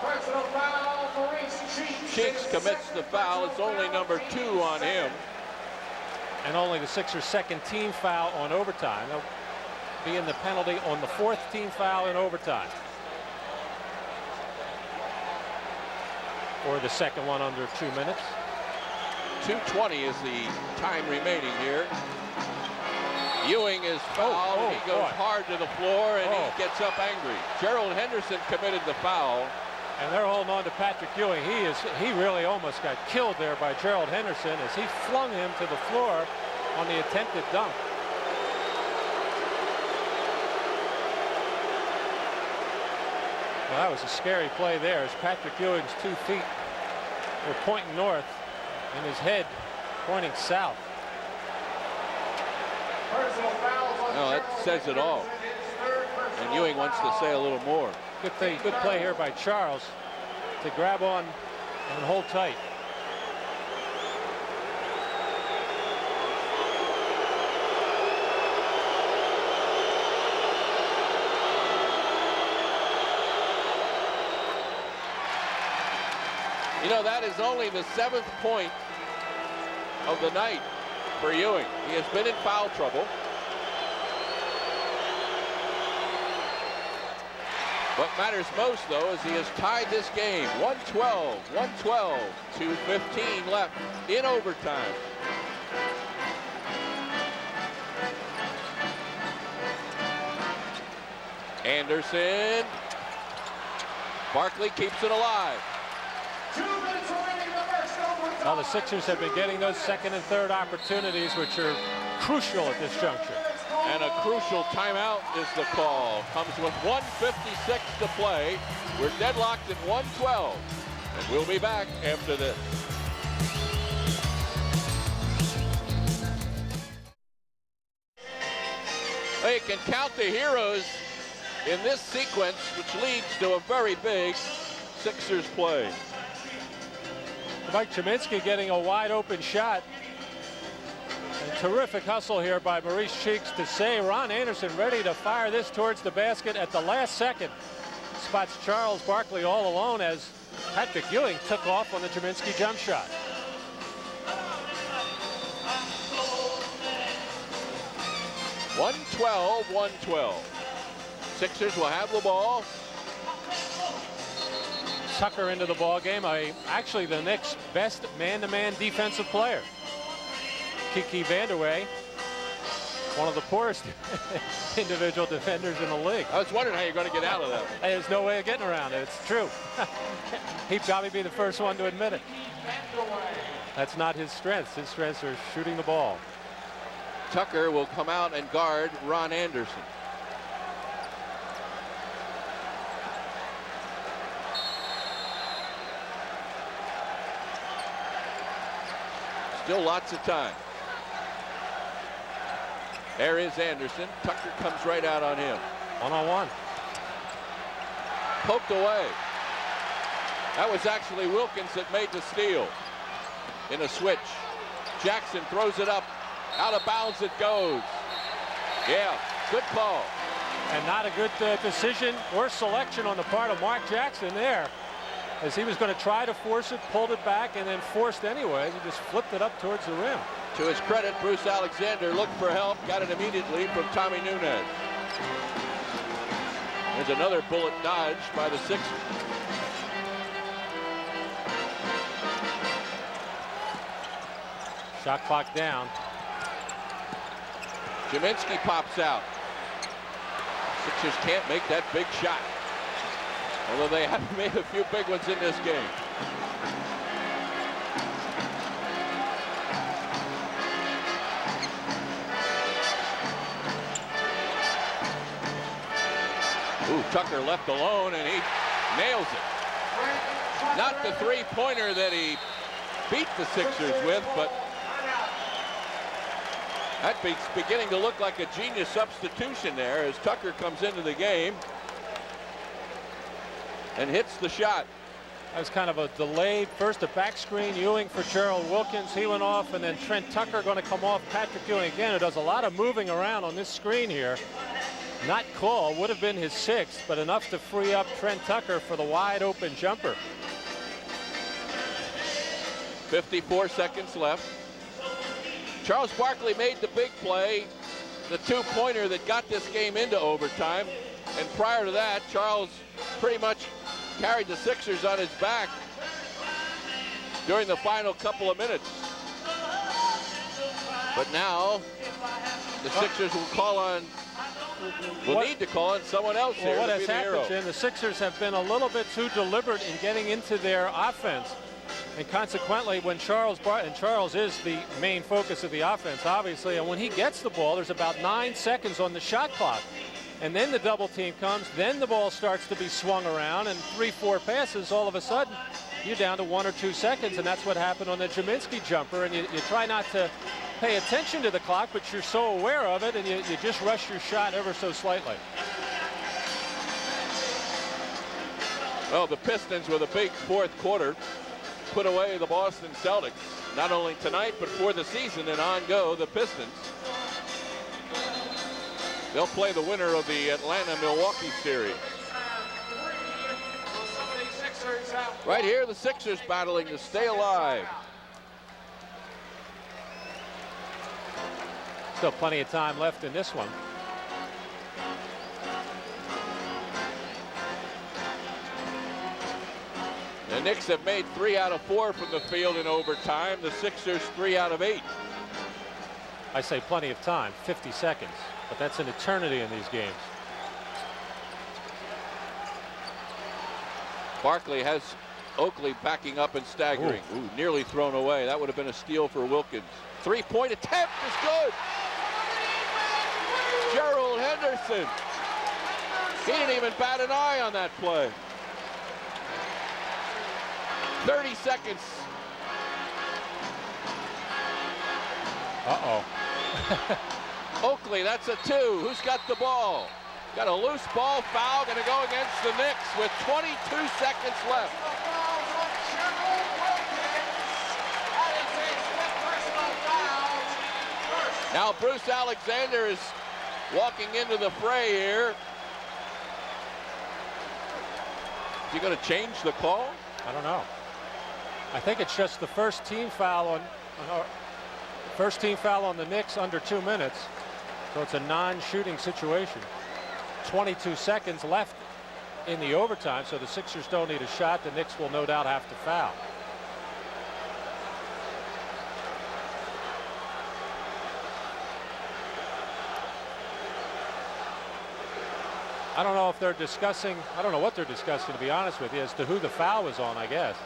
Personal foul, Maurice Cheeks. Cheeks commits the foul. It's only number 2 on him. And only the Sixers' 2nd team foul on overtime. They'll be in the penalty on the 4th team foul in overtime. Or the 2nd one under 2 minutes. 2:20 is the time remaining here. Ewing is fouled. He goes hard to the floor and he gets up angry. Gerald Henderson committed the foul. And they're holding on to Patrick Ewing. He really almost got killed there by Gerald Henderson as he flung him to the floor on the attempted dunk. Well, that was a scary play there as Patrick Ewing's 2 feet were pointing north and his head pointing south. No, that says it all. And Ewing wants to say a little more. Good play here by Charles to grab on and hold tight. You know, that is only the 7th point of the night for Ewing. He has been in foul trouble. What matters most, though, is he has tied this game. 112, 2:15 left in overtime. Anderson. Barkley keeps it alive. 2 minutes remaining in the first overtime. Now the Sixers have been getting those 2nd and 3rd opportunities, which are crucial at this juncture. And a crucial timeout is the call. Comes with 1:56 to play. We're deadlocked at 112. And we'll be back after this. Well, you can count the heroes in this sequence, which leads to a very big Sixers play. Mike Cheminsky getting a wide open shot. And terrific hustle here by Maurice Cheeks to save. Ron Anderson ready to fire this towards the basket at the last second. Spots Charles Barkley all alone as Patrick Ewing took off on the Cheminsky jump shot. .112. Sixers will have the ball. Tucker into the ball game. Actually the Knicks' best man-to-man defensive player. Kiki Vanderway, one of the poorest individual defenders in the league. I was wondering how you're going to get out of that. There's no way of getting around it. It's true. He'd probably be the first one to admit it. That's not his strengths. His strengths are shooting the ball. Tucker will come out and guard Ron Anderson. Still lots of time. There is Anderson. Tucker comes right out on him. One-on-one. Poked away. That was actually Wilkins that made the steal in a switch. Jackson throws it up. Out of bounds it goes. Yeah, good call. And not a good decision or selection on the part of Mark Jackson there, as he was going to try to force it, pulled it back, and then forced anyways. He just flipped it up towards the rim. To his credit, Bruce Alexander looked for help, got it immediately from Tommy Nunez. There's another bullet dodge by the Sixers. Shot clock down. Cheminsky pops out. Sixers can't make that big shot, although they have made a few big ones in this game. Ooh, Tucker left alone, and he nails it. Not the three-pointer that he beat the Sixers with, but that's beginning to look like a genius substitution there as Tucker comes into the game and hits the shot. That was kind of a delayed, first a back screen, Ewing for Gerald Wilkins. He went off, and then Trent Tucker going to come off Patrick Ewing again, who does a lot of moving around on this screen here. Not called, would have been his sixth, but enough to free up Trent Tucker for the wide open jumper. 54 seconds left. Charles Barkley made the big play, the two-pointer that got this game into overtime. And prior to that, Charles pretty much carried the Sixers on his back during the final couple of minutes. But now the Sixers will need to call on someone else here. Well, what to has be the happened, hero. Jim, the Sixers have been a little bit too deliberate in getting into their offense. And consequently, when Charles is the main focus of the offense, obviously, and when he gets the ball, there's about 9 seconds on the shot clock. And then the double team comes, then the ball starts to be swung around, and 3-4 passes, all of a sudden, you're down to 1 or 2 seconds, and that's what happened on the Cheminsky jumper. And you try not to pay attention to the clock, but you're so aware of it, and you just rush your shot ever so slightly. Well, the Pistons with a big fourth quarter put away the Boston Celtics, not only tonight, but for the season, and on go the Pistons. They'll play the winner of the Atlanta-Milwaukee series. Right here, the Sixers battling to stay alive. Still plenty of time left in this one. The Knicks have made 3 out of 4 from the field in overtime. The Sixers 3 out of 8. I say plenty of time, 50 seconds, but that's an eternity in these games. Barkley has Oakley backing up and staggering. Ooh, nearly thrown away. That would have been a steal for Wilkins. Three-point attempt is good. Gerald Henderson. He didn't even bat an eye on that play. 30 seconds. Uh-oh. Oakley, that's a 2. Who's got the ball? Got a loose ball foul, going to go against the Knicks with 22 seconds left. Now Bruce Alexander is walking into the fray here. Is he going to change the call? I don't know. I think it's just the first team foul on the Knicks under 2 minutes. So it's a non-shooting situation. 22 seconds left in the overtime, so the Sixers don't need a shot. The Knicks will no doubt have to foul. I don't know if they're discussing, I don't know what they're discussing, to be honest with you, as to who the foul was on, I guess.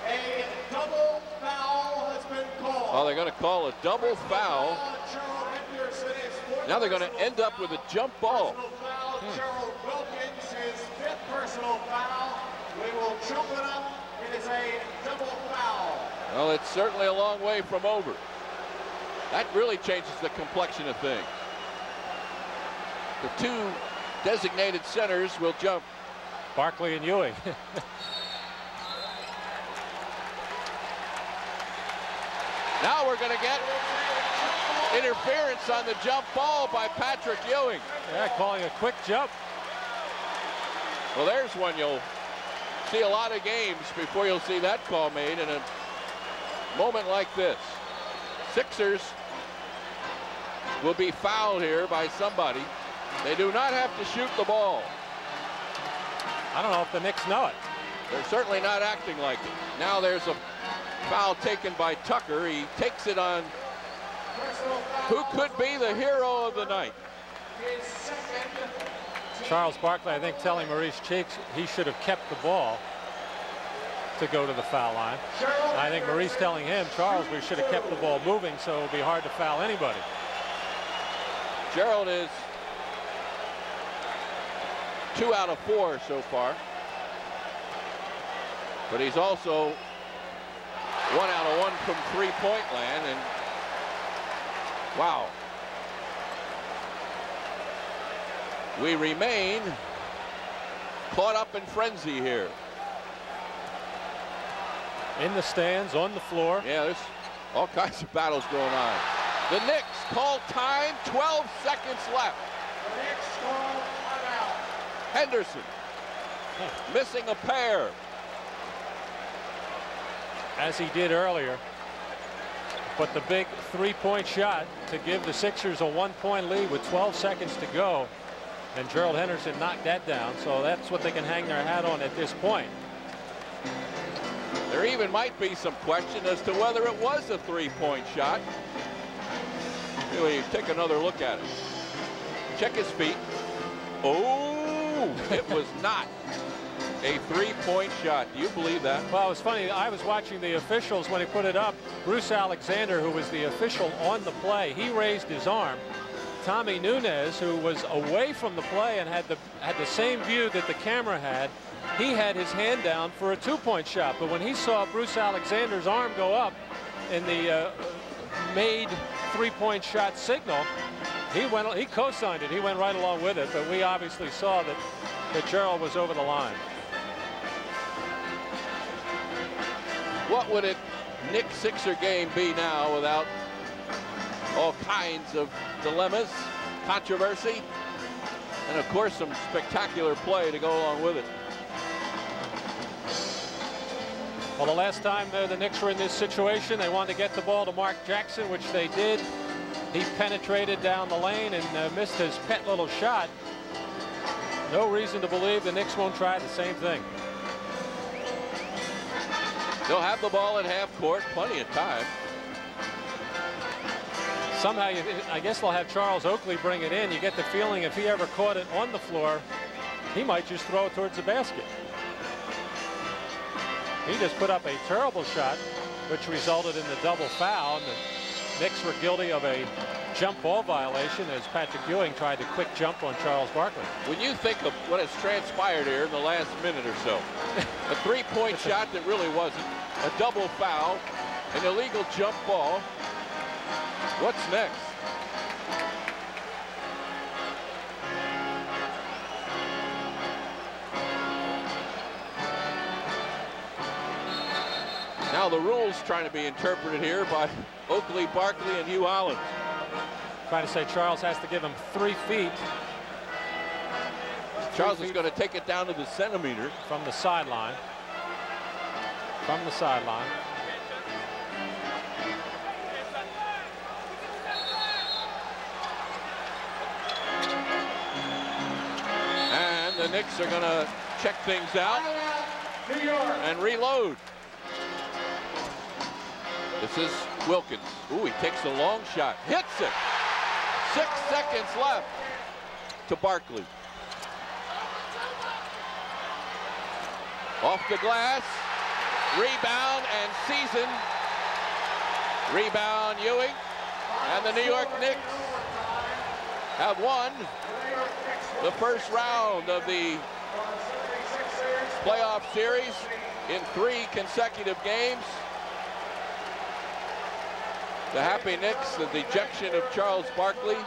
A double foul has been called. Oh, they're going to call a double foul. Now they're going to end up with a jump ball. Gerald Wilkins, his 5th personal foul. We will jump it up. It is a double foul. Well, it's certainly a long way from over. That really changes the complexion of things. The 2 designated centers will jump. Barkley and Ewing. Now we're going to get interference on the jump ball by Patrick Ewing. Yeah, calling a quick jump. Well, there's one you'll see a lot of games before you'll see that call made in a moment like this. Sixers will be fouled here by somebody. They do not have to shoot the ball. I don't know if the Knicks know it. They're certainly not acting like it. Now there's a foul taken by Tucker. He takes it on who could be the hero of the night. Charles Barkley, I think, telling Maurice Cheeks he should have kept the ball to go to the foul line. And I think Maurice telling him, Charles, we should have kept the ball moving so it would be hard to foul anybody. Gerald is 2 out of 4 so far. But he's also 1 out of 1 from three-point land, and wow. We remain caught up in frenzy here. In the stands, on the floor. Yeah, there's all kinds of battles going on. The Knicks call time, 12 seconds left. The Knicks call timeout. Henderson missing a pair. As he did earlier. But the big three-point shot to give the Sixers a 1-point lead with 12 seconds to go. And Gerald Henderson knocked that down, so that's what they can hang their hat on at this point. There even might be some question as to whether it was a three-point shot. Really, take another look at it. Check his feet. Oh, it was not a three-point shot. Do you believe that? Well, it was funny. I was watching the officials when he put it up. Bruce Alexander, who was the official on the play, he raised his arm. Tommy Nunez, who was away from the play and had the same view that the camera had, he had his hand down for a two-point shot. But when he saw Bruce Alexander's arm go up in the made three-point shot signal, he co-signed it. He went right along with it. But we obviously saw that Gerald was over the line. What would a Knicks-Sixer game be now without all kinds of dilemmas, controversy, and of course some spectacular play to go along with it? Well, the last time the Knicks were in this situation, they wanted to get the ball to Mark Jackson, which they did. He penetrated down the lane and missed his pet little shot. No reason to believe the Knicks won't try the same thing. They'll have the ball at half court, plenty of time. Somehow, I guess they'll have Charles Oakley bring it in. You get the feeling if he ever caught it on the floor, he might just throw it towards the basket. He just put up a terrible shot, which resulted in the double foul. And Knicks were guilty of a jump ball violation as Patrick Ewing tried to quick jump on Charles Barkley. When you think of what has transpired here in the last minute or so, a three-point shot that really wasn't, a double foul, an illegal jump ball, what's next? Now the rules trying to be interpreted here by Oakley, Barkley, and Hugh Holland. Trying to say Charles has to give him 3 feet. Charles is going to take it down to the centimeter. From the sideline. From the sideline. And the Knicks are going to check things out and reload. This is Wilkins. Ooh, he takes a long shot. Hits it. 6 seconds left to Barkley. Off the glass. Rebound and season. Rebound Ewing. And the New York Knicks have won the first round of the playoff series in 3 consecutive games. The happy Knicks, the dejection of Charles Barkley,